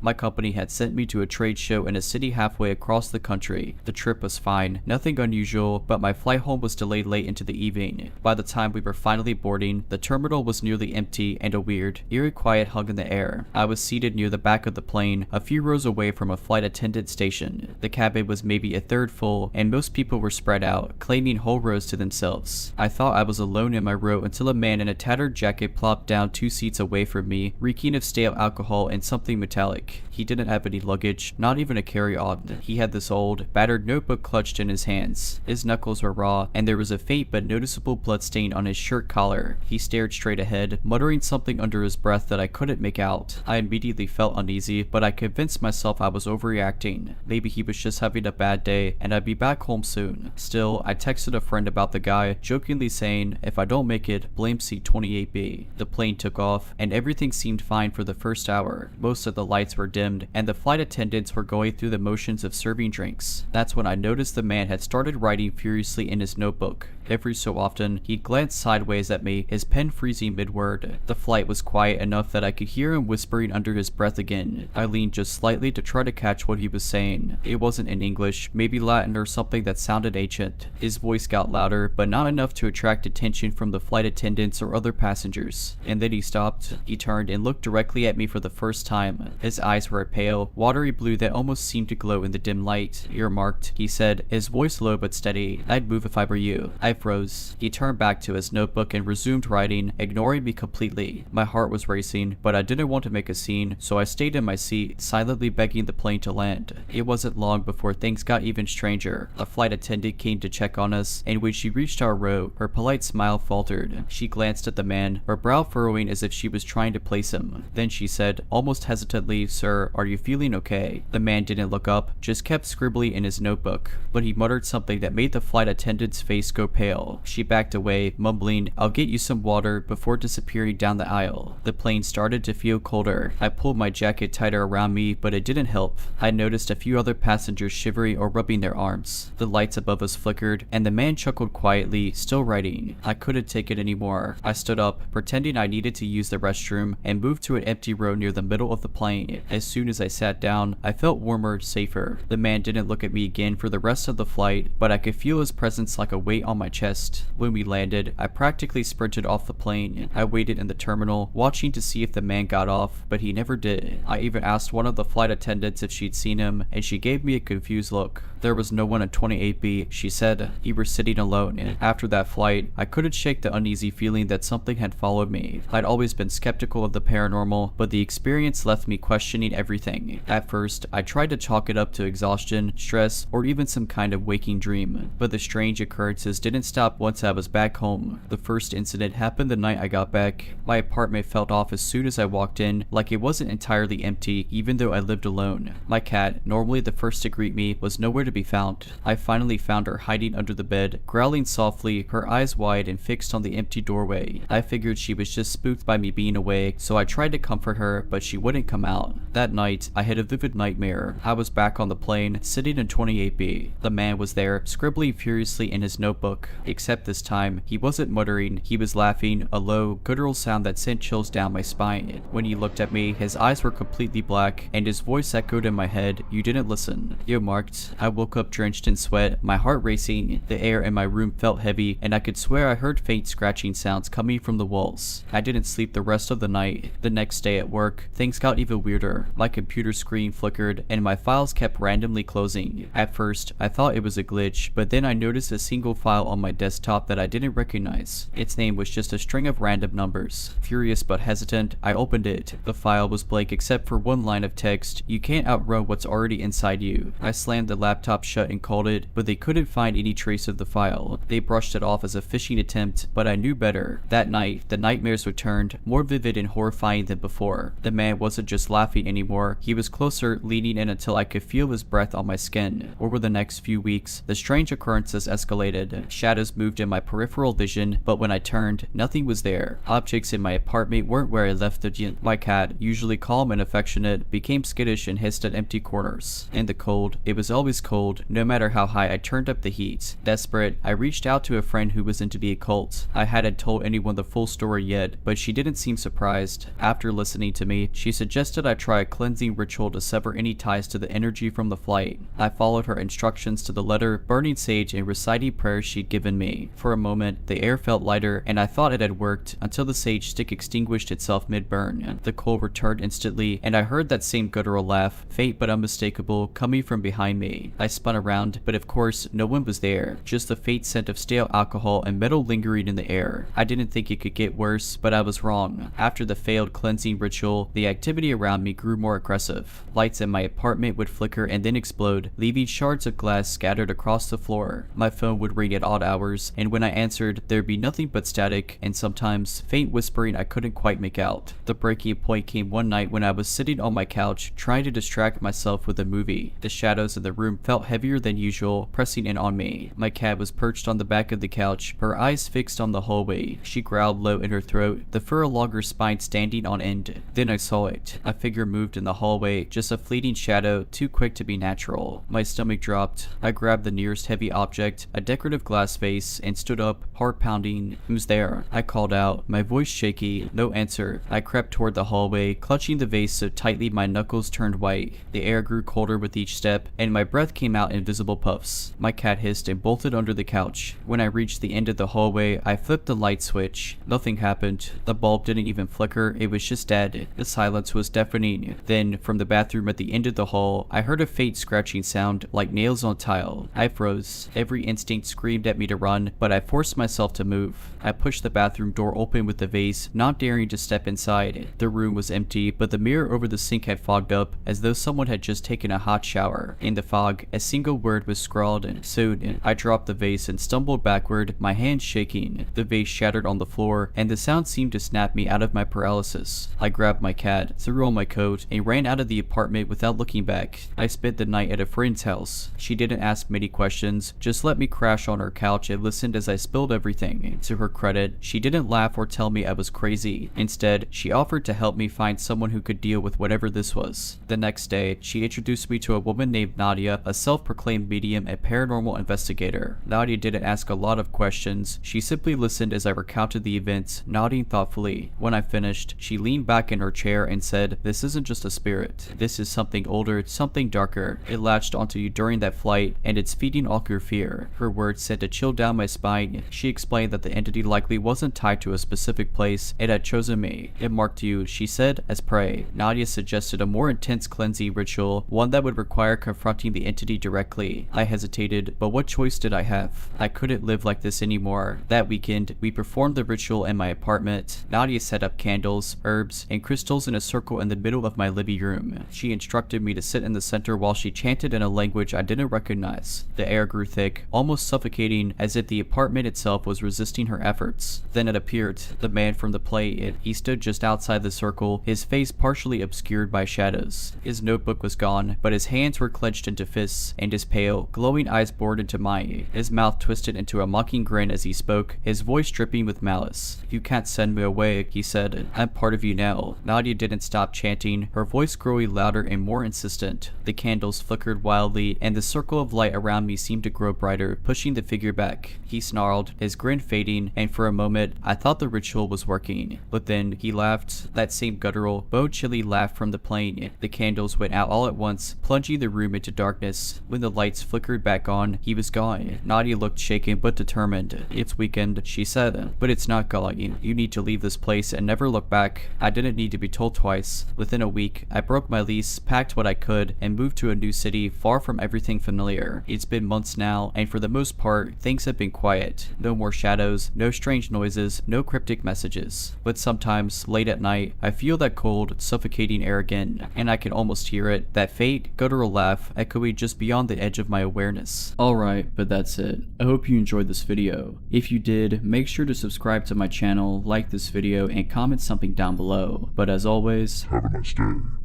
My company had sent me to a trade show in a city halfway across the country. The trip was fine, nothing unusual, but my flight home was delayed late into the evening. By the time we were finally boarding, the terminal was nearly empty and a weird, eerie quiet hung in the air. I was seated near the back of the plane, a few rows away from a flight attendant station. The cabin was maybe a third full, and most people were spread out, claiming whole rows to themselves. I thought I was alone in my row until a man in a tattered jacket plopped down 2 seats away from me, reeking of stale alcohol and something metallic. slick. He didn't have any luggage, not even a carry-on. He had this old, battered notebook clutched in his hands. His knuckles were raw, and there was a faint but noticeable bloodstain on his shirt collar. He stared straight ahead, muttering something under his breath that I couldn't make out. I immediately felt uneasy, but I convinced myself I was overreacting. Maybe he was just having a bad day, and I'd be back home soon. Still, I texted a friend about the guy, jokingly saying, if I don't make it, blame C-28B. The plane took off, and everything seemed fine for the first hour. Most of the lights were dimmed, and the flight attendants were going through the motions of serving drinks. That's when I noticed the man had started writing furiously in his notebook. Every so often, he'd glance sideways at me, his pen freezing mid-word. The flight was quiet enough that I could hear him whispering under his breath again. I leaned just slightly to try to catch what he was saying. It wasn't in English, maybe Latin or something that sounded ancient. His voice got louder, but not enough to attract attention from the flight attendants or other passengers. And then he stopped. He turned and looked directly at me for the first time. His eyes were a pale, watery blue that almost seemed to glow in the dim light. Earmarked, he said, his voice low but steady. I'd move if I were you. I froze. He turned back to his notebook and resumed writing, ignoring me completely. My heart was racing, but I didn't want to make a scene, so I stayed in my seat, silently begging the plane to land. It wasn't long before things got even stranger. A flight attendant came to check on us, and when she reached our row, her polite smile faltered. She glanced at the man, her brow furrowing as if she was trying to place him. Then she said, almost hesitantly, sir, are you feeling okay? The man didn't look up, just kept scribbling in his notebook, but he muttered something that made the flight attendant's face go pale. She backed away, mumbling, I'll get you some water, before disappearing down the aisle. The plane started to feel colder. I pulled my jacket tighter around me, but it didn't help. I noticed a few other passengers shivering or rubbing their arms. The lights above us flickered, and the man chuckled quietly, still writing. I couldn't take it anymore. I stood up, pretending I needed to use the restroom, and moved to an empty row near the middle of the plane. As soon as I sat down, I felt warmer, safer. The man didn't look at me again for the rest of the flight, but I could feel his presence like a weight on my chest. When we landed, I practically sprinted off the plane. I waited in the terminal, watching to see if the man got off, but he never did. I even asked one of the flight attendants if she'd seen him, and she gave me a confused look. There was no one in 28B, she said. He was sitting alone. After that flight, I couldn't shake the uneasy feeling that something had followed me. I'd always been skeptical of the paranormal, but the experience left me questioning everything. At first, I tried to chalk it up to exhaustion, stress, or even some kind of waking dream, but the strange occurrences didn't stop once I was back home. The first incident happened the night I got back. My apartment felt off as soon as I walked in, like it wasn't entirely empty, even though I lived alone. My cat, normally the first to greet me, was nowhere to be found. I finally found her hiding under the bed, growling softly, her eyes wide and fixed on the empty doorway. I figured she was just spooked by me being away, so I tried to comfort her, but she wouldn't come out. That night, I had a vivid nightmare. I was back on the plane, sitting in 28B. The man was there, scribbling furiously in his notebook. Except this time, he wasn't muttering, he was laughing, a low, guttural sound that sent chills down my spine. When he looked at me, his eyes were completely black, and his voice echoed in my head, you didn't listen. Yo marked. I woke up drenched in sweat, my heart racing. The air in my room felt heavy, and I could swear I heard faint scratching sounds coming from the walls. I didn't sleep the rest of the night. The next day at work, things got even weirder. My computer screen flickered, and my files kept randomly closing. At first, I thought it was a glitch, but then I noticed a single file on my desktop that I didn't recognize. Its name was just a string of random numbers. Furious but hesitant, I opened it. The file was blank except for one line of text, you can't outrun what's already inside you. I slammed the laptop shut and called it, but they couldn't find any trace of the file. They brushed it off as a phishing attempt, but I knew better. That night, the nightmares returned, more vivid and horrifying than before. The man wasn't just laughing anymore, he was closer, leaning in until I could feel his breath on my skin. Over the next few weeks, the strange occurrences escalated. Shadows moved in my peripheral vision, but when I turned, nothing was there. Objects in my apartment weren't where I left them. My cat, usually calm and affectionate, became skittish and hissed at empty corners. In the cold, it was always cold, no matter how high I turned up the heat. Desperate, I reached out to a friend who was into the occult. I hadn't told anyone the full story yet, but she didn't seem surprised. After listening to me, she suggested I try a cleansing ritual to sever any ties to the energy from the flight. I followed her instructions to the letter, burning sage and reciting prayers she'd given me. For a moment, the air felt lighter, and I thought it had worked, until the sage stick extinguished itself mid-burn. The cold returned instantly, and I heard that same guttural laugh, faint but unmistakable, coming from behind me. I I spun around, but of course, no one was there, just the faint scent of stale alcohol and metal lingering in the air. I didn't think it could get worse, but I was wrong. After the failed cleansing ritual, the activity around me grew more aggressive. Lights in my apartment would flicker and then explode, leaving shards of glass scattered across the floor. My phone would ring at odd hours, and when I answered, there'd be nothing but static and sometimes faint whispering I couldn't quite make out. The breaking point came one night when I was sitting on my couch trying to distract myself with a movie. The shadows in the room felt heavier than usual, pressing in on me. My cat was perched on the back of the couch, her eyes fixed on the hallway. She growled low in her throat, the fur along her spine standing on end. Then I saw it. A figure moved in the hallway, just a fleeting shadow, too quick to be natural. My stomach dropped. I grabbed the nearest heavy object, a decorative glass vase, and stood up, heart pounding. Who's there? I called out, my voice shaky. No answer. I crept toward the hallway, clutching the vase so tightly my knuckles turned white. The air grew colder with each step, and my breath came out in visible puffs. My cat hissed and bolted under the couch. When I reached the end of the hallway, I flipped the light switch. Nothing happened. The bulb didn't even flicker, it was just dead. The silence was deafening. Then, from the bathroom at the end of the hall, I heard a faint scratching sound, like nails on tile. I froze. Every instinct screamed at me to run, but I forced myself to move. I pushed the bathroom door open with the vase, not daring to step inside. The room was empty, but the mirror over the sink had fogged up, as though someone had just taken a hot shower. In the fog, a single word was scrawled. Soon, I dropped the vase and stumbled backward, my hands shaking. The vase shattered on the floor, and the sound seemed to snap me out of my paralysis. I grabbed my cat, threw on my coat, and ran out of the apartment without looking back. I spent the night at a friend's house. She didn't ask many questions, just let me crash on her couch and listened as I spilled everything. To her credit, she didn't laugh or tell me I was crazy. Instead, she offered to help me find someone who could deal with whatever this was. The next day, she introduced me to a woman named Nadia, a self-proclaimed medium and paranormal investigator. Nadia didn't ask a lot of questions. She simply listened as I recounted the events, nodding thoughtfully. When I finished, she leaned back in her chair and said, "This isn't just a spirit. This is something older, something darker. It latched onto you during that flight, and it's feeding off your fear." Her words sent a chill down my spine. She explained that the entity likely wasn't tied to a specific place. It had chosen me. It marked you, she said, as prey. Nadia suggested a more intense cleansing ritual, one that would require confronting the entity directly. I hesitated, but what choice did I have? I couldn't live like this anymore. That weekend, we performed the ritual in my apartment. Nadia set up candles, herbs, and crystals in a circle in the middle of my living room. She instructed me to sit in the center while she chanted in a language I didn't recognize. The air grew thick, almost suffocating, as if the apartment itself was resisting her efforts. Then it appeared, the man from the play. He stood just outside the circle, his face partially obscured by shadows. His notebook was gone, but his hands were clenched into fists, and his pale, glowing eyes bored into mine. His mouth twisted into a mocking grin as he spoke, his voice dripping with malice. "You can't send me away," he said. "I'm part of you now." Nadia didn't stop chanting, her voice growing louder and more insistent. The candles flickered wildly, and the circle of light around me seemed to grow brighter, pushing the figure back. He snarled, his grin fading, and for a moment, I thought the ritual was working. But then, he laughed, that same guttural, bone-chilly laugh from the plane. The candles went out all at once, plunging the room into darkness. When the lights flickered back on, he was gone. Nadia looked shaken but determined. "It's weekend," she said, "but it's not gone. You need to leave this place and never look back." I didn't need to be told twice. Within a week, I broke my lease, packed what I could, and moved to a new city far from everything familiar. It's been months now, and for the most part, things have been quiet. No more shadows, no strange noises, no cryptic messages. But sometimes, late at night, I feel that cold, suffocating air again, and I can almost hear it, that faint, guttural laugh echoing just beyond the edge of my awareness. Alright, but that's it. I hope you enjoyed this video. If you did, make sure to subscribe to my channel, like this video, and comment something down below. But as always,
Have a nice day.